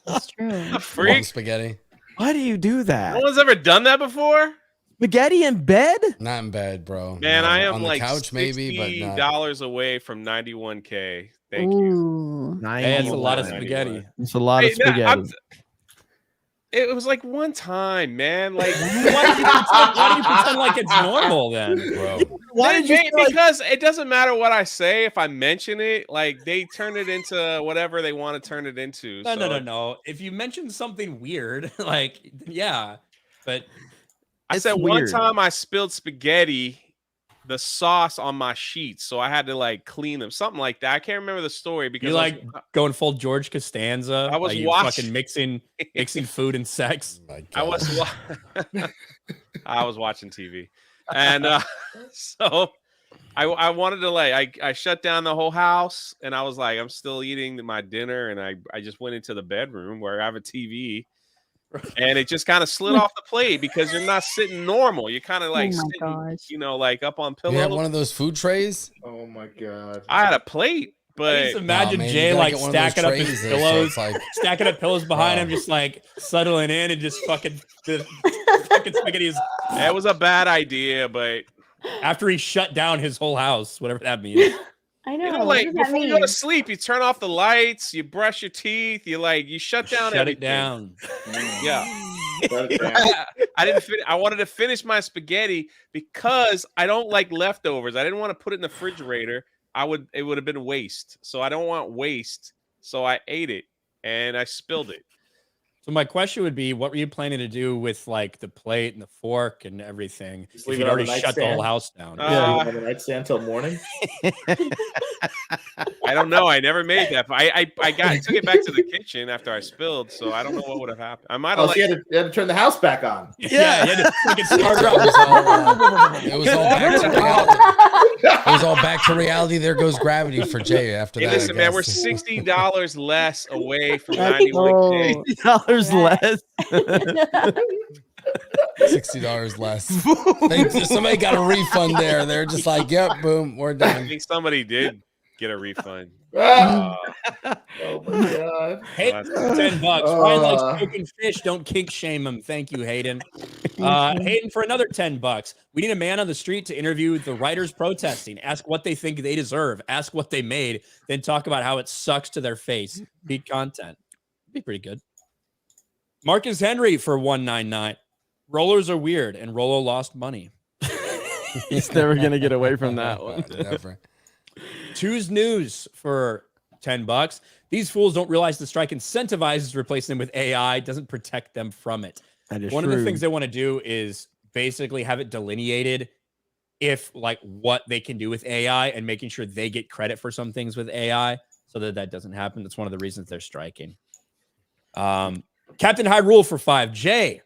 That's true. A Long freak. spaghetti. Why do you do No that? one's ever done that before. Spaghetti in bed? Not in bed, bro. Man, No, I am on the like couch maybe, but not. $60 away from 91K. Thank you. Ooh. Hey, that's a lot of 91. spaghetti. It's a lot of Hey, no, spaghetti. It was like one time, man. Like, Why do you pretend like it's normal then? Bro. Why did you say, like- because it doesn't matter what I say if I mention it. Like, they turn it into whatever they want to turn it into. No. If you mention something weird, like, yeah, but I It's said one weird. time I spilled spaghetti, the sauce on my sheets, so I had to like clean them, something like that. I can't remember the story because you like going full George Costanza. I was like you watching- fucking mixing food and sex. I was watching TV, and so I wanted to I shut down the whole house, and I was like, I'm still eating my dinner, and I just went into the bedroom where I have a TV. And it just kind of slid off the plate because you're not sitting normal. You're kind of like, sitting, like up on pillows. You have one of those food trays? Oh my god! I had a plate, but I just imagine man, Jay you gotta like get one of those stacking up his trays there, so pillows, it's like- stacking up pillows behind Wow. him, just like settling in and just fucking the fucking spaghetti is. That was a bad idea, but after he shut down his whole house, whatever that means. I know. you know, what like does that before you go to mean? sleep, you turn off the lights, you brush your teeth, you shut down Shut everything. it down. Yeah. Yeah. I didn't. I wanted to finish my spaghetti because I don't like leftovers. I didn't want to put it in the refrigerator. It would have been waste. So I don't want waste. So I ate it and I spilled it. So my question would be, what were you planning to do with like the plate and the fork and everything Just if leave you'd it on the already shut the whole nightstand? house down? On the nightstand till morning. I don't know. I never made that. I took it back to the kitchen after I spilled, so I don't know what would have happened. I might have Oh, so you had to turn the house back on. Yeah, you had to fucking start up. It was all back to reality. It was all back to reality. There goes gravity for Jay after Hey, that. listen, I man, guess. we're $60 less away from Let's 91K. go. $60 less. $60 less. Somebody got a refund there. They're just like, yep, boom, we're I done. think somebody did get a refund. Oh my god! Hey, Well, $10. Ryan likes cooking fish. Don't kink shame him. Thank you, Hayden. Hayden, for another $10. We need a man on the street to interview the writers protesting. Ask what they think they deserve. Ask what they made. Then talk about how it sucks to their face. Beat content. Be pretty good. Marcus Henry for $1.99. Rollers are weird, and Rolo lost money. He's never gonna get away from that one. Never. Two's News for $10. These fools don't realize the strike incentivizes replacing them with AI, doesn't protect them from it. That is One true. of the things they want to do is basically have it delineated if like what they can do with AI and making sure they get credit for some things with AI so that doesn't happen. That's one of the reasons they're striking. Captain Hyrule for $5. Jay,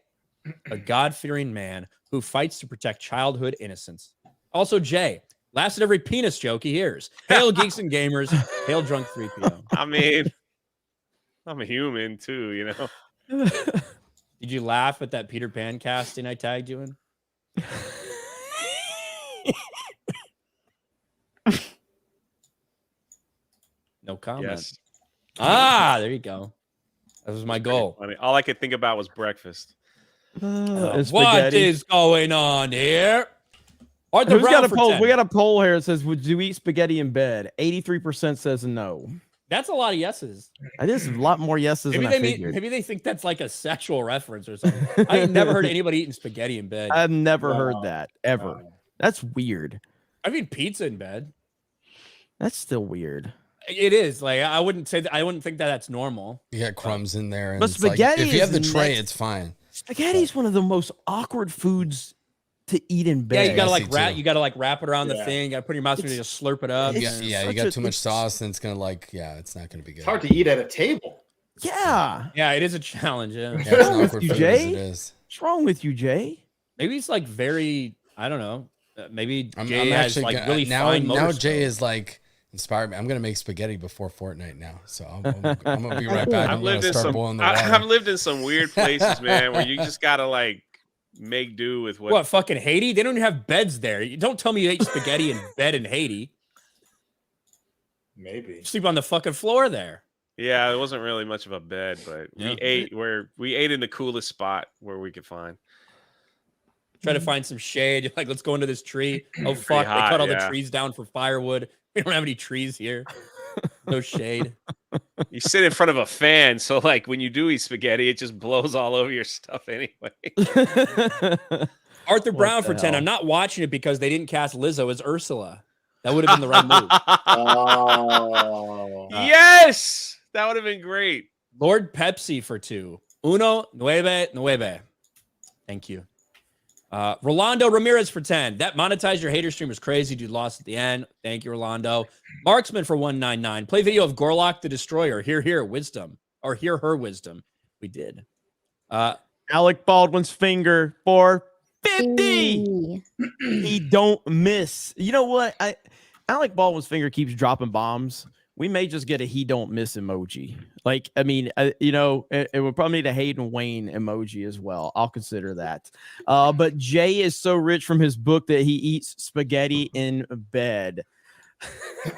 a God-fearing man who fights to protect childhood innocence. Also, Jay, laughs at every penis joke he hears. Hail Geeks and Gamers. Hail Drunk 3PO. I mean, I'm a human too, you know. Did you laugh at that Peter Pan casting I tagged you in? No comment. Yes. There you go. That was my goal. Funny. All I could think about was breakfast. And What spaghetti. is going on here? Arthur Who's Brown got a for poll? 10. We got a poll here. It says, "Would you eat spaghetti in bed?" 83% says no. That's a lot of yeses. That is a lot more yeses Maybe than they I figured. maybe they think that's like a sexual reference or something. I ain't never heard anybody eating spaghetti in bed. I've never heard that ever. That's weird. I've eaten pizza in bed. That's still weird. It is like I wouldn't say that. I wouldn't think that that's normal. You got crumbs in there. And But it's like, spaghetti if you have is the the tray, next- it's fine. Spaghetti is one of the most awkward foods to eat in bed. Yeah, you gotta Messy, like wrap. too. You gotta like wrap it around the Yeah. thing. You gotta put it in your mouth and just slurp it up. Yeah, you such got a- too much sauce, and it's gonna it's not gonna be good. It's hard to eat at a table. Yeah. Yeah, it is a challenge. Yeah. Yeah, it's What's an wrong with awkward you, food as Jay? it is. What's wrong with you, Jay? Maybe it's like very. I don't know. Maybe I'm Jay has actually like gonna, really now. fine motor Now Jay skills. is like inspired me. I'm gonna make spaghetti before Fortnite now, so I'm gonna be right back. I've I'm lived gonna in start some. boiling the water. I've lived in some weird places, man, where you just gotta like make do with what. What fucking Haiti? They don't even have beds there. You don't tell me you ate spaghetti in bed in Haiti. Maybe. You sleep on the fucking floor there. Yeah, it wasn't really much of a bed, but Yeah. we ate in the coolest spot where we could find. Try to find some shade. You're like, let's go into this tree. Oh Pretty fuck! hot, they cut all the yeah. trees down for firewood. We don't have any trees here. No shade. You sit in front of a fan, so like when you do eat spaghetti, it just blows all over your stuff anyway. Arthur What Brown the for 10. hell? I'm not watching it because they didn't cast Lizzo as Ursula. That would have been the right move. Oh. Yes, that would have been great. Lord Pepsi for 2. 199. Thank you. Rolando Ramirez for 10. That monetize your hater stream was crazy. Dude lost at the end. Thank you, Rolando. Marksman for 199. Play video of Gorlock the Destroyer. Hear wisdom. Or hear her wisdom. We did. Alec Baldwin's finger for 50. Ooh. He don't miss. You know what? Alec Baldwin's finger keeps dropping bombs. We may just get a he don't miss emoji. Like, I mean, you know, it would probably need a Hayden Wayne emoji as well. I'll consider that. But Jay is so rich from his book that he eats spaghetti in bed.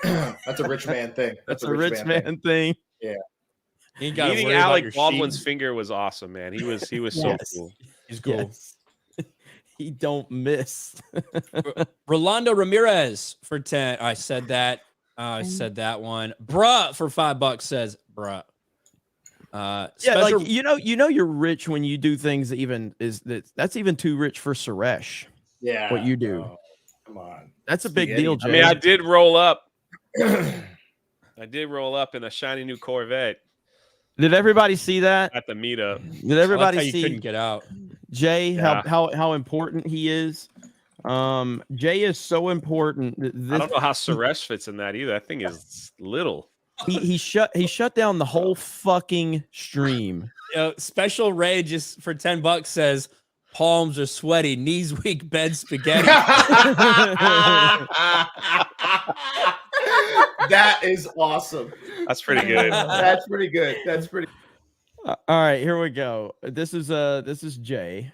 That's a rich man thing. That's a rich man thing. Yeah. Eating Alec Baldwin's finger was awesome, man. He was so cool. He's cool. Yes. He don't miss. Rolando Ramirez for 10. I said that. I said that one. Bruh for $5 says bruh. Yeah, Special- like you know you're rich when you do things that's even too rich for Suresh. Yeah. What you do. Come on. That's a big deal, Jay. I mean, I did roll up. I did roll up in a shiny new Corvette. Did everybody see that at the meetup? Did everybody I like how see? you couldn't get out. Jay, Yeah. how important he is. Jay is so important. I don't know how Suresh fits in that either. That thing is little. He shut down the whole fucking stream. Special Ray just for $10 says palms are sweaty, knees weak, bed spaghetti. That is awesome. That's pretty good. That's pretty good. That's pretty. All right, here we go. This is Jay.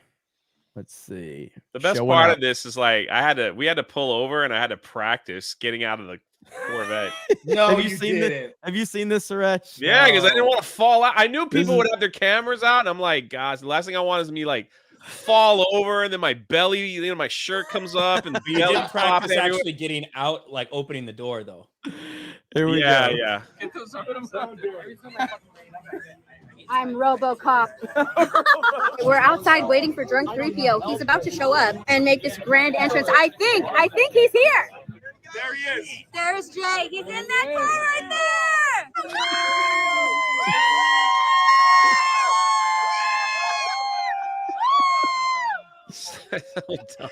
Let's see. The best Showing part up. of this is like we had to pull over and I had to practice getting out of the Corvette. No, Have you seen this? Have you seen this, Suresh? Yeah, because I didn't want to fall out. I knew people is- would have their cameras out, and I'm like, gosh, the last thing I want is me like fall over and then my belly, you know, my shirt comes up and the You belly did pop practice everywhere. actually getting out, like opening the door, though. Here we Yeah, go. yeah. I'm RoboCop. We're outside waiting for drunk 3PO. He's about to show up and make this grand entrance. I think he's here. There he is. There's Jay. He's in that car right there. Settle down.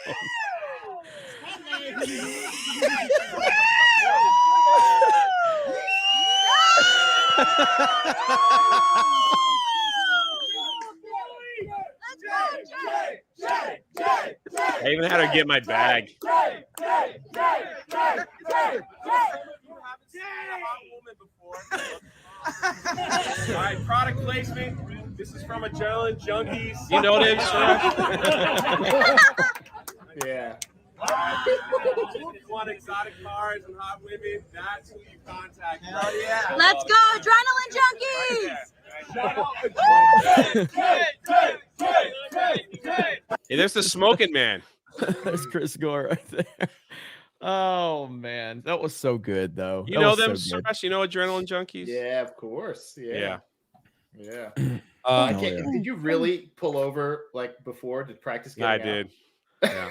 I even had her get my bag. All right, product placement. This is from Adrenaline Junkies. You know them, Yeah. If you want exotic cars and hot women, that's who you contact. Hell yeah. Let's go, Adrenaline Junkies! Hey, there's the smoking man. There's Chris Gore right there. Oh man, that was so good though. You That know was them, so good. Suresh? You know Adrenaline Junkies? Yeah, of course. Yeah. Yeah. Yeah. I can't, yeah. Did you really pull over like before to practice I getting out? did. Yeah.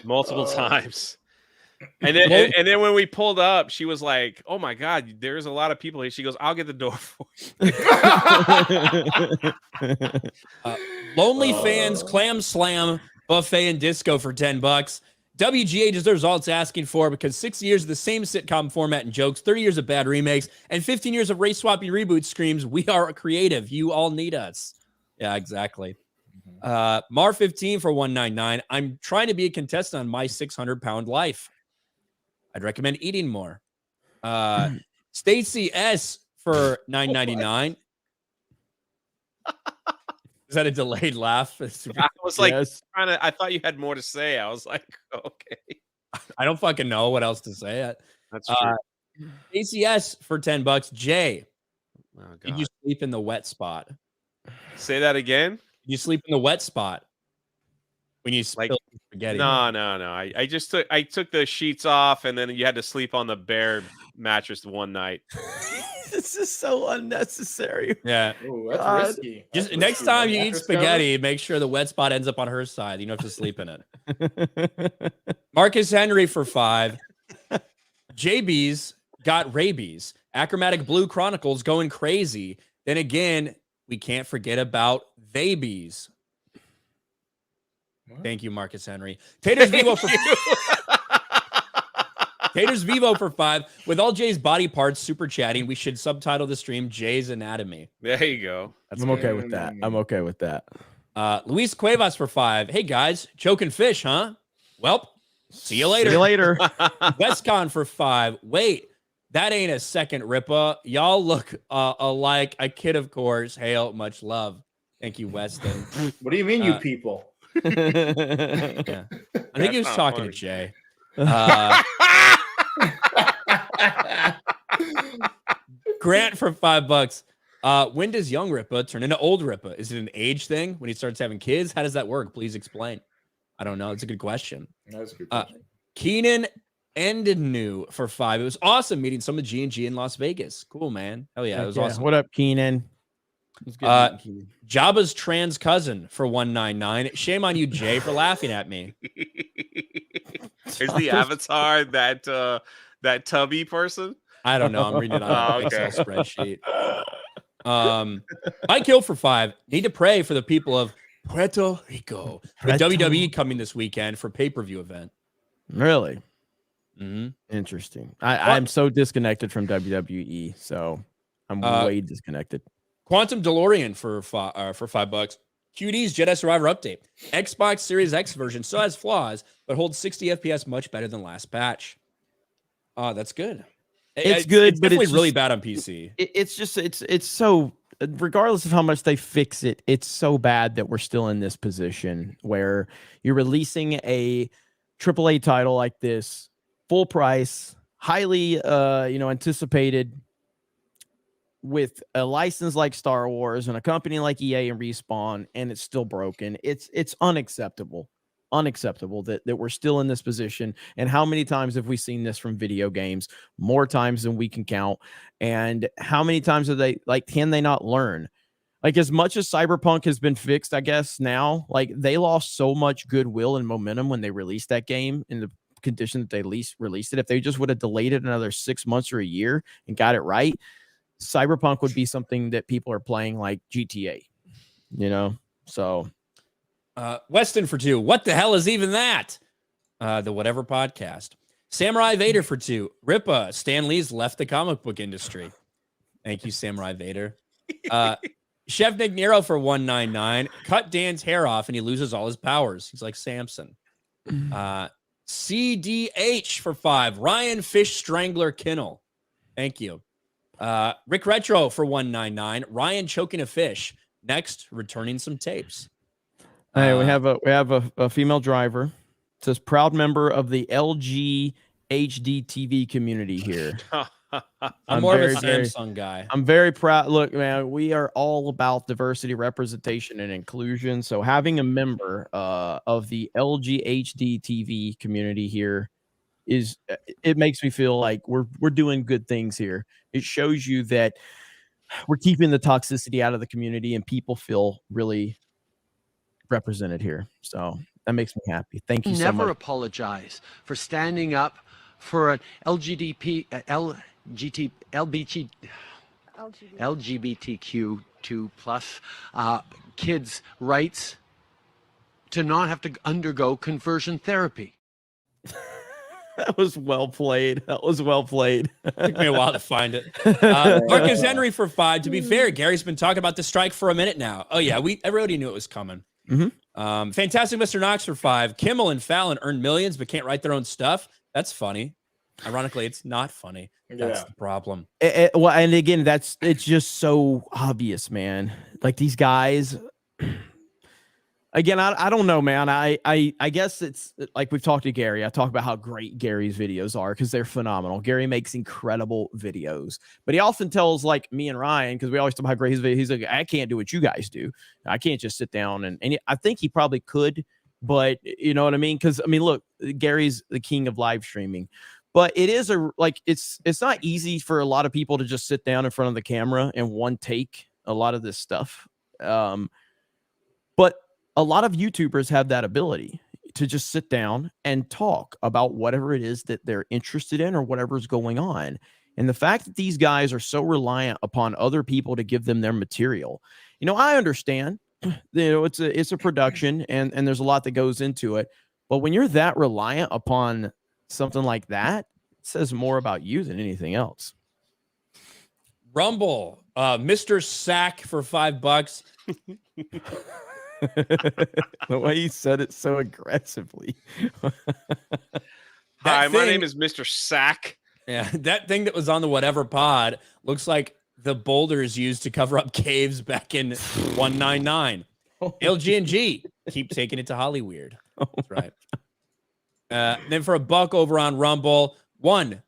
Multiple times. And then when we pulled up, she was like, "Oh my God, there's a lot of people here." She goes, "I'll get the door for you." Lonely Fans Clam Slam Buffet and Disco for $10. WGA deserves all it's asking for because 6 years of the same sitcom format and jokes, 30 years of bad remakes, and 15 years of race swapping reboot screams. We are creative. You all need us. Yeah, exactly. Mar 15 for 199. I'm trying to be a contestant on my 600-pound life. I'd recommend eating more. Stacy S for $9.99. Is that a delayed laugh? I was like, Yes. I thought you had more to say. I was like, okay. I don't fucking know what else to say. That's true. ACS for $10. Jay, Oh, did you sleep in the wet spot? Say that again. Did you sleep in the wet spot? when you Like, spill spaghetti. no. I took the sheets off, and then you had to sleep on the bare mattress one night. This is so unnecessary. Yeah. Ooh, that's God. risky. Just That's next risky. time No you eat mattress spaghetti, make sure the wet spot ends up on her side. You don't have to sleep in it. Marcus Henry for 5. JB's got rabies. Achromatic Blue Chronicles going crazy. Then again, we can't forget about they bees. Thank you, Marcus Henry. Taters Vivo for Taters Vivo for 5. With all Jay's body parts super chatting, we should subtitle the stream Jay's Anatomy. There you go. I'm okay with that. I'm okay with that. Luis Cuevas for 5. Hey guys, choking fish, huh? Welp, see you later. See you later. Westcon for 5. Wait, that ain't a second Ripa. Y'all look alike. A kid, of course. Hail, much love. Thank you, Weston. What do you mean, you people? Yeah. I think he was talking to Jay. Grant for $5. When does young Ripa turn into old Ripa? Is it an age thing when he starts having kids? How does that work? Please explain. I don't know. It's a good question. That's a good question. Keenan Endenu for 5. It was awesome meeting some of G&G in Las Vegas. Cool, man. Hell yeah, it was awesome. What up, Keenan? It was good meeting Keenan. Jabba's trans cousin for 199. Shame on you, Jay, for laughing at me. Is the avatar that tubby person? I don't know. I'm reading it on an okay. Excel spreadsheet. I killed for 5. Need to pray for the people of Puerto Rico. The WWE coming this weekend for pay-per-view event. Really? Mm-hmm. Interesting. I'm so disconnected from WWE, so I'm way disconnected. Quantum DeLorean for $5. QD's Jedi Survivor update. Xbox Series X version still has flaws, but holds 60 FPS much better than last patch. That's good. It's good, it's but definitely it's really just, bad on PC. It's so, regardless of how much they fix it, it's so bad that we're still in this position where you're releasing a AAA title like this, full price, highly anticipated, with a license like Star Wars and a company like EA and Respawn, and it's still broken. It's unacceptable that we're still in this position. And how many times have we seen this from video games? More times than we can count. And how many times are they can they not learn? Like, as much as Cyberpunk has been fixed, I guess now, like, they lost so much goodwill and momentum when they released that game in the condition that they released it. If they just would have delayed it another 6 months or a year and got it right, Cyberpunk would be something that people are playing like GTA, so. Weston for 2. What the hell is even that? The Whatever Podcast. Samurai Vader for 2. Ripa, Stan Lee's left the comic book industry. Thank you, Samurai Vader. Chef Nick Nero for 199. Cut Dan's hair off and he loses all his powers. He's like Samson. CDH for 5. Ryan Fish Strangler Kinnell. Thank you. Rick Retro for 199. Ryan choking a fish. Next, returning some tapes. Hey, we have a female driver. It says proud member of the LG HD TV community here. I'm more of a Samsung guy. I'm very proud. Look, man, we are all about diversity, representation, and inclusion. So having a member of the LG HD TV community here it makes me feel like we're doing good things here. It shows you that we're keeping the toxicity out of the community and people feel really represented here. So that makes me happy. Thank you so much. Never apologize for standing up for an LGBTQ2+ kids' rights to not have to undergo conversion therapy. That was well played. Took me a while to find it. Marcus Henry for 5. To be fair, Gary's been talking about the strike for a minute now. Oh yeah, everybody knew it was coming. Mm-hmm. Fantastic Mr. Knox for 5. Kimmel and Fallon earn millions but can't write their own stuff. That's funny. Ironically, it's not funny. That's the problem. Well, and again, it's just so obvious, man. Like, these guys. Again, I don't know, man. I guess it's like we've talked to Gary. I talk about how great Gary's videos are because they're phenomenal. Gary makes incredible videos, but he often tells like me and Ryan, because we always talk about how great his video. He's like, I can't do what you guys do. I can't just sit down and I think he probably could but you know what I mean? Because I mean, look, Gary's the king of live streaming, but it is it's not easy for a lot of people to just sit down in front of the camera and one take a lot of this stuff. But a lot of YouTubers have that ability to just sit down and talk about whatever it is that they're interested in or whatever's going on. And the fact that these guys are so reliant upon other people to give them their material, you know, I understand, you know, it's a production and there's a lot that goes into it. But when you're that reliant upon something like that, it says more about you than anything else. Rumble, Mr. Sack for $5. The way you said it so aggressively. Hi, my name is Mr. Sack. Yeah, that thing that was on the whatever pod looks like the boulders used to cover up caves back in 199. LG&G, keep taking it to Hollyweird. That's right. Then for $1 over on Rumble, 1,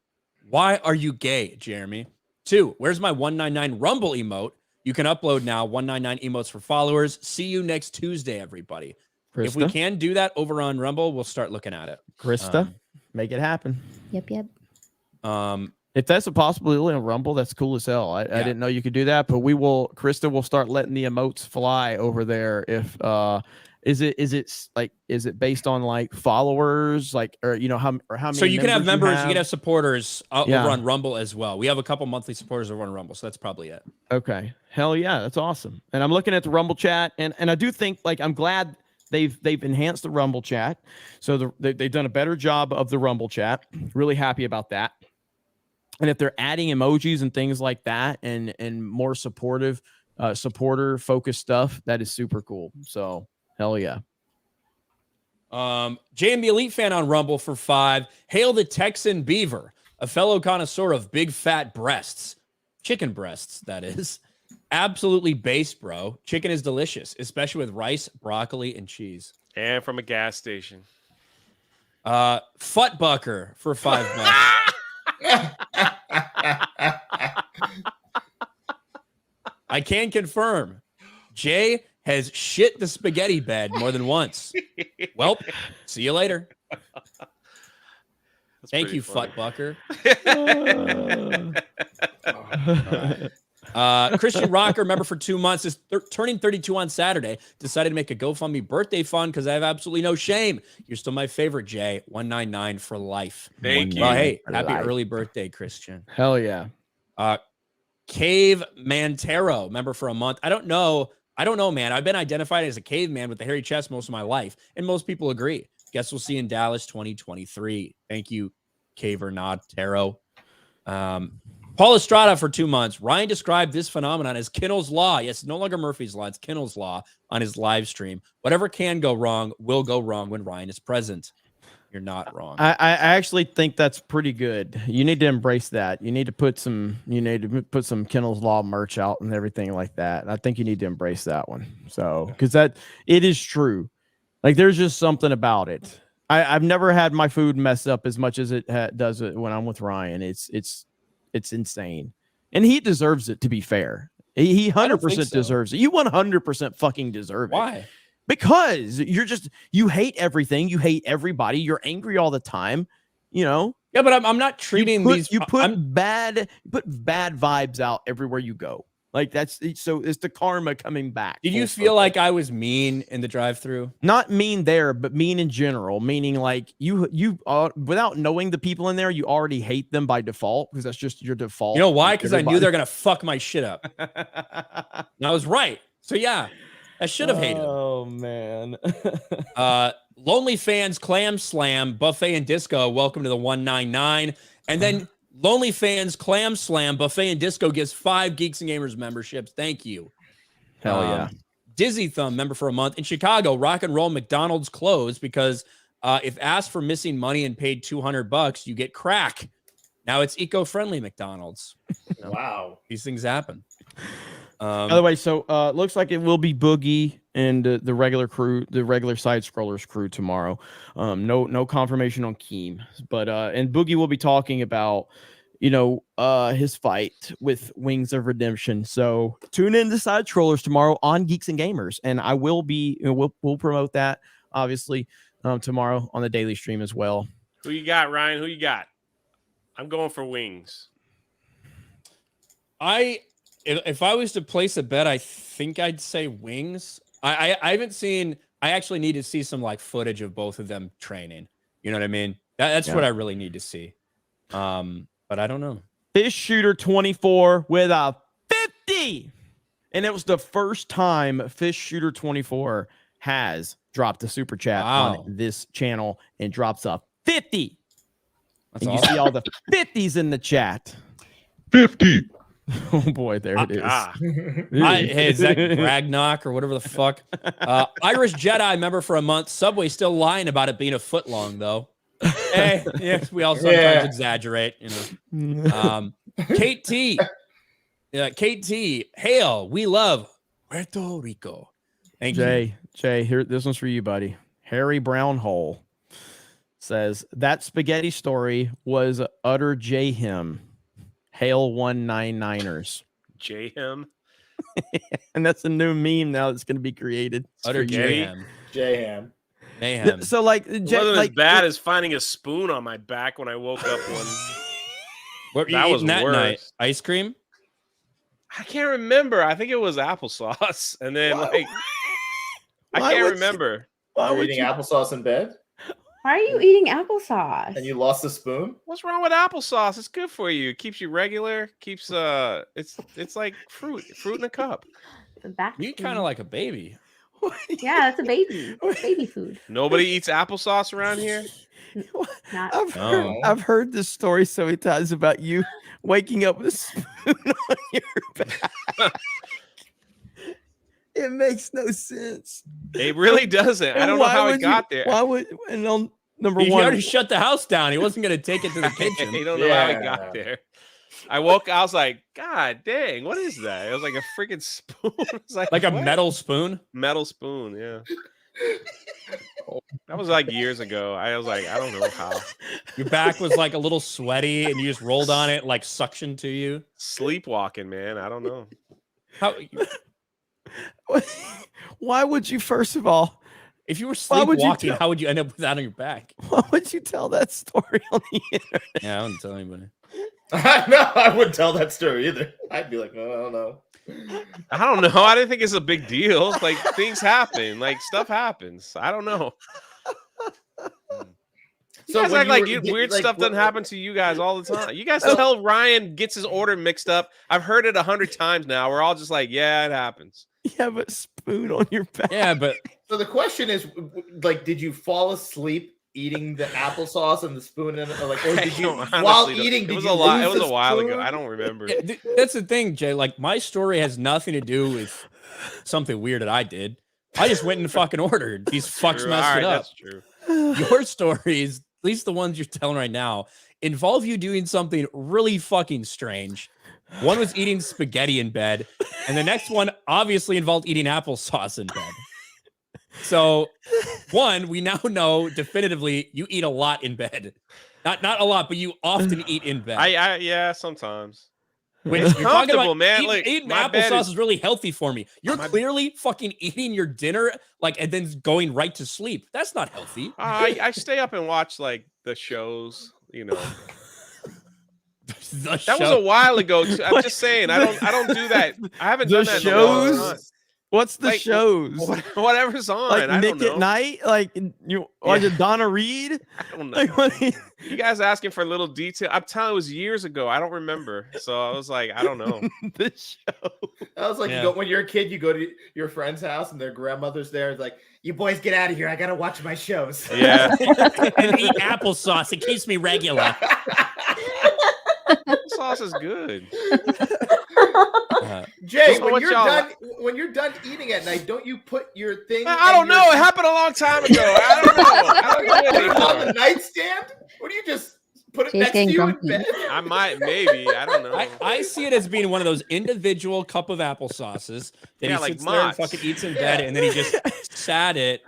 why are you gay, Jeremy? 2, where's my 199 Rumble emote? You can upload now 199 emotes for followers. See you next Tuesday, everybody. Krista? If we can do that over on Rumble, we'll start looking at it. Krista, make it happen. Yep. If that's a possibility in Rumble, that's cool as hell. I didn't know you could do that, but Krista will start letting the emotes fly over there. If is it based on like followers, like, or you know, how many? So you can have members, you can have supporters over Yeah. on Rumble as well. We have a couple monthly supporters over on Rumble, so that's probably it. Okay, hell yeah, that's awesome. And I'm looking at the Rumble chat, and I do think, like, I'm glad they've enhanced the Rumble chat, so they've done a better job of the Rumble chat. Really happy about that. And if they're adding emojis and things like that, and more supportive, supporter focused stuff, that is super cool. So hell yeah. JM the Elite fan on Rumble for 5. Hail the Texan Beaver, a fellow connoisseur of big fat breasts, chicken breasts, that is. Absolutely base, bro. Chicken is delicious, especially with rice, broccoli, and cheese. And from a gas station. Futbucker for $5. I can confirm Jay has shit the spaghetti bed more than once. Well, see you later. Thank you, Futbucker. Christian Rocker, member for 2 months, is turning 32 on Saturday. Decided to make a GoFundMe birthday fund because I have absolutely no shame. You're still my favorite, Jay. 199 for life. Thank you. Well, hey, happy early birthday, Christian. Hell yeah. Cave Mantero, member for a month. I don't know, man. I've been identified as a caveman with the hairy chest most of my life, and most people agree. Guess we'll see you in Dallas 2023. Thank you, Caver Nod Taro. Paul Estrada for 2 months. Ryan described this phenomenon as Kinnell's Law. Yes, no longer Murphy's Law. It's Kinnell's Law on his live stream. Whatever can go wrong will go wrong when Ryan is present. You're not wrong. I actually think that's pretty good. You need to embrace that. You need to put some Kinnell's Law merch out and everything like that. And I think you need to embrace that one. So, because it is true. Like, there's just something about it. I've never had my food mess up as much as it does it when I'm with Ryan. It's insane, and he deserves it. To be fair, he 100% deserves it. You 100% fucking deserve it. Why? Because you hate everything. You hate everybody. You're angry all the time. You know. Yeah, but I'm not treating You put bad vibes out everywhere you go. Like, it's the karma coming back. Did you feel like I was mean in the drive-thru? Not mean there, but mean in general. Meaning, like, you without knowing the people in there, you already hate them by default, because that's just your default. You know why? Because I knew they're gonna fuck my shit up. And I was right. So yeah, I should have hated them. Oh man. Lonely Fans Clam Slam Buffet and Disco. Welcome to the 199, and then. Lonely Fans Clam Slam Buffet and Disco gives 5 Geeks and Gamers memberships. Thank you. Hell yeah. Dizzy Thumb, member for a month. In Chicago, Rock and Roll McDonald's closed because if asked for missing money and paid $200, you get crack. Now it's eco-friendly McDonald's. Wow. These things happen. By the way, so looks like it will be Boogie and the regular crew, the regular side scrollers crew tomorrow. No confirmation on Keem, but and Boogie will be talking about his fight with Wings of Redemption. So tune in to Side Scrollers tomorrow on Geeks and Gamers, and I will be we'll promote that. obviously, tomorrow on the daily stream as well. Who you got, Ryan? Who you got? I'm going for wings. If I was to place a bet, I think I'd say wings. I haven't seen. I actually need to see some like footage of both of them training. You know what I mean? That's what I really need to see. But I don't know. Fish Shooter 24 with a 50, and it was the first time Fish Shooter 24 has dropped a super chat on this channel and drops a 50. That's and awesome. You see all the 50s in the chat. 50. Oh boy, there it is. Hey, is that Ragnock or whatever the fuck? Irish Jedi member for a month. Subway still lying about it being a foot long though. Hey, yeah, we all sometimes exaggerate, you know. Kate T. Kate T. Hail, we love Puerto Rico. Thank you. Jay, here, this one's for you, buddy. Harry Brownhole says that spaghetti story was utter J-him. Hail 199ers. J-him. And that's a new meme now that's going to be created. Utter J-ham. J-ham. Mayhem. So like, it wasn't as bad as finding a spoon on my back when I woke up one. What that was that worse. night? Ice cream? I can't remember. I think it was applesauce, and then like I can't remember. Why were you eating applesauce in bed? Why are you eating applesauce? And you lost the spoon? What's wrong with applesauce? It's good for you. It keeps you regular. Keeps it's like fruit in a cup. You kind of like a baby. Yeah, that's a baby. It's baby food. Nobody eats applesauce around here. I've heard this story so many times about you waking up with a spoon on your back. It makes no sense. It really doesn't. I don't know how it got there. Why would number He one? already shut the house down. He wasn't going to take it to the kitchen. I don't know how it got there. I was like, God dang, what is that? It was like a freaking spoon. It was Like a what? metal spoon? Metal spoon, yeah. That was like years ago. I was like, I don't know how. Your back was like a little sweaty and you just rolled on it, like suction to you. Sleepwalking, man. I don't know. How? Why would you, first of all, if you were why would you sleepwalking, tell- how would you end up with that on your back? why would you tell that story on the internet? Yeah, I wouldn't tell anybody. No, I wouldn't tell that story either. I'd be like, oh, I don't know. I don't know. I didn't think it's a big deal. Like things happen. Like stuff happens. I don't know. So You guys when act you like were- weird like, stuff doesn't what- happen to you guys all the time. You guys tell Ryan gets his order mixed up. I've heard it 100 times now. We're all just like, yeah, it happens. You have a spoon on your back. Yeah, but So the question is, like, did you fall asleep eating the applesauce and the spoon, and or did you while eating? It Did was you a lot. lose It was the a while ago. spoon? I don't remember. Yeah, that's the thing, Jay. Like, my story has nothing to do with something weird that I did. I just went and fucking ordered. These fucks True. messed All it right, up. that's true. Your stories, at least the ones you're telling right now, involve you doing something really fucking strange. One was eating spaghetti in bed, and the next one obviously involved eating applesauce in bed. So, one, we now know definitively you eat a lot in bed. Not a lot, but you often eat in bed. Yeah, sometimes. When It's you're talking comfortable, about man. eating, Like, eating my bed applesauce is- is really healthy for me. You're clearly fucking eating your dinner, like, and then going right to sleep. That's not healthy. I stay up and watch like the shows, you know. That was a while ago. Too. I'm just saying, I don't do that. I haven't The done that in a long shows? time. What's the Like, shows? Whatever's on. Like I don't Nick know. at Night? Like you watch it Donna Reed? I don't know. Like, what do you- You guys asking for little detail. I'm telling you, it was years ago. I don't remember. So I was like, I don't know. the show. That was like Yeah. you go when you're a kid, you go to your friend's house and their grandmother's there. It's like, you boys get out of here. I gotta watch my shows. Yeah. And eat applesauce. It keeps me regular. Sauce is good. Jay, So when what you're y'all- done eating at night, don't you put your thing? I don't know. It happened a long time ago. I don't know. I don't do it Put it on anymore. the nightstand? What do you just put it Jay's next to getting you in grumpy. bed? I might, maybe. I don't know. I see it as being one of those individual cup of applesauces that Yeah, he like sits there and Mott's. fucking eats in bed, and then he just sat it.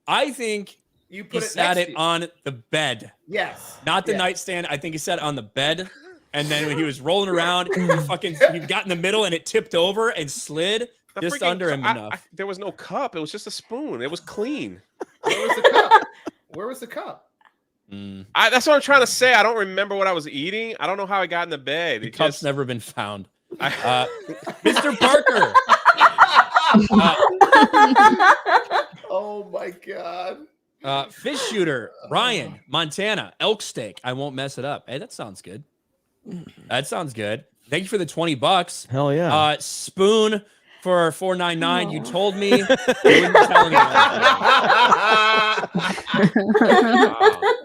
I think You he put it sat next it to on the bed, Yes. not the Yes. nightstand. I think he sat it on the bed, and then when he was rolling around, he got in the middle and it tipped over and slid, The Just freaking under him enough. there was no cup. It was just a spoon. It was clean. Where was the cup? Where was the cup? That's what I'm trying to say. I don't remember what I was eating. I don't know how I got in the bed. The It cup's just never been found. Mr. Parker. Oh my god. Fish shooter, Ryan, Montana, elk steak. I won't mess it up. Hey, that sounds good. That sounds good. Thank you for the $20. Hell yeah. Spoon for $4.99. You told me. You wouldn't tell anyone.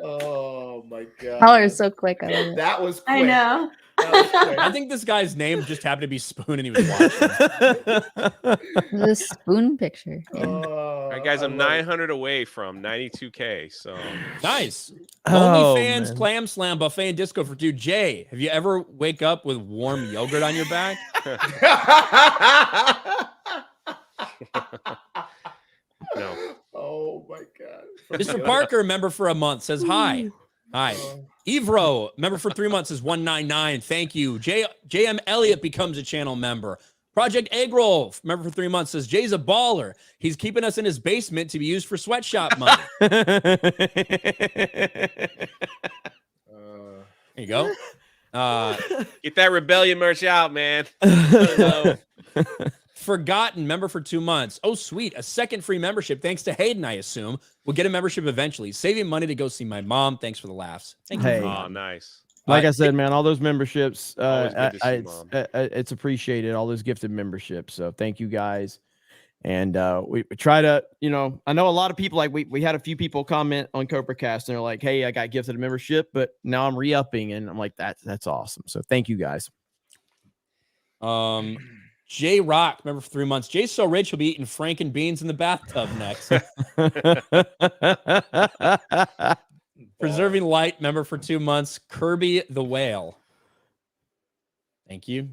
Oh my god. Color is so quick. I love it. That was quick. I know. That was quick. I think this guy's name just happened to be Spoon and he was watching. The spoon picture. Yeah. all right, guys. I'm 900 away from 92K. So Nice. Oh, OnlyFans man. Clam Slam Buffet and Disco for two. Jay, have you ever wake up with warm yogurt on your back? no. Oh my god. Mr. Parker, member for a month, says hi. Hi. Evro, member for 3 months, is 199. Thank you. JM Elliott becomes a channel member. Project Egg Roll, member for 3 months, says Jay's a baller. He's keeping us in his basement to be used for sweatshop money. There you go. Get that rebellion merch out, man. Forgotten, member for 2 months. Oh, sweet. A second free membership. Thanks to Hayden, I assume. We'll get a membership eventually. Saving money to go see my mom. Thanks for the laughs. Thank you. Hey. Oh, nice. Like I said, man, all those memberships, Always good to see Mom. it's appreciated. All those gifted memberships. So thank you guys. And we try to, I know a lot of people, like we had a few people comment on CobraCast and they're like, hey, I got gifted a membership, but now I'm re-upping. And I'm like, that's awesome. So thank you guys. Jay Rock, member for 3 months. Jay's so rich he'll be eating Franken beans in the bathtub next. Preserving Light, member for 2 months. Kirby the Whale. Thank you.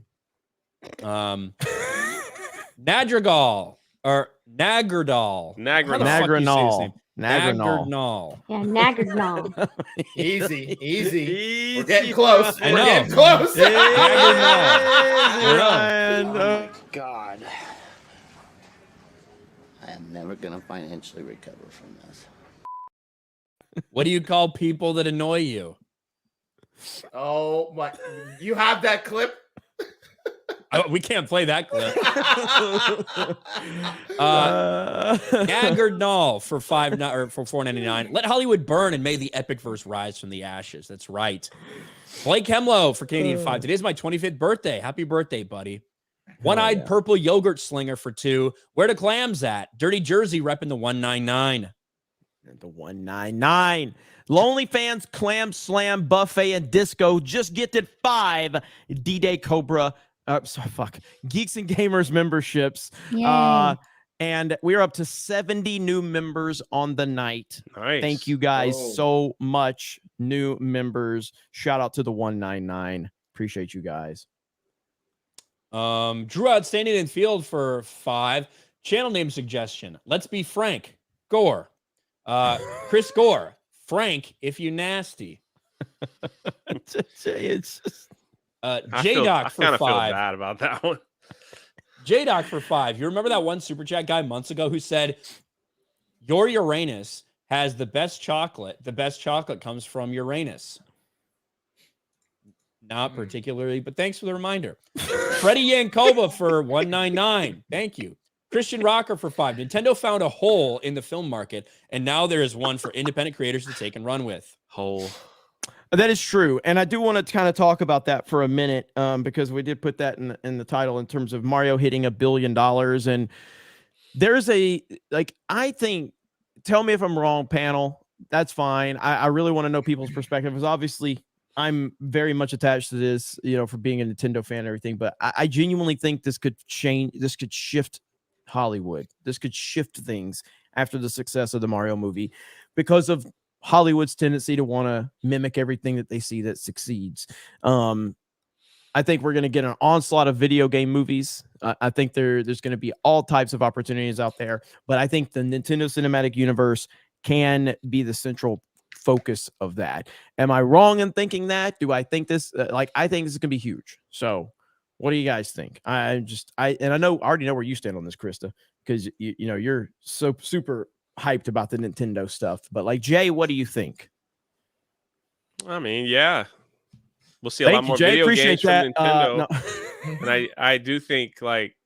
Nadrigal or Nagardal. Nagranol. Nagardal. Yeah, Nagardal. Easy. We're getting close. I We're know. getting close. Nagardal. God. I am never going to financially recover from this. What do you call people that annoy you? Oh my! You have that clip? We can't play that clip. Nagardal for $4.99. Let Hollywood burn and may the epic verse rise from the ashes. That's right. Blake Hemlow for Canadian 5. Today's my 25th birthday. Happy birthday, buddy. One-eyed purple yogurt slinger for 2. Where the clams at? Dirty Jersey repping the 199. The 199. Lonely Fans Clam Slam Buffet and Disco just gifted 5 D-Day Cobra. Geeks and Gamers memberships. Yay. And we're up to 70 new members on the night. Nice. Thank you guys so much. New members. Shout out to the 199. Appreciate you guys. Drew Outstanding in Field for 5. Channel name suggestion. Let's be Frank. Gore. Chris Gore. Frank, if you nasty. It's just... J-Doc for 5. I kind of feel bad about that one. J-Doc for 5. You remember that one super chat guy months ago who said, your Uranus has the best chocolate. The best chocolate comes from Uranus. Not particularly, but thanks for the reminder. Freddie Yankova for 199. Thank you. Christian Rocker for 5. Nintendo found a hole in the film market, and now there is one for independent creators to take and run with. Hole. That is true. And I do want to kind of talk about that for a minute because we did put that in the title in terms of Mario hitting $1 billion. And there's I think, tell me if I'm wrong, panel. That's fine. I really want to know people's perspective because obviously I'm very much attached to this, for being a Nintendo fan and everything. But I genuinely think this could change. This could shift Hollywood. This could shift things after the success of the Mario movie because of Hollywood's tendency to want to mimic everything that they see that succeeds. I think we're going to get an onslaught of video game movies. I think there's going to be all types of opportunities out there, but I think the Nintendo Cinematic Universe can be the central focus of that. Am I wrong in thinking that? Do I think this? I think this is going to be huge. So What do you guys think? I already know where you stand on this, Krista, because you know you're so super hyped about the Nintendo stuff. But like Jay, what do you think? I mean, yeah, we'll see a Thank lot you, more Jay. video Appreciate games from that. Nintendo, No. and I do think like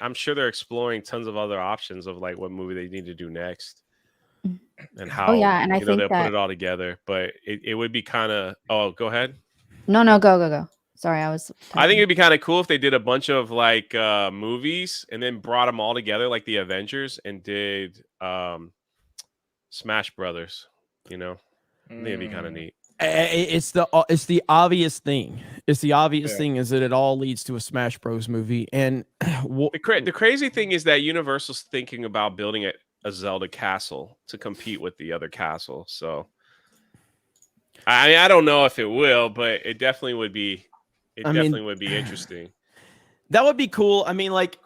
I'm sure they're exploring tons of other options of like what movie they need to do next and Oh how yeah, and I they'll think put that it all together. But it would be kind of go ahead. no, go. Sorry, I was. I think it'd be kind of cool if they did a bunch of like movies and then brought them all together like the Avengers and did Smash Brothers. You know, I think it'd be kind of neat. It's the obvious thing. It's the obvious Yeah. thing is that it all leads to a Smash Bros movie. And The crazy thing is that Universal's thinking about building a Zelda castle to compete with the other castle. So I mean, I don't know if it will, but it definitely would be. It definitely would be interesting. That would be cool. I mean, like,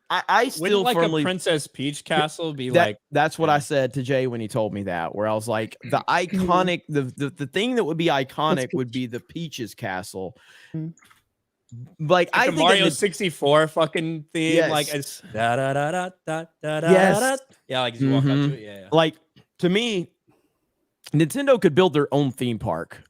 I still Wouldn't like firmly a Princess Peach castle be like that's what I said to Jay when he told me that, where I was like, the iconic, the thing that would be iconic would be the Peaches castle. Like I the think Mario 64 fucking theme, Yes. like it's da da da da da da da. Yes. Yeah, like as you walk up to Mhm. it, yeah. Like to me, Nintendo could build their own theme park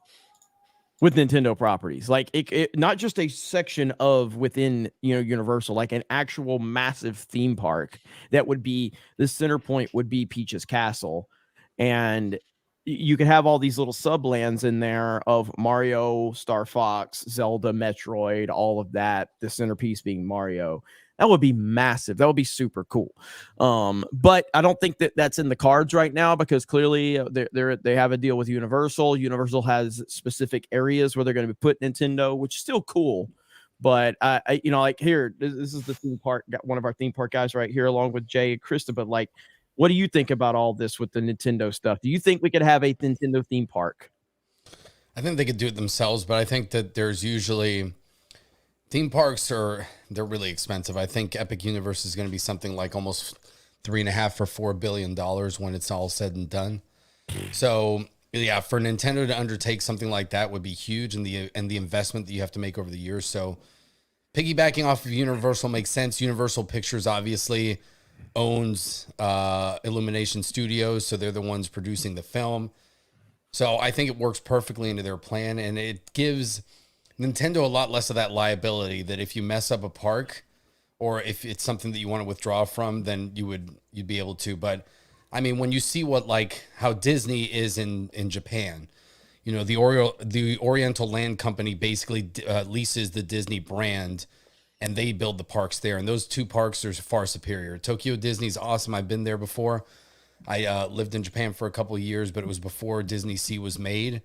with Nintendo properties, like it not just a section of within Universal, like an actual massive theme park that would be the center point would be Peach's Castle, and you could have all these little sublands in there of Mario, Star Fox, Zelda, Metroid, all of that. The centerpiece being Mario. That would be massive. That would be super cool. But I don't think that that's in the cards right now because clearly they have a deal with Universal. Universal has specific areas where they're going to be putting Nintendo, which is still cool. But like here, this is the theme park. Got one of our theme park guys right here, along with Jay and Krista. But like, what do you think about all this with the Nintendo stuff? Do you think we could have a Nintendo theme park? I think they could do it themselves, but I think that there's usually theme parks they're really expensive. I think Epic Universe is going to be something like almost $3.5 or $4 billion when it's all said and done. So yeah, for Nintendo to undertake something like that would be huge, and the investment that you have to make over the years. So piggybacking off of Universal makes sense. Universal Pictures obviously owns Illumination Studios, so they're the ones producing the film. So I think it works perfectly into their plan, and it gives Nintendo a lot less of that liability that if you mess up a park or if it's something that you want to withdraw from, then you'd be able to. But I mean, when you see how Disney is in Japan, the Oriental Land Company basically leases the Disney brand and they build the parks there. And those two parks are far superior. Tokyo Disney's awesome. I've been there before. I lived in Japan for a couple of years, but it was before Disney Sea was made.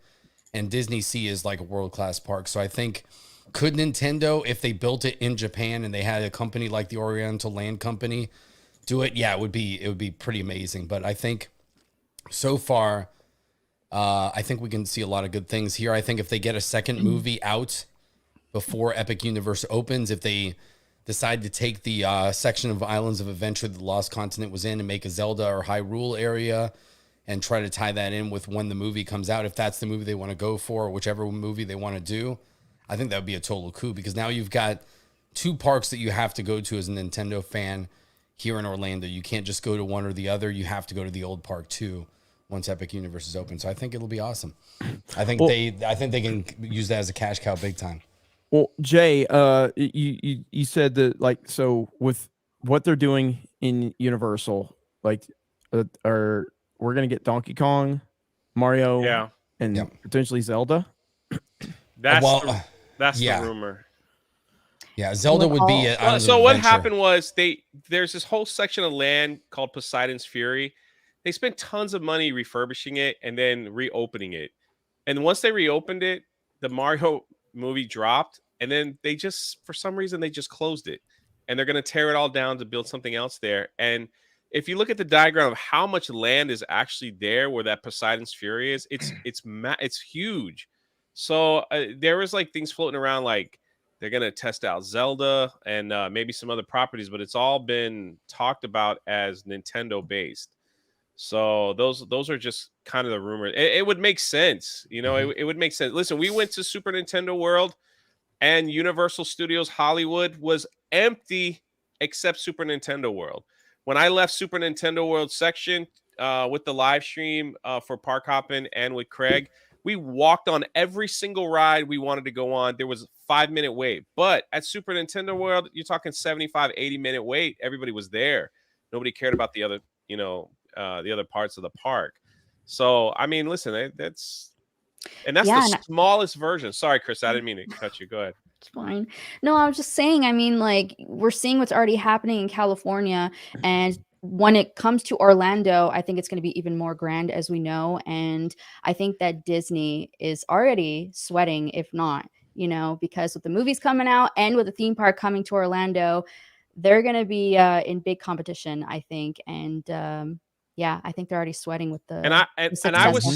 And Disney Sea is like a world-class park. So I think, could Nintendo, if they built it in Japan and they had a company like the Oriental Land Company do it, yeah, it would be pretty amazing. But I think so far, I think we can see a lot of good things here. I think if they get a second movie out before Epic Universe opens, if they decide to take the section of Islands of Adventure that the Lost Continent was in and make a Zelda or Hyrule area and try to tie that in with when the movie comes out, if that's the movie they want to go for, or whichever movie they want to do, I think that would be a total coup, because now you've got two parks that you have to go to as a Nintendo fan here in Orlando. You can't just go to one or the other. You have to go to the old park too once Epic Universe is open. So I think it'll be awesome. I think they can use that as a cash cow big time. Well, Jay, you said that so with what they're doing in Universal, we're gonna get Donkey Kong, Mario, and potentially Zelda. That's the rumor. Yeah, Zelda would be. So what happened was there's this whole section of land called Poseidon's Fury. They spent tons of money refurbishing it and then reopening it. And once they reopened it, the Mario movie dropped, and then they just, for some reason, they just closed it, and they're going to tear it all down to build something else there. And if you look at the diagram of how much land is actually there where that Poseidon's Fury is, it's huge. So there was things floating around like they're going to test out Zelda and maybe some other properties, but it's all been talked about as Nintendo based. So those are just kind of the rumors. It would make sense, it would make sense. Listen, we went to Super Nintendo World, and Universal Studios Hollywood was empty except Super Nintendo World. When I left Super Nintendo World section with the live stream for Park Hoppin' and with Craig, we walked on every single ride we wanted to go on. There was a 5-minute wait. But at Super Nintendo World, you're talking 75, 80-minute wait. Everybody was there. Nobody cared about the other, the other parts of the park. So, I mean, listen, that's the smallest version. Sorry, Chris, I didn't mean to cut you. Go ahead. It's fine. No, I was just saying, I mean, like, we're seeing what's already happening in California, and when it comes to Orlando, I think it's going to be even more grand, as we know. And I think that Disney is already sweating, if not, because with the movies coming out and with the theme park coming to Orlando, they're going to be in big competition, I think. And yeah, I think they're already sweating with the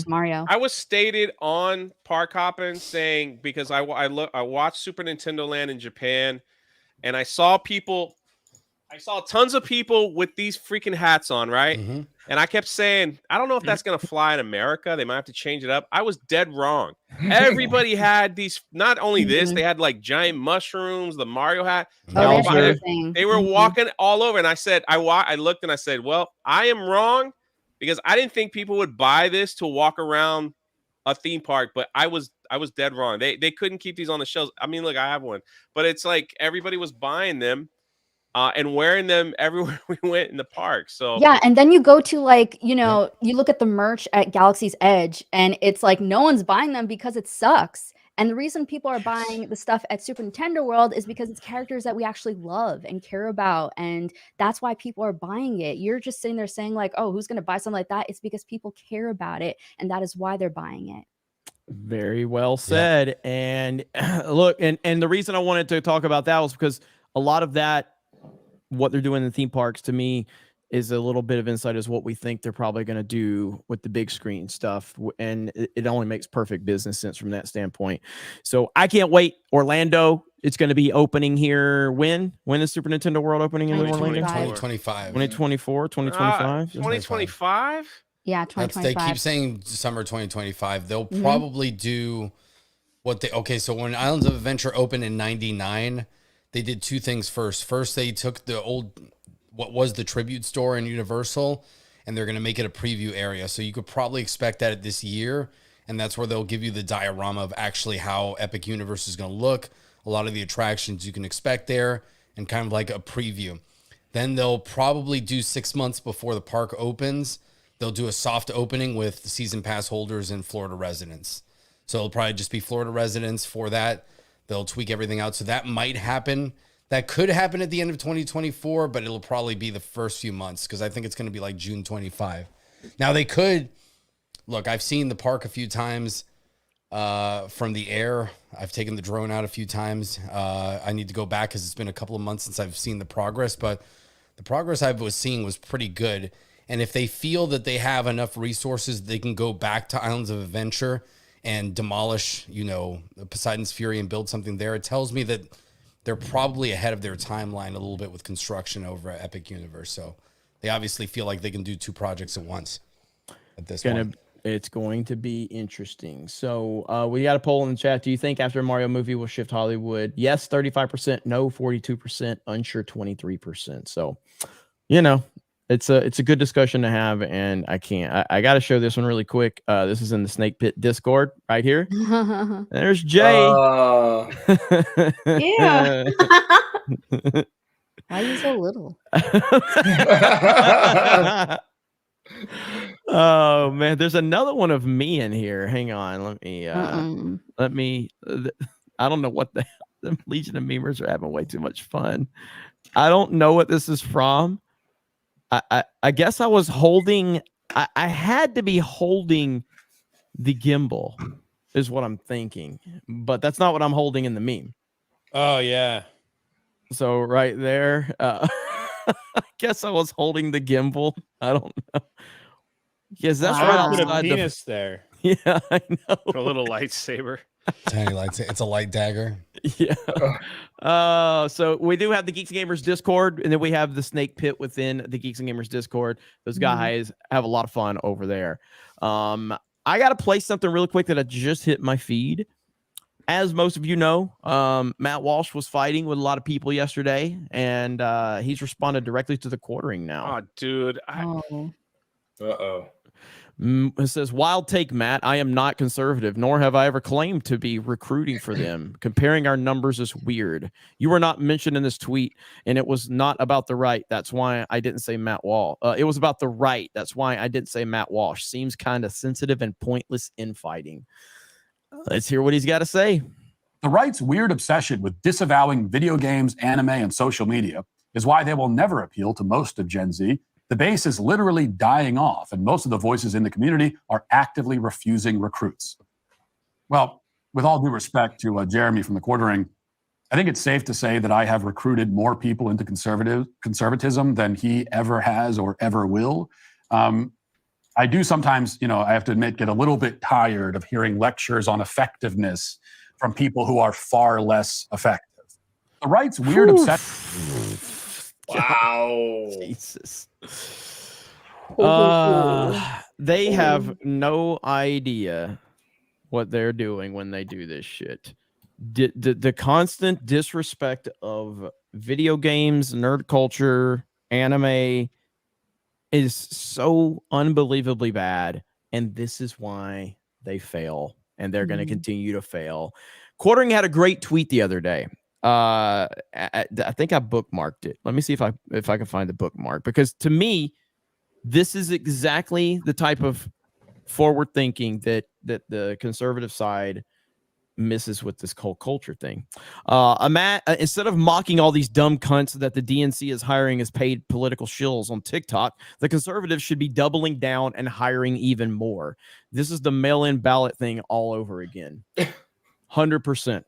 Mario. I was stated on Park Hoppin' saying, because I watched Super Nintendo Land in Japan, and I saw tons of people with these freaking hats on, right? Mm-hmm. And I kept saying, I don't know if that's going to fly in America. They might have to change it up. I was dead wrong. Everybody had these, not only this, they had like giant mushrooms, the Mario hat. They were walking all over. And I said, I looked and I said, well, I am wrong, because I didn't think people would buy this to walk around a theme park, but I was dead wrong. They couldn't keep these on the shelves. I mean, look, I have one, but it's like everybody was buying them. And wearing them everywhere we went in the park. So yeah, and then you go to like, you look at the merch at Galaxy's Edge, and it's like no one's buying them because it sucks. And the reason people are buying the stuff at Super Nintendo World is because it's characters that we actually love and care about, and that's why people are buying it. You're just sitting there saying like, oh, who's going to buy something like that? It's because people care about it, and that is why they're buying it. Very well said. Yeah. And look, and the reason I wanted to talk about that was because a lot of that, what they're doing in the theme parks, to me, is a little bit of insight as what we think they're probably going to do with the big screen stuff. And it only makes perfect business sense from that standpoint. So I can't wait. Orlando, it's going to be opening here. When is Super Nintendo World opening in Orlando? 2025. 2024, 2025? 2025? Yeah, 2025. They keep saying summer 2025. They'll probably do so when Islands of Adventure opened in 99, they did two things first. First, they took what was the tribute store in Universal, and they're going to make it a preview area. So you could probably expect that this year, and that's where they'll give you the diorama of actually how Epic Universe is going to look, a lot of the attractions you can expect there, and kind of like a preview. Then they'll probably do 6 months before the park opens. They'll do a soft opening with the season pass holders and Florida residents. So it'll probably just be Florida residents for that. They'll tweak everything out. So that might happen. That could happen at the end of 2024, but it'll probably be the first few months, because I think it's going to be like June 25. Now they could, look, I've seen the park a few times from the air. I've taken the drone out a few times. I need to go back because it's been a couple of months since I've seen the progress, but the progress I was seeing was pretty good. And if they feel that they have enough resources, they can go back to Islands of Adventure and demolish, Poseidon's Fury and build something there. It tells me that they're probably ahead of their timeline a little bit with construction over at Epic Universe. So they obviously feel like they can do two projects at once at this point. It's going to be interesting. So we got a poll in the chat. Do you think after a Mario movie will shift Hollywood? Yes, 35%. No, 42%. Unsure, 23%. So, it's a good discussion to have, and I got to show this one really quick. This is in the Snake Pit Discord right here. There's Jay. Yeah. Why are you so little? Oh man, there's another one of me in here. Hang on, let me. I don't know what the Legion of Memers are having way too much fun. I don't know what this is from. I guess I was holding. I had to be holding the gimbal, is what I'm thinking, but that's not what I'm holding in the meme. Oh yeah. So right there, I guess I was holding the gimbal. I don't know. Yes, that's right outside the penis there. Yeah, I know. A little lightsaber. Tiny lightsaber. It's a light dagger. Yeah. So we do have the Geeks Gamers Discord, and then we have the Snake Pit within the Geeks and Gamers Discord. Those guys have a lot of fun over there. I got to play something really quick that I just hit my feed. as most of you know, Matt Walsh was fighting with a lot of people yesterday, and he's responded directly to the quartering now. Oh, dude. Uh-oh. It says, wild take, Matt. I am not conservative, nor have I ever claimed to be recruiting for them. Comparing our numbers is weird. You were not mentioned in this tweet, and it was not about the right. That's why I didn't say Matt Walsh. It was about the right. That's why I didn't say Matt Walsh. Seems kind of sensitive and pointless infighting. Let's hear what he's got to say. The right's weird obsession with disavowing video games, anime, and social media is why they will never appeal to most of Gen Z. The base is literally dying off, and most of the voices in the community are actively refusing recruits. Well, with all due respect to Jeremy from the Quartering, I think it's safe to say that I have recruited more people into conservatism than he ever has or ever will. I do sometimes, I have to admit, get a little bit tired of hearing lectures on effectiveness from people who are far less effective. The right's weird obsession. Wow. Jesus. They have no idea what they're doing when they do this shit. The constant disrespect of video games, nerd culture, anime is so unbelievably bad. And this is why they fail. And they're going to continue to fail. Quartering had a great tweet the other day. I think I bookmarked it. Let me see if I can find the bookmark, because to me, this is exactly the type of forward thinking that the conservative side misses with this whole culture thing. Instead of mocking all these dumb cunts that the DNC is hiring as paid political shills on TikTok, the conservatives should be doubling down and hiring even more. This is the mail-in ballot thing all over again. 100%.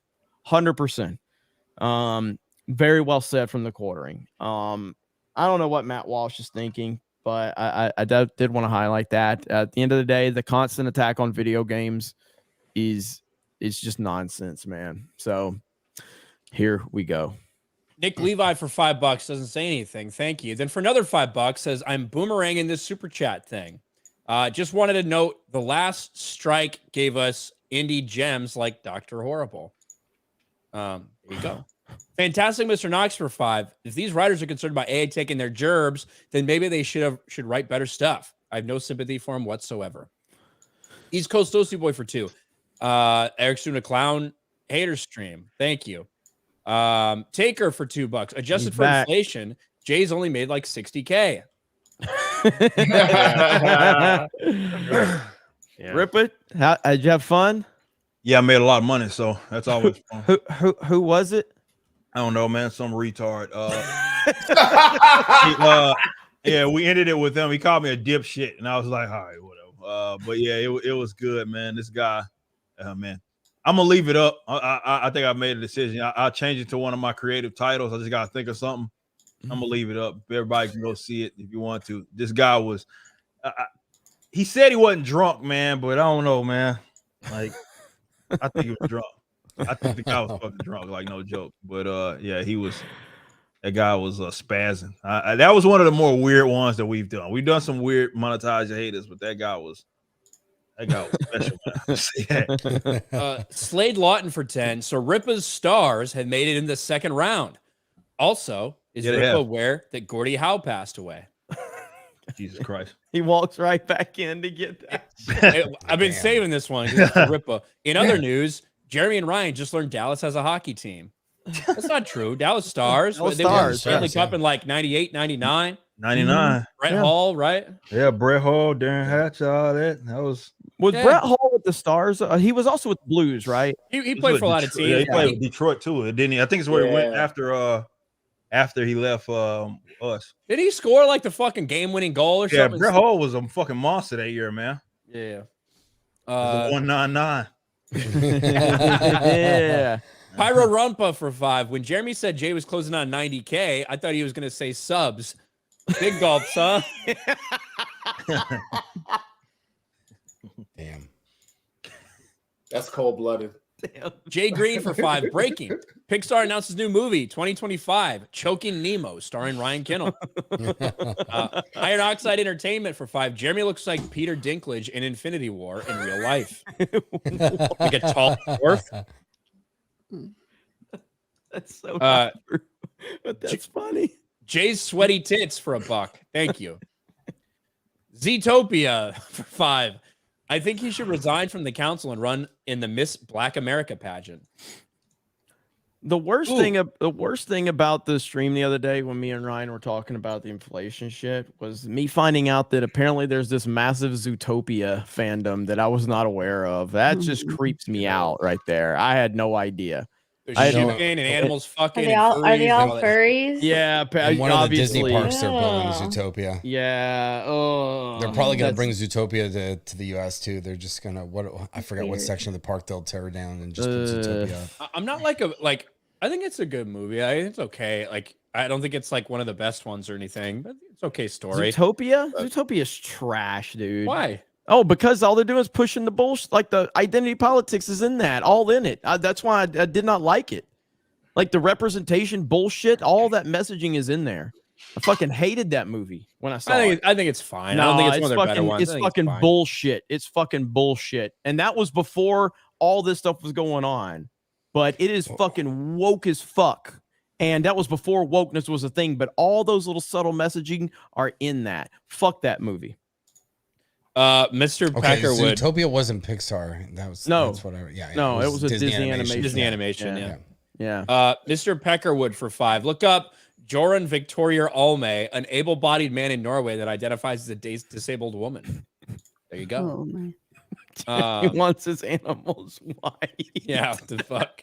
100%. Very well said from the Quartering. I don't know what Matt Walsh is thinking, but I did want to highlight that. At the end of the day, the constant attack on video games is just nonsense, man. So here we go. Nick Levi for $5 doesn't say anything. Thank you. Then for another $5 says, I'm boomeranging this super chat thing. Just wanted to note the last strike gave us indie gems like Dr. Horrible. There you go. Fantastic, Mr. Knox for 5. If these writers are concerned about AI taking their gerbs, then maybe they should write better stuff. I have no sympathy for him whatsoever. East Coast Toasty Boy for 2. Eric's doing a clown hater stream. Thank you. Taker for $2. Adjusted for inflation, Jay's only made like 60K. Rip it. Did you have fun? Yeah, I made a lot of money, so that's always fun. Who was it? I don't know, man. Some retard. Yeah, we ended it with him. He called me a dipshit, and I was like, all right, whatever. But yeah, it was good, man. This guy, man, I'm gonna leave it up. I think I made a decision. I'll change it to one of my creative titles. I just gotta think of something. I'm gonna leave it up. Everybody can go see it if you want to. This guy was, he said he wasn't drunk, man, but I don't know, man. Like, I think he was drunk. I think the guy was fucking drunk, like no joke. But yeah, that guy was spazzing. That was one of the more weird ones that we've done. We've done some weird monetize your haters, but that guy was special. Slade Lawton for 10. So Ripa's stars have made it in the second round. Also, is Ripa aware that Gordie Howe passed away? Jesus Christ. He walks right back in to get that. I've been saving this one. Ripa. In other news, Jeremy and Ryan just learned Dallas has a hockey team. That's not true. Dallas Stars. They won the Stanley Cup in like 98, 99. 99. Brett Hall, right? Yeah, Brett Hall, Darren Hatch, all that. That was Brett Hall with the Stars. He was also with the Blues, right? He played for a lot of teams. Yeah, he played with Detroit too, didn't he? I think it's where he went after he left us. Did he score like the fucking game-winning goal or something? Yeah, Brett Hall was a fucking monster that year, man. Yeah. 199. Yeah. Pyro Rumpa for 5. When Jeremy said Jay was closing on 90K, I thought he was going to say subs. Big gulps, huh? Damn. That's cold-blooded. Jay Green for 5. Breaking. Pixar announces new movie, 2025, Choking Nemo, starring Ryan Kinnell. Iron Oxide Entertainment for 5. Jeremy looks like Peter Dinklage in Infinity War in real life. Like a tall dwarf. That's so not true, but that's funny. Jay's sweaty tits for $1. Thank you. Zootopia for 5. I think he should resign from the council and run in the Miss Black America pageant. The worst thing about the stream the other day when me and Ryan were talking about the inflation shit was me finding out that apparently there's this massive Zootopia fandom that I was not aware of. That just creeps me out right there. I had no idea. There's shooting and animals fucking. Are they all furries? Yeah, And one of the obviously. Disney parks they're building Zootopia. Yeah. Oh, they're probably gonna bring Zootopia to the U.S. too. They're just gonna I forgot what section of the park they'll tear down and just put Zootopia up. I'm not like I think it's a good movie. I think it's okay. Like I don't think it's like one of the best ones or anything, but it's okay story. Zootopia's trash, dude. Why? Oh, because all they're doing is pushing the bullshit. Like the identity politics is in that, all in it. That's why I did not like it. Like the representation bullshit, all that messaging is in there. I fucking hated that movie when I saw it. I think it's fine. I don't think it's one of their better ones. It's fucking bullshit. It's fucking bullshit. And that was before all this stuff was going on. But it is fucking woke as fuck. And that was before wokeness was a thing. But all those little subtle messaging are in that. Fuck that movie. Mr. Peckerwood. Zootopia wasn't Pixar. That's what I it was a Disney animation. Disney animation, yeah. Mr. Peckerwood for 5. Look up Joran Victoria Alme, an able-bodied man in Norway that identifies as a disabled woman. There you go. Oh, my. He wants his animals white. Yeah, what the fuck?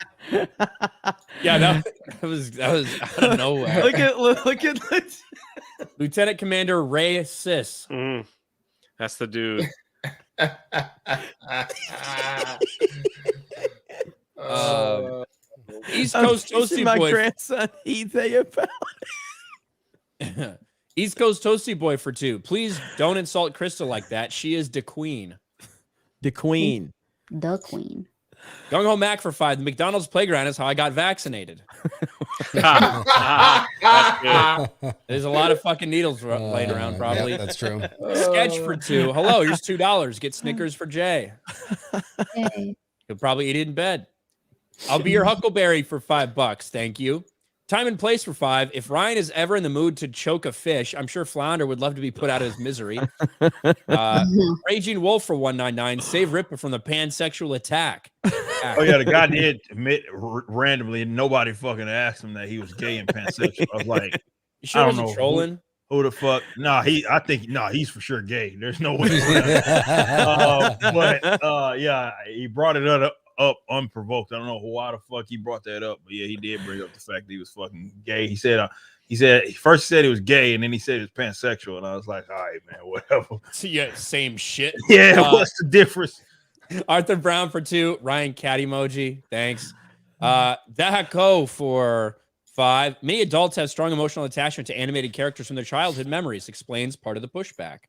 Yeah, that was out of nowhere. Look at Lieutenant Commander Ray Sis. That's the dude. East Coast Toasty my Boy. Grandson Ethan about East Coast Toasty Boy for 2. Please don't insult Krista like that. She is the queen. The queen. The queen. Going home Mac for 5. The McDonald's playground is how I got vaccinated. There's a lot of fucking needles laying around, probably. Yeah, that's true. Sketch for 2. Hello, here's $2. Get Snickers for Jay. Hey. He'll probably eat it in bed. I'll be your Huckleberry for $5. Thank you. Time and place for 5. If Ryan is ever in the mood to choke a fish, I'm sure Flounder would love to be put out of his misery. Raging Wolf for $1.99. Save Ripper from the pansexual attack. Oh yeah, the guy did admit randomly. Nobody fucking asked him that he was gay and pansexual. I was like, you sure I don't wasn't know trolling? Who the fuck? I think he's for sure gay. There's no way. Yeah, he brought it up unprovoked. I don't know why the fuck he brought that up, but yeah, he did bring up the fact that he was fucking gay. He said first he said he was gay, and then he said he was pansexual, and I was like, all right, man, whatever. So yeah, same shit. Yeah, what's the difference? Arthur Brown for 2. Ryan cat emoji. Thanks. Dahako for 5. Many adults have strong emotional attachment to animated characters from their childhood memories. Explains part of the pushback.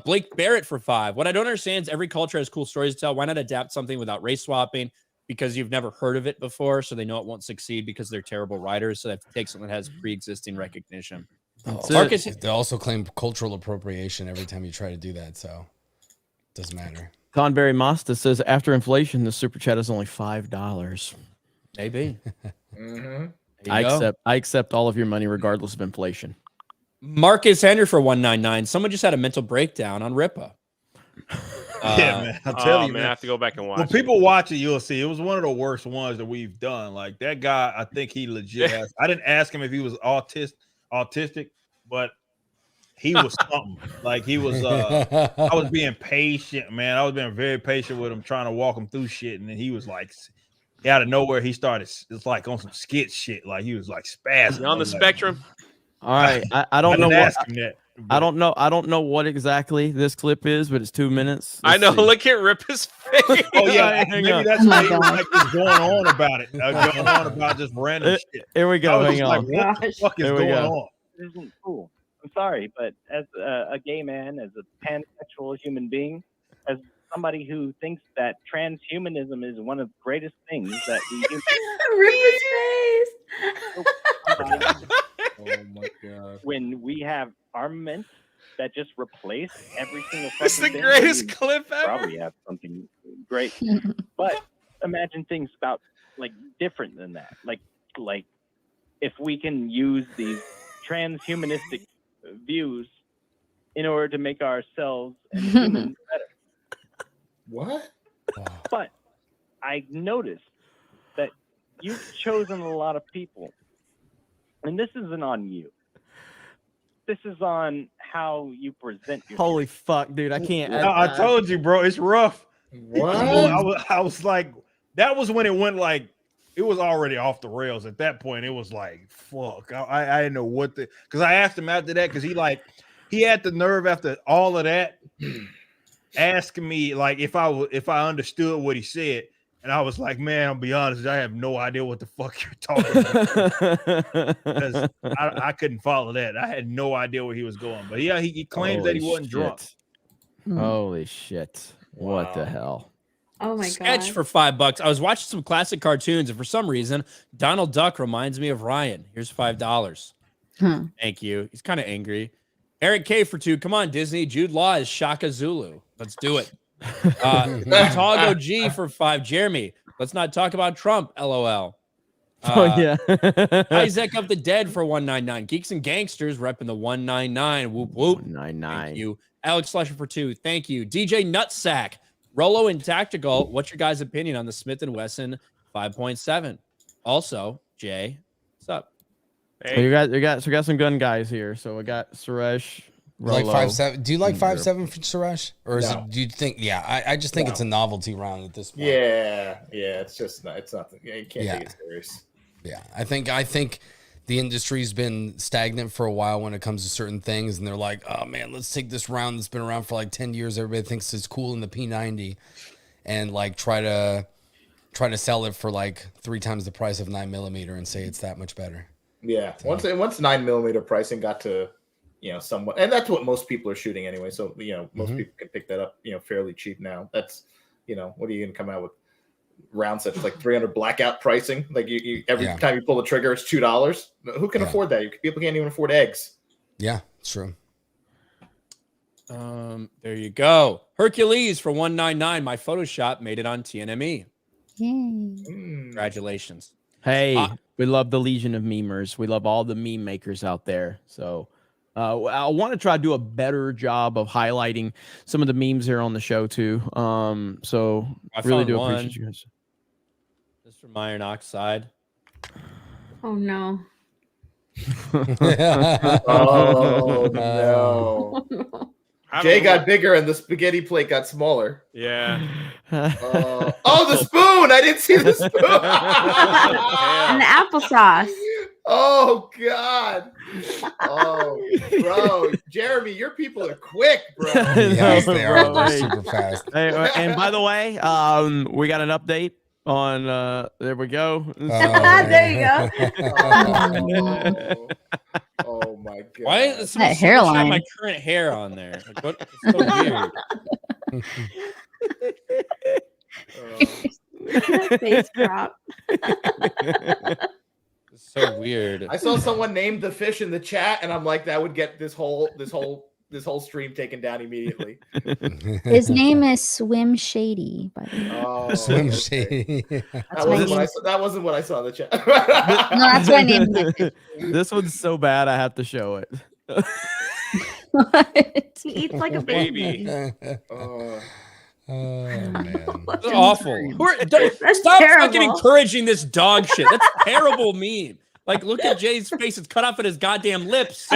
Blake Barrett for 5. What I don't understand is every culture has cool stories to tell. Why not adapt something without race swapping? Because you've never heard of it before, so they know it won't succeed because they're terrible writers. So they have to take something that has pre-existing recognition. Marcus, they also claim cultural appropriation every time you try to do that, so it doesn't matter. Conberry Masta says after inflation, the super chat is only $5. Maybe. I accept all of your money regardless of inflation. Marcus Henry for $1.99. Someone just had a mental breakdown on Ripa. Yeah, man. I'll tell you, man. I have to go back and watch. When people watch it, you'll see it was one of the worst ones that we've done. Like that guy, I think he legit has. I didn't ask him if he was autistic, but he was something. Like he was. I was being patient, man. I was being very patient with him, trying to walk him through shit, and then he was like, out of nowhere, he started. It's like on some skit shit. Like he was like spazzing. You on the spectrum? All right, I don't know what. That. I don't know what exactly this clip is, but it's 2 minutes. I know. Look at Rip his face. Oh yeah, maybe that's what like just going on about it. Going on about just random shit. Here we go. Hang on. Like, what the fuck is going on? This isn't cool. I'm sorry, but as a gay man, as a pansexual human being, as somebody who thinks that transhumanism is one of the greatest things that we do. Rip his face. Oh my god! When we have armaments that just replace every single fucking It's the thing, greatest we clip ever. Probably have something great, but imagine things about like different than that. Like if we can use these transhumanistic views in order to make ourselves and humans better. What? But I noticed that you've chosen a lot of people, and this isn't on you. This is on how you present yourself. Holy fuck, dude! I can't. I told you, bro. It's rough. What? I was like, that was when it went like, it was already off the rails. At that point, it was like, fuck. I didn't know what because I asked him after that because he had the nerve after all of that asking me like if I understood what he said. And I was like, man, I'll be honest, I have no idea what the fuck you're talking about. Because I couldn't follow that. I had no idea where he was going. But yeah, he claims that he wasn't drunk. Holy shit. What the hell? Oh my Sketch god. for $5. I was watching some classic cartoons, and for some reason, Donald Duck reminds me of Ryan. Here's $5. Thank you. He's kind of angry. Eric K for $2. Come on, Disney. Jude Law is Shaka Zulu. Let's do it. Tago G for $5. Jeremy, let's not talk about Trump. LOL. Yeah. Isaac of the Dead for $1.99. Geeks and Gangsters repping the $1.99. Whoop whoop. 99. Thank you. Alex Slusher for $2. Thank you. DJ Nutsack. Rolo and Tactical. What's your guys' opinion on the Smith & Wesson 5.7? Also, Jay, what's up? Hey. We got some gun guys here. So we got Suresh. You like Rolo, 5.7? Do you like 5.7 for Suresh? Or is No. it, do you think, I just think it's a novelty round at this point. Yeah, it's just not, it's nothing. You can't take it serious. Yeah, I think the industry's been stagnant for a while when it comes to certain things, and they're like, oh man, let's take this round that's been around for like 10 years. Everybody thinks it's cool in the P90, and like try to sell it for like 3 times the price of 9mm and say it's that much better. Yeah, once 9mm pricing got to, somewhat, and that's what most people are shooting anyway. So most people can pick that up, fairly cheap now. That's, what are you gonna come out with rounds that's like 300 blackout pricing? Like you every time you pull the trigger, it's $2. Who can afford that? People can't even afford eggs. Yeah, it's true. There you go. Hercules for $1.99. My Photoshop made it on TNME. Congratulations. Hey, we love the legion of memers. We love all the meme makers out there. So I want to try to do a better job of highlighting some of the memes here on the show too. So I really do appreciate you guys. This from Iron Oxide. Oh no. Oh no. Jay got bigger and the spaghetti plate got smaller. Yeah. Oh, the spoon! I didn't see the spoon. And the applesauce. Oh God. Oh, bro, Jeremy, your people are quick, bro. Yes, they are. They're super fast. Hey, and by the way, we got an update on. There we go. There you go. Oh my God. Why is That hairline. my current hair on there? Like, what? It's so weird. Face crop. It's so weird. I saw someone name the fish in the chat, and I'm like, that would get this whole stream taken down immediately. His name is Swim Shady, by the way. Oh, Swim Shady. That wasn't what I saw in the chat. No, that's what I named it. This one's so bad I have to show it. He eats like a baby. Oh man. That's awful. Stop fucking encouraging this dog shit. That's a terrible meme. Like, look at Jay's face. It's cut off at his goddamn lips.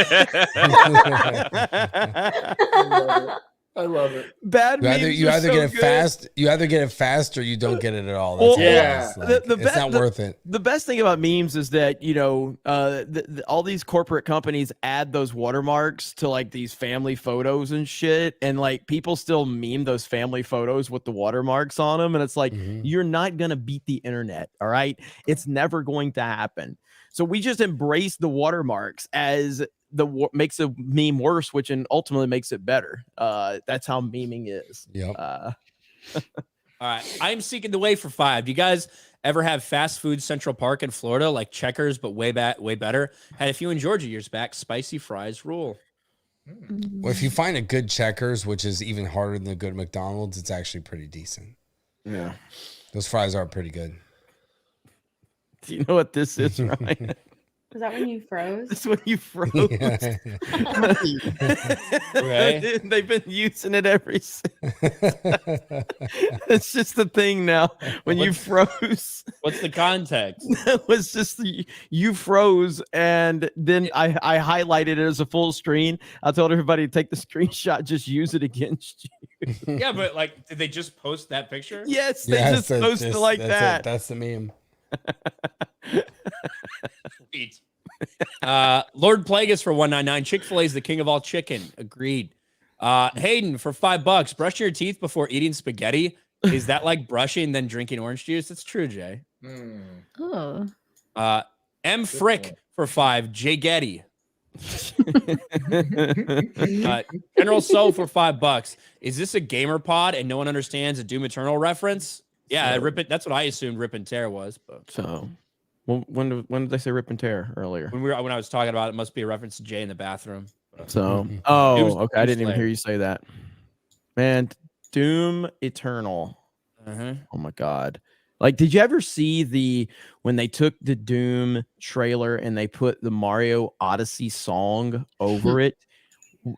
I love it. Bad You either get it fast. You either get it fast or you don't get it at all. That's it's not worth it. The best thing about memes is that all these corporate companies add those watermarks to like these family photos and shit, and like people still meme those family photos with the watermarks on them, and it's like you're not gonna beat the internet. All right, it's never going to happen. So we just embrace the watermarks as makes a meme worse, which ultimately makes it better. That's how memeing is. Yep. All right. I'm seeking the way for $5. Do you guys ever have fast food Central Park in Florida, like Checkers, but way better? Had a few in Georgia years back. Spicy fries rule. Well, if you find a good Checkers, which is even harder than a good McDonald's, it's actually pretty decent. Yeah. Those fries are pretty good. Do you know what this is, Ryan? Was that when you froze? That's when you froze. Yeah. Okay. They've been using it ever since. It's just the thing now. When you froze, What's the context? it was just you froze, and then I highlighted it as a full screen. I told everybody to take the screenshot, just use it against you. Yeah, but like, did they just post that picture? Yes, they just posted like that. That's the meme. Sweet. Lord Plagueis for 199. Chick-fil-A is the king of all chicken. Agreed. Hayden for $5. Brushing your teeth before eating spaghetti. Is that like brushing then drinking orange juice? It's true, Jay. Oh. M. Frick for 5. Jay Getty. General So for $5. Is this a gamer pod and no one understands a Doom Eternal reference? Yeah, Rip it. That's what I assumed Rip and Tear was. But So, well, when did they say rip and tear earlier? when I was talking about it, must be a reference to Jay in the bathroom. So, Doom- okay, I Doom didn't even Slayer. hear you say that. Man, Doom Eternal. Uh-huh. Oh my God. Like, did you ever see when they took the Doom trailer and they put the Mario Odyssey song over it?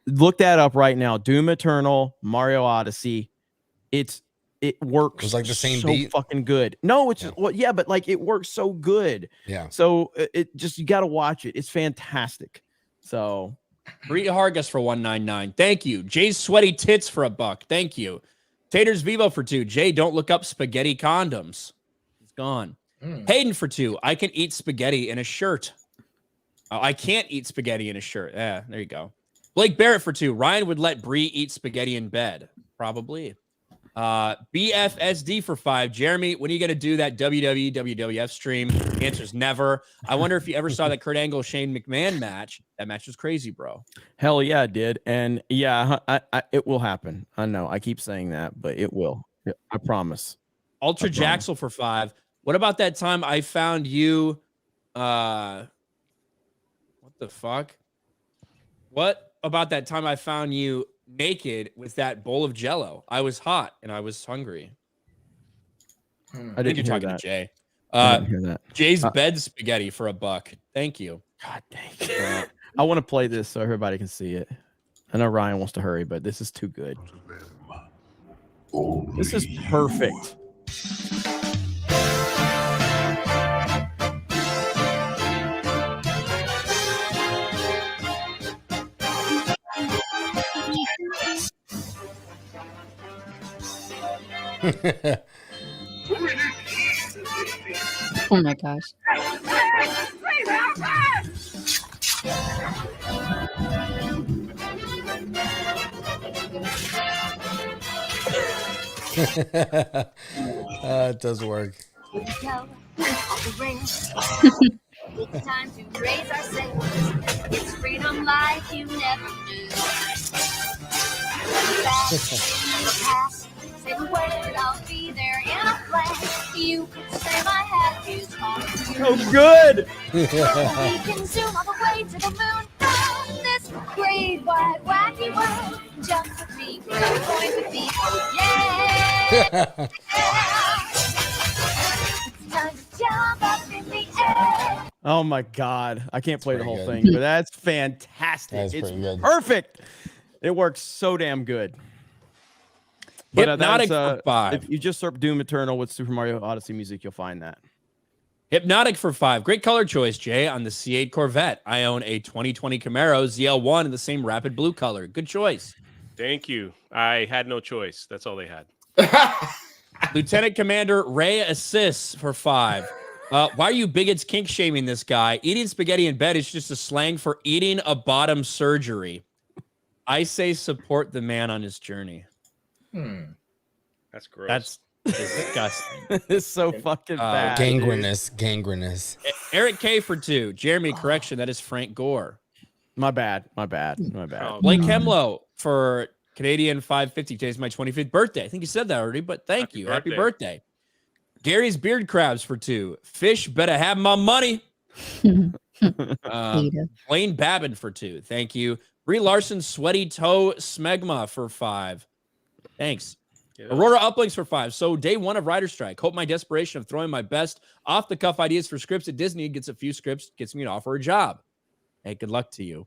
Look that up right now. Doom Eternal, Mario Odyssey. It works. It was like the same so beat? fucking good. No, it's just, well, yeah, but like it works so good. Yeah. So it just, you got to watch it. It's fantastic. So Rita Hargis for 199. Thank you. Jay's sweaty tits for $1. Thank you. Taters Vivo for 2. Jay, don't look up spaghetti condoms. He's gone. Hayden for 2. I can eat spaghetti in a shirt. I can't eat spaghetti in a shirt. Yeah, there you go. Blake Barrett for 2. Ryan would let Bree eat spaghetti in bed. Probably. BFSD for 5. Jeremy, when are you going to do that WWF stream? The answer's never. I wonder if you ever saw that Kurt Angle Shane McMahon match. That match was crazy, bro. hell yeah, it did. And yeah, it will happen. I know. I keep saying that, but it will. I promise. Ultra I promise. Jaxel for 5. What about that time I found you? What the fuck? What about that time I found you naked with that bowl of Jello? I was hot and I was hungry. I think didn't you're hear talking that. to Jay. I didn't hear that. Jay's bed spaghetti for $1. Thank you. God dang. I want to play this so everybody can see it. I know Ryan wants to hurry, but this is too good. This is perfect. Oh my gosh. It does work. It's time to raise our sails. It's freedom like you never knew. Past, say the word, I'll be there in a flash. You could say my hat is on you. So good. We can zoom all the way to the moon from this great wide wacky world. Jump with me, go point with me, oh yeah. It's time to jump up in the air. Oh my God. I can't play the whole good. thing, but that's fantastic. That's It's pretty good. perfect. It works so damn good. But Hypnotic that's, for 5. if you just search Doom Eternal with Super Mario Odyssey music, you'll find that. Hypnotic for 5. Great color choice, Jay, on the C8 Corvette. I own a 2020 Camaro ZL1 in the same rapid blue color. Good choice. Thank you. I had no choice. That's all they had. Lieutenant Commander Ray Assists for 5. Why are you bigots kink shaming this guy? Eating spaghetti in bed is just a slang for eating a bottom surgery. I say support the man on his journey. That's gross. That's disgusting. It's so fucking bad. Gangrenous. Eric K for 2. Jeremy, correction, that is Frank Gore. My bad. Oh, Blake Hemlow for Canadian 550. Today's my 25th birthday. I think you said that already, but thank you. Happy birthday. Gary's Beard Crabs for 2. Fish better have my money. Blaine Babin for 2. Thank you. Brie Larson Sweaty Toe Smegma for 5. Thanks. Aurora uplinks for 5. So day 1 of Rider Strike. Hope my desperation of throwing my best off-the-cuff ideas for scripts at Disney gets a few scripts, gets me to offer a job. Hey, good luck to you.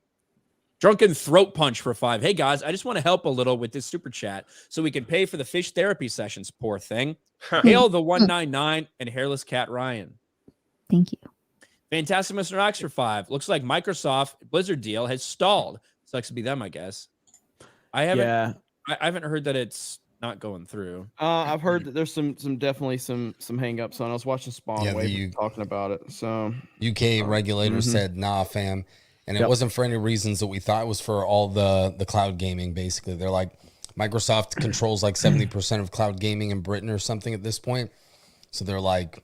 Drunken Throat Punch for 5. Hey, guys, I just want to help a little with this super chat so we can pay for the fish therapy sessions, poor thing. Hail the 199 and Hairless Cat Ryan. Thank you. Fantastic Mr. Knox for 5. Looks like Microsoft Blizzard deal has stalled. Sucks to be them, I guess. I haven't heard that it's not going through. I've heard that there's definitely some hangups on. I was watching Spawn Wave talking about it. So UK regulators said, nah, fam. And it Yep. wasn't for any reasons that we thought. It was for all the cloud gaming, basically. They're like, Microsoft controls like 70% of cloud gaming in Britain or something at this point. So they're like,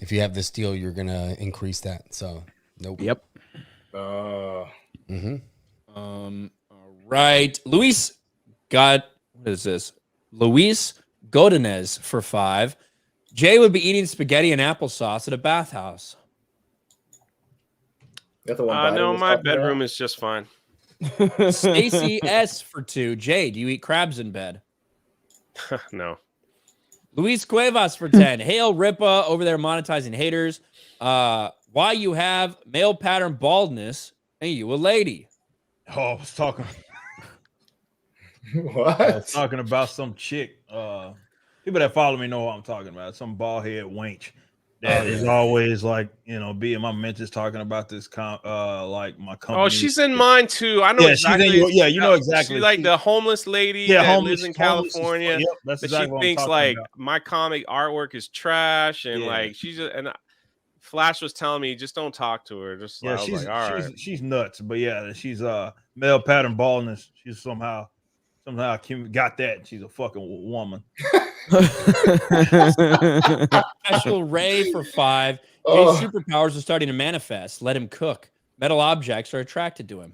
if you have this deal, you're going to increase that. So, nope. Yep. All right. Luis got, what is this? Luis Godinez for 5. Jay would be eating spaghetti and applesauce at a bathhouse. No, my bedroom is just fine. Stacy S for 2. Jay, do you eat crabs in bed? No. Luis Cuevas for 10. Hail Ripa over there monetizing haters. Why you have male pattern baldness and you a lady? Oh, I was talking. What? I was talking about some chick. People that follow me know what I'm talking about. Some bald head wench that is always like, being my mentors talking about this like my company. Oh, she's in mine too. I know exactly. You know exactly. She's like the homeless lady that lives in California. Yep, that's exactly she what I'm thinks talking like about. my comic artwork is trash, and like she's just, and Flash was telling me just don't talk to her. Just I was like, all right. She's nuts, but yeah, she's male pattern baldness. She's somehow got that. She's a fucking woman. Special Ray for 5. His superpowers are starting to manifest. Let him cook. Metal objects are attracted to him.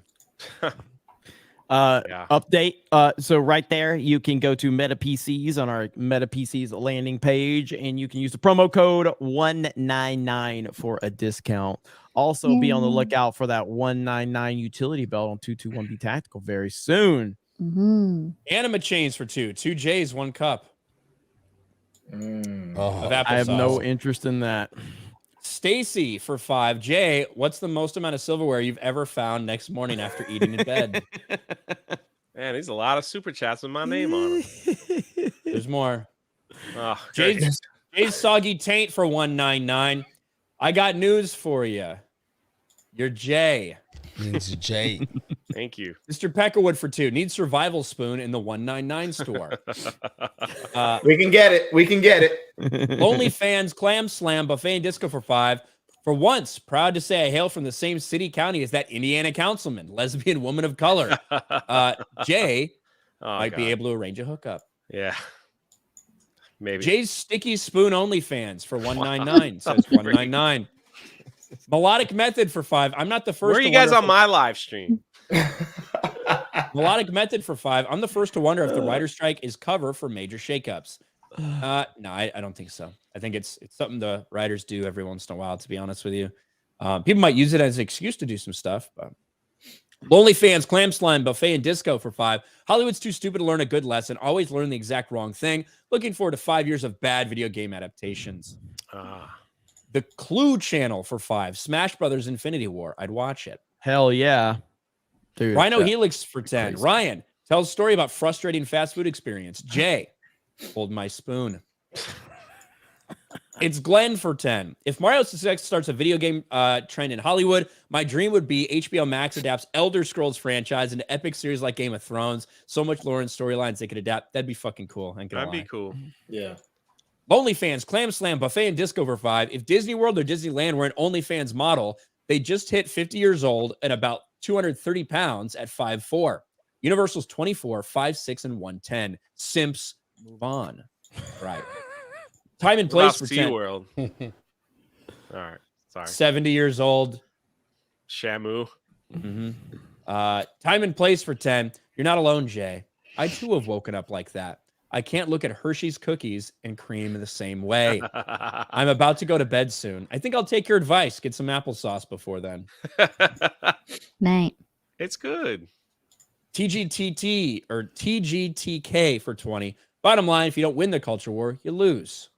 Update. So right there, you can go to Meta PCs on our Meta PCs landing page, and you can use the promo code 199 for a discount. Also, be on the lookout for that 199 utility belt on 221B Tactical very soon. Anima chains for 2. 2 J's, 1 cup. Of applesauce. I have no interest in that. Stacy for 5. Jay, what's the most amount of silverware you've ever found next morning after eating in bed? Man, there's a lot of super chats with my name on them. There's more. Oh, Jay's Soggy Taint for 199. I got news for you. You're Jay. It's Jay. Thank you. Mr. Peckerwood for 2. Need survival spoon in the 199 store. We can get it. We can get it. OnlyFans Clam Slam Buffet and Disco for 5. For once, proud to say I hail from the same city county as that Indiana councilman, lesbian woman of color. Jay might be able to arrange a hookup. Yeah. Maybe. Jay's Sticky Spoon OnlyFans for 199. Says 199. Melodic Method for 5. I'm not the first. Where are you guys on my live stream? Melodic Method for 5. I'm the first to wonder if the writer strike is cover for major shakeups. No, I don't think so. I think it's something the writers do every once in a while, to be honest with you. People might use it as an excuse to do some stuff, but Lonely Fans, Clam Slime, Buffet, and Disco for 5. Hollywood's too stupid to learn a good lesson. Always learn the exact wrong thing. Looking forward to 5 years of bad video game adaptations. The Clue channel for 5. Smash Brothers Infinity War. I'd watch it. Hell yeah. Dude, Rhino Helix for 10. Crazy. Ryan, tell a story about frustrating fast food experience. Jay, hold my spoon. It's Glenn for 10. If Mario 6 starts a video game trend in Hollywood, my dream would be HBO Max adapts Elder Scrolls franchise into epic series like Game of Thrones. So much lore and storylines they could adapt. That'd be fucking cool. That'd be cool. Yeah. OnlyFans, Clam Slam, Buffet, and Disco for 5. If Disney World or Disneyland were an OnlyFans model, they just hit 50 years old and about 230 pounds at 5'4". Universal's 24, 5'6", and 110. Simps, move on. Right. Time and place for 10. World. All right. Sorry. 70 years old. Shamu. Time and place for 10. You're not alone, Jay. I too have woken up like that. I can't look at Hershey's cookies and cream in the same way. I'm about to go to bed soon. I think I'll take your advice. Get some applesauce before then. Mate. It's good. TGTT or TGTK for 20. Bottom line, if you don't win the culture war, you lose.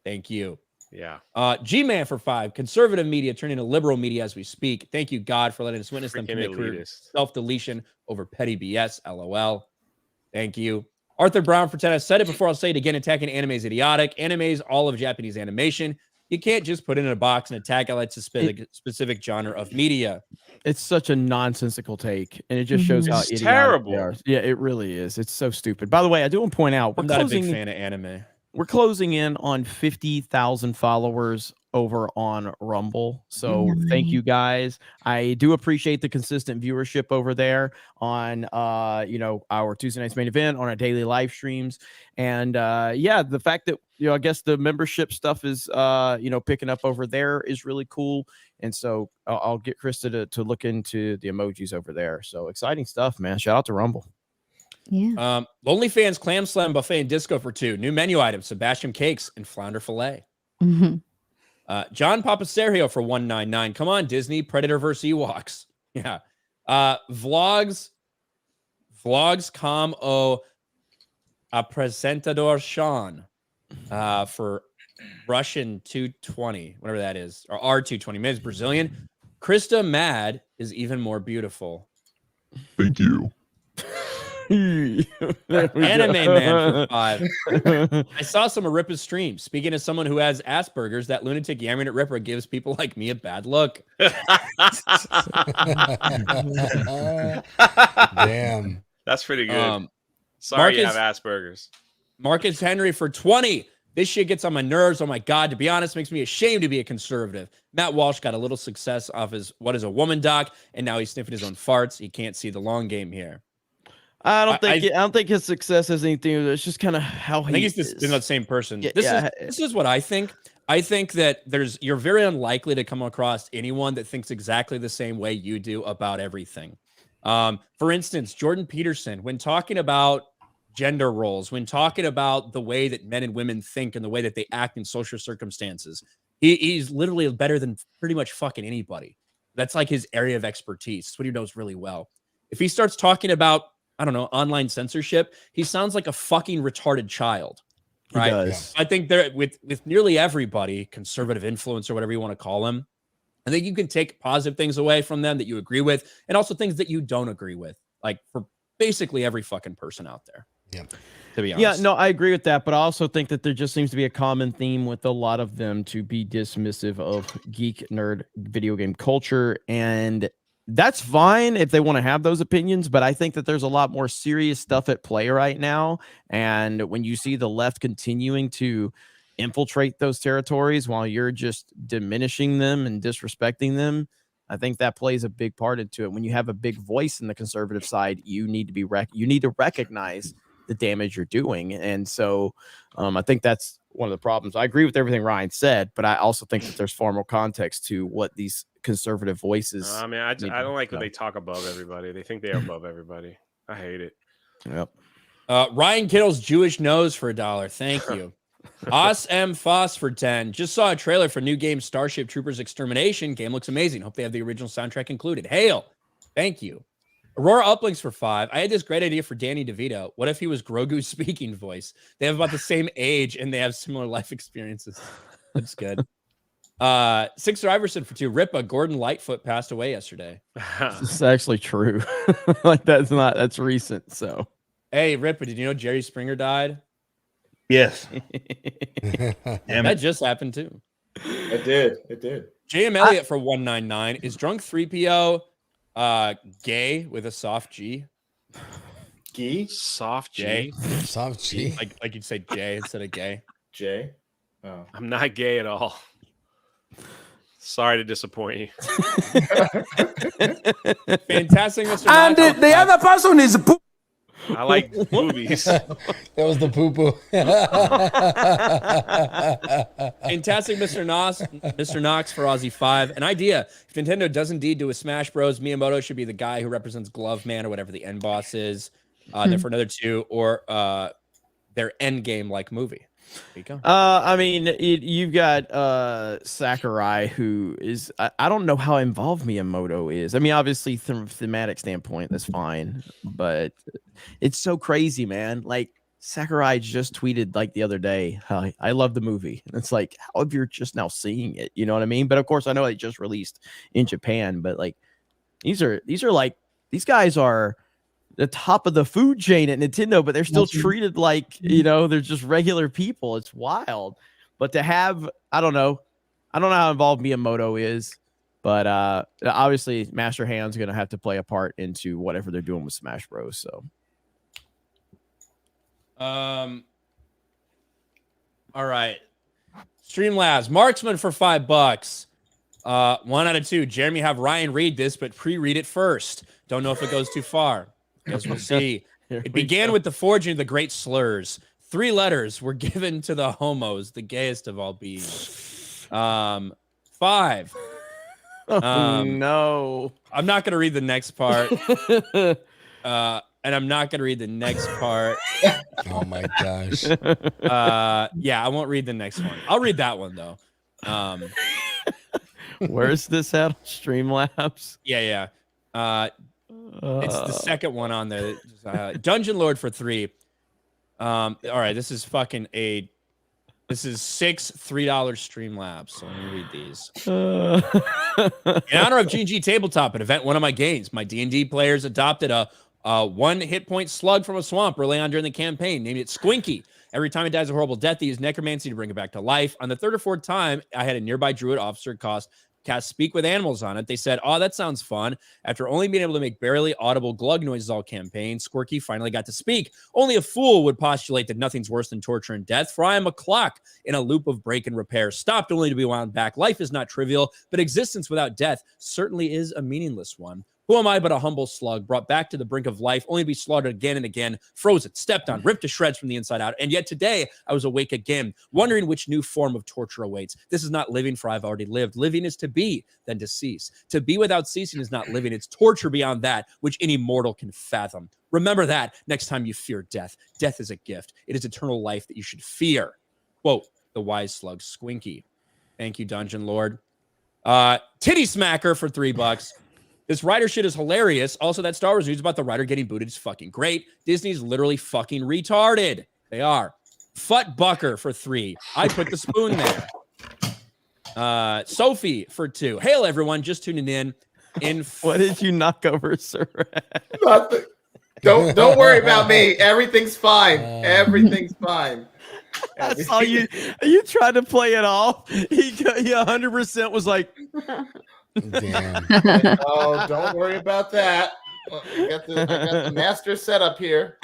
Thank you. Yeah. G-Man for 5. Conservative media turning to liberal media as we speak. Thank you, God, for letting us witness them Freaking commit career elitist. self-deletion over petty BS. LOL. Thank you. Arthur Brown for 10. I said it before, I'll say it again. Attacking anime is idiotic. Anime is all of Japanese animation. You can't just put it in a box and attack it like a specific genre of media. It's such a nonsensical take, and it just shows how It's idiotic terrible. they are. Yeah, it really is. It's so stupid. By the way, I do want to point out I'm not a big fan of anime. We're closing in on 50,000 followers over on Rumble. So thank you guys. I do appreciate the consistent viewership over there on our Tuesday night's main event, on our daily live streams. And the fact that I guess the membership stuff is picking up over there is really cool. And so I'll get Krista to look into the emojis over there. So exciting stuff, man. Shout out to Rumble. Yeah. Lonely Fans Clam Slam Buffet and Disco for 2. New menu items: Sebastian cakes and flounder fillet. John Papaserio for 199. Come on, Disney. Predator vs. Ewoks. Yeah. Vlogs com o presentador Sean for Russian 220, whatever that is, or R220. Maybe it's Brazilian. Krista Mad is even more beautiful. Thank you. Anime Man for 5. I saw some of Rippa's stream. Speaking as someone who has Asperger's, that lunatic yammering at Ripper gives people like me a bad look. Damn. That's pretty good. Sorry you have Asperger's. Marcus Henry for 20. This shit gets on my nerves. Oh my God. To be honest, makes me ashamed to be a conservative. Matt Walsh got a little success off his What is a Woman doc, and now he's sniffing his own farts. He can't see the long game here. I don't think his success has anything to do. It's just kind of how I think he's been the same person. Yeah, This is what I think. I think that you're very unlikely to come across anyone that thinks exactly the same way you do about everything. For instance, Jordan Peterson, when talking about gender roles, when talking about the way that men and women think and the way that they act in social circumstances, he's literally better than pretty much fucking anybody. That's like his area of expertise. It's what he knows really well. If he starts talking about, I don't know, online censorship, he sounds like a fucking retarded child. Right. He does. I think there with nearly everybody, conservative influence or whatever you want to call them, I think you can take positive things away from them that you agree with, and also things that you don't agree with, like for basically every fucking person out there. Yeah. To be honest. Yeah, no, I agree with that, but I also think that there just seems to be a common theme with a lot of them to be dismissive of geek nerd video game culture, and that's fine if they want to have those opinions, but I think that there's a lot more serious stuff at play right now. And when you see the left continuing to infiltrate those territories while you're just diminishing them and disrespecting them, I think that plays a big part into it. When you have a big voice in the conservative side, you need to be you need to recognize the damage you're doing. And so I think that's one of the problems. I agree with everything Ryan said, but I also think that there's far more context to what these conservative voices. I mean, I don't like when they talk above everybody. They think they are above everybody. I hate it. Yep. Ryan Kittle's Jewish nose for $1. Thank you. Os M Foss for 10. Just saw a trailer for new game Starship Troopers Extermination. Game looks amazing. Hope they have the original soundtrack included. Hail. Thank you. Aurora Uplinks for 5. I had this great idea for Danny DeVito. What if he was Grogu's speaking voice? They have about the same age and they have similar life experiences. That's good. Sixer Iverson for 2. Rippa, Gordon Lightfoot passed away yesterday. It's actually true. Like that's recent. So hey, Rippa, did you know Jerry Springer died? Yes. That just happened too. It did. JM Elliott for 199. Is drunk 3PO gay with a soft G? Gee? Soft J. Soft G. Like you'd say J instead of gay. J? Oh. I'm not gay at all. Sorry to disappoint you. Fantastic, Mr. And the other person is poop. I like movies. That was the poo-poo. Fantastic, Mr. Knox for Aussie 5. An idea. If Nintendo does indeed do a Smash Bros, Miyamoto should be the guy who represents Glove Man or whatever the end boss is. Then for another 2, or their end game like movie. There you go. I mean, you've got Sakurai, who is I don't know how involved Miyamoto is. I mean, obviously from a thematic standpoint, that's fine, but it's so crazy, man. Like Sakurai just tweeted like the other day, I love the movie. And it's like, how if you're just now seeing it? You know what I mean? But of course, I know it just released in Japan, but like these guys are the top of the food chain at Nintendo, but they're still treated like, they're just regular people. It's wild. But to have, I don't know how involved Miyamoto is, but obviously Master Hand's going to have to play a part into whatever they're doing with Smash Bros. So. All right. Streamlabs, Marksman for $5. 1 out of 2. Jeremy, have Ryan read this, but pre-read it first. Don't know if it goes too far. As we'll see. It began with the forging of the great slurs. 3 letters were given to the homos, the gayest of all beings. 5. No. I'm not going to read the next part. And I'm not going to read the next part. Oh my gosh. Yeah, I won't read the next one. I'll read that one though. Where's this at? Streamlabs? Yeah. It's the second one on there. Dungeon Lord for 3. All right, this is 6 $3 Streamlabs. So let me read these. In honor of G&G Tabletop, an event one of my games, my D&D players adopted a 1 hit point slug from a swamp early on during the campaign, named it Squinky. Every time it dies a horrible death, they use necromancy to bring it back to life. On the 3rd or 4th time, I had a nearby druid officer cast Speak with Animals on it. They said, "Oh, that sounds fun." After only being able to make barely audible glug noises all campaign, Squirky finally got to speak. Only a fool would postulate that nothing's worse than torture and death, for I am a clock in a loop of break and repair, stopped only to be wound back. Life is not trivial, but existence without death certainly is a meaningless one. Who am I but a humble slug, brought back to the brink of life, only to be slaughtered again and again, frozen, stepped on, ripped to shreds from the inside out. And yet today I was awake again, wondering which new form of torture awaits. This is not living, for I've already lived. Living is to be, then to cease. To be without ceasing is not living. It's torture beyond that, which any mortal can fathom. Remember that next time you fear death. Death is a gift. It is eternal life that you should fear. Quote, the wise slug, Squinky. Thank you, Dungeon Lord. Titty Smacker for $3. This writer shit is hilarious. Also, that Star Wars news about the writer getting booted is fucking great. Disney's literally fucking retarded. They are. Fut Bucker for 3. I put the spoon there. Sophie for 2. Hail, everyone. Just tuning in. What did you knock over, sir? Nothing. Don't worry about me. Everything's fine. Everything's fine. I saw you. You tried to play it off. He 100% was like... Damn. Oh, don't worry about that. I got the master setup here.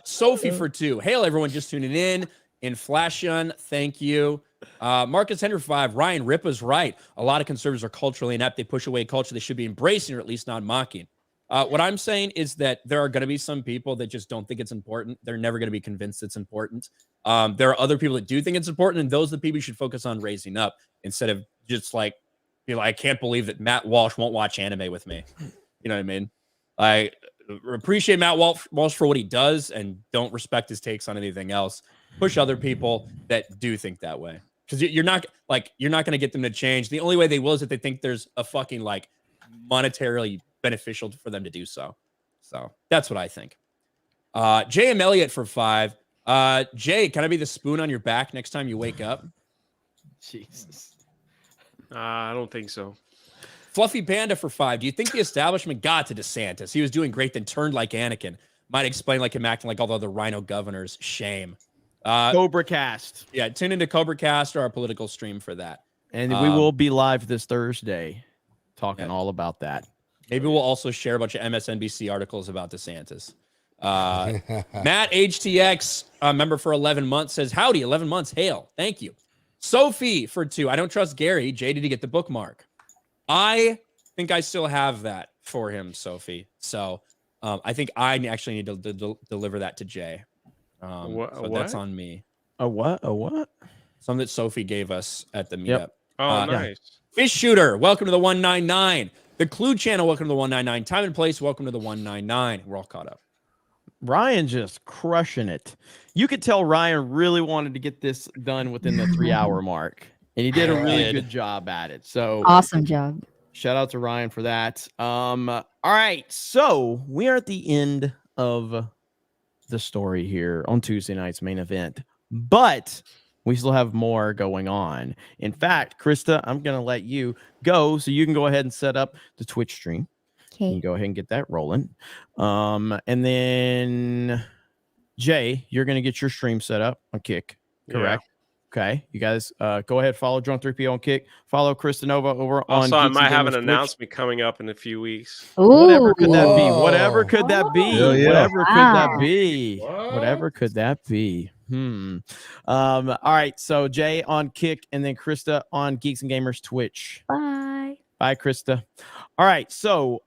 Sophie for 2. Hail, everyone just tuning in. Inflation, thank you. Marcus Henry 5. Ryan Ripa's right. A lot of conservatives are culturally inept. They push away culture they should be embracing, or at least not mocking. What I'm saying is that there are going to be some people that just don't think it's important. They're never going to be convinced it's important. There are other people that do think it's important, and those are the people you should focus on raising up instead of just like, I can't believe that Matt Walsh won't watch anime with me. You know what I mean? I appreciate Matt Walsh for what he does and don't respect his takes on anything else. Push other people that do think that way. Because you're not going to get them to change. The only way they will is if they think there's a fucking like monetarily beneficial for them to do so. So that's what I think. J.M. Elliott for 5. Jay, can I be the spoon on your back next time you wake up? Jesus. I don't think so. Fluffy Panda for 5. Do you think the establishment got to DeSantis? He was doing great, then turned like Anakin. Might explain like him acting like all the other rhino governors. Shame. Cobra Cast. Yeah, tune into Cobra Cast or our political stream for that. And we will be live this Thursday talking all about that. Maybe we'll also share a bunch of MSNBC articles about DeSantis. Matt HTX, member for 11 months, says, howdy, 11 months, hail. Thank you. Sophie for 2. I don't trust Gary. Jay, did he get the bookmark? I think I still have that for him, Sophie. So I think I actually need to deliver that to Jay. So that's on me. A what? A what? Something that Sophie gave us at the meetup. Yep. Oh, nice. Fish Shooter, welcome to the 199. The Clue Channel, welcome to the 199. Time and Place, welcome to the 199. We're all caught up. Ryan just crushing it. You could tell Ryan really wanted to get this done within the 3-hour mark, and he did a really good job at it. So Awesome job. shout out to Ryan for that. All right, so we are at the end of the story here on Tuesday night's main event, but we still have more going on. In fact, Krista, I'm going to let you go so you can go ahead and set up the Twitch stream. You can go ahead and get that rolling. And then Jay, you're going to get your stream set up on Kick, correct? Okay, you guys go ahead, follow Drunk 3PO on Kick, follow Krista Nova over on Also, I Geeks might and have Gamers an Twitch. announcement coming up in a few weeks. Whatever could that be? Whatever could that be? Hell yeah. Whatever could that Wow. be? Whatever could that be? All right, so Jay on Kick and then Krista on Geeks and Gamers Twitch. Bye. Bye, Krista. All right, so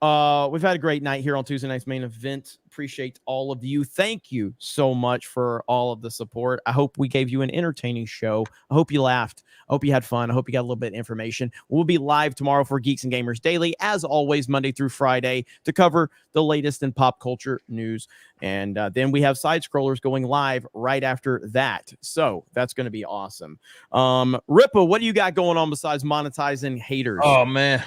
we've had a great night here on Tuesday night's main event. Appreciate all of you. Thank you so much for all of the support. I hope we gave you an entertaining show. I hope you laughed. I hope you had fun. I hope you got a little bit of information. We'll be live tomorrow for Geeks and Gamers Daily, as always, Monday through Friday, to cover the latest in pop culture news. And then we have Side Scrollers going live right after that. So that's going to be awesome. Rippa, what do you got going on besides monetizing haters? Oh man,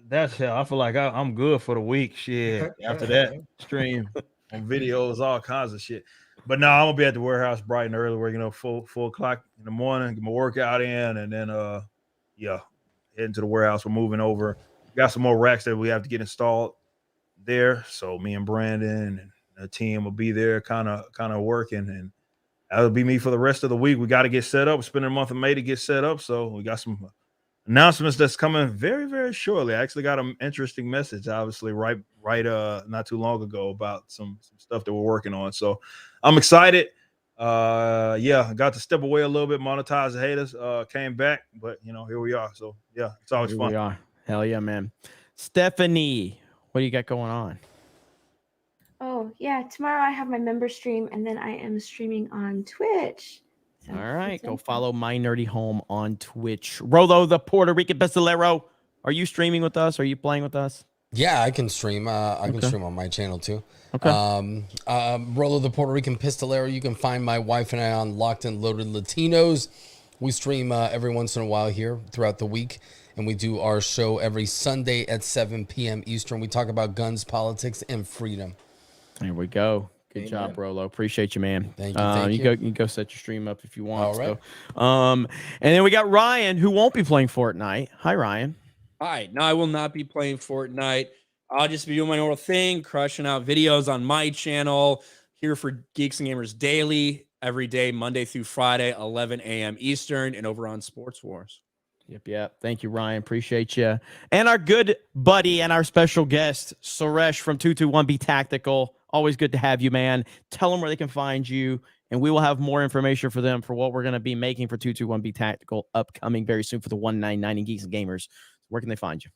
that's hell. I feel like I'm good for the week. Shit, after that stream on videos, all kinds of shit. But no, I'm gonna be at the warehouse bright and early, working up 4 o'clock in the morning, get my workout in, and then heading to the warehouse. We're moving over. Got some more racks that we have to get installed there. So me and Brandon and the team will be there, kind of working, and that'll be me for the rest of the week. We got to get set up. We're spending the month of May to get set up, so we got some announcements that's coming very, very shortly. I actually got an interesting message, obviously, right not too long ago about some stuff that we're working on. So I'm excited. I got to step away a little bit, monetize the haters, came back, but here we are. So yeah, it's always Here fun. we are. Hell yeah, man. Stephanie, what do you got going on? Oh, yeah. Tomorrow I have my member stream, and then I am streaming on Twitch. So All right, go follow My Nerdy Home on Twitch. Rolo, the Puerto Rican pistolero, are you streaming with us? Are you playing with us? Yeah, I can stream. I can stream on my channel too. Okay. Rolo, the Puerto Rican pistolero. You can find my wife and I on Locked and Loaded Latinos. We stream every once in a while here throughout the week, and we do our show every Sunday at 7 p.m. Eastern. We talk about guns, politics, and freedom. There we go. Good job, Rolo. Appreciate you, man. Thank you. You can go set your stream up if you want. All right. So, and then we got Ryan, who won't be playing Fortnite. Hi, Ryan. Hi. No, I will not be playing Fortnite. I'll just be doing my normal thing, crushing out videos on my channel here for Geeks and Gamers Daily every day, Monday through Friday, 11 a.m. Eastern, and over on Sports Wars. Yep. Thank you, Ryan. Appreciate you. And our good buddy and our special guest, Suresh from 221B Tactical. Always good to have you, man. Tell them where they can find you, and we will have more information for them for what we're going to be making for 221B Tactical upcoming very soon for the 199 in Geeks and Gamers. Where can they find you?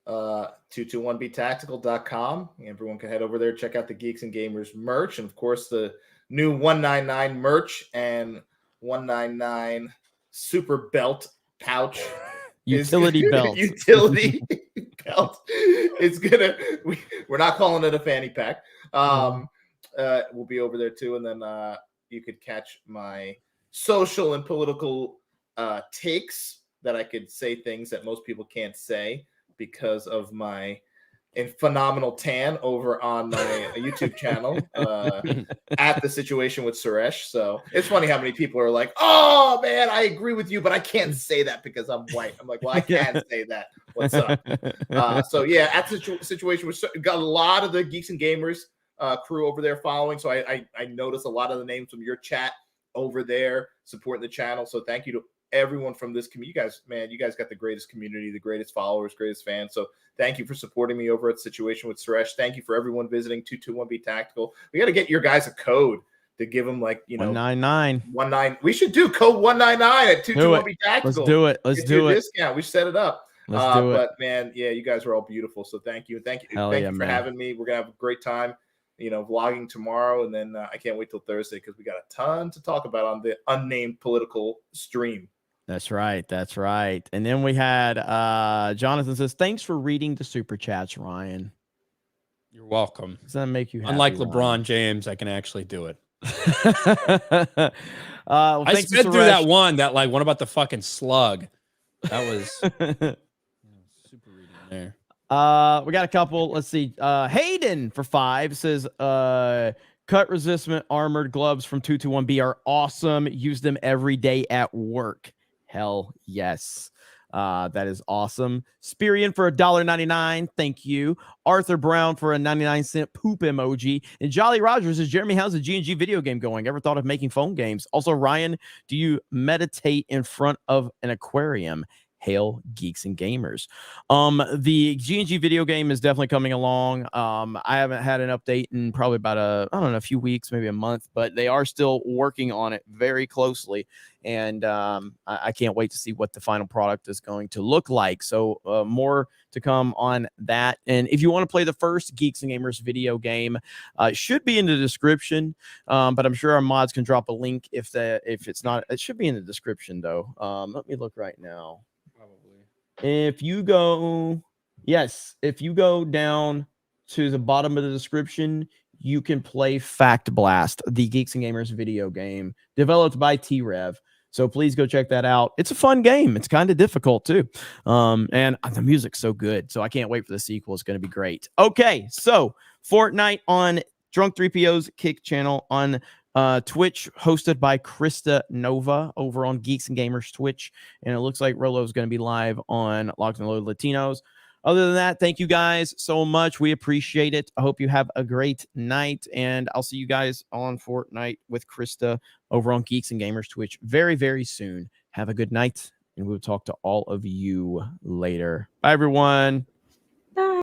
221btactical.com. Everyone can head over there, check out the Geeks and Gamers merch, and of course the new 199 merch and 199 super belt pouch. Utility belt. Utility belt. It's we're not calling it a fanny pack. We'll be over there too, and then you could catch my social and political takes that I could say things that most people can't say because of my phenomenal tan over on my YouTube channel at The Situation with Suresh. So it's funny how many people are like, oh man, I agree with you, but I can't say that because I'm white. I'm like, well, I can't say that. What's up? So yeah, at The Situation with got a lot of the Geeks and Gamers crew over there following. So I noticed a lot of the names from your chat over there supporting the channel. So thank you to everyone from this community. You guys got the greatest community, the greatest followers, greatest fans. So thank you for supporting me over at Situation with Suresh. Thank you for everyone visiting 221B Tactical. We got to get your guys a code to give them 199. We should do code 199 at 221B Tactical. Let's do it. Discount. We set it up. Let's do it. But man, yeah, you guys are all beautiful. So thank you. Thank you for having me. We're gonna have a great time, vlogging tomorrow, and then I can't wait till Thursday because we got a ton to talk about on the unnamed political stream. That's right. And then we had Jonathan says, thanks for reading the super chats, Ryan. You're welcome. Does that make you happy? Unlike LeBron Ryan? James, I can actually do it. I sped through that one about the fucking slug. That was super reading there. We got a couple. Let's see. Hayden for 5 says, Cut resistant armored gloves from 221B are awesome. Use them every day at work. Hell yes. That is awesome. Spirian for $1.99. Thank you. Arthur Brown for a 99-cent poop emoji. And Jolly Rogers says, Jeremy, how's the G&G video game going? Ever thought of making phone games? Also, Ryan, do you meditate in front of an aquarium? Hail Geeks and Gamers. The G&G video game is definitely coming along. I haven't had an update in probably about a few weeks, maybe a month, but they are still working on it very closely. And I can't wait to see what the final product is going to look like. So more to come on that. And if you want to play the first Geeks and Gamers video game, it should be in the description. But I'm sure our mods can drop a link if it's not. It should be in the description though. Let me look right now. If you go down to the bottom of the description, you can play Fact Blast, the Geeks and Gamers video game developed by T-Rev. So please go check that out. It's a fun game. It's kind of difficult too. And the music's so good. So I can't wait for the sequel. It's going to be great. Okay. So Fortnite on Drunk 3PO's Kick channel on Twitch, hosted by Krista Nova over on Geeks and Gamers Twitch. And it looks like Rolo is going to be live on Locked and Loaded Latinos. Other than that, thank you guys so much. We appreciate it. I hope you have a great night. And I'll see you guys on Fortnite with Krista over on Geeks and Gamers Twitch very, very soon. Have a good night. And we'll talk to all of you later. Bye, everyone.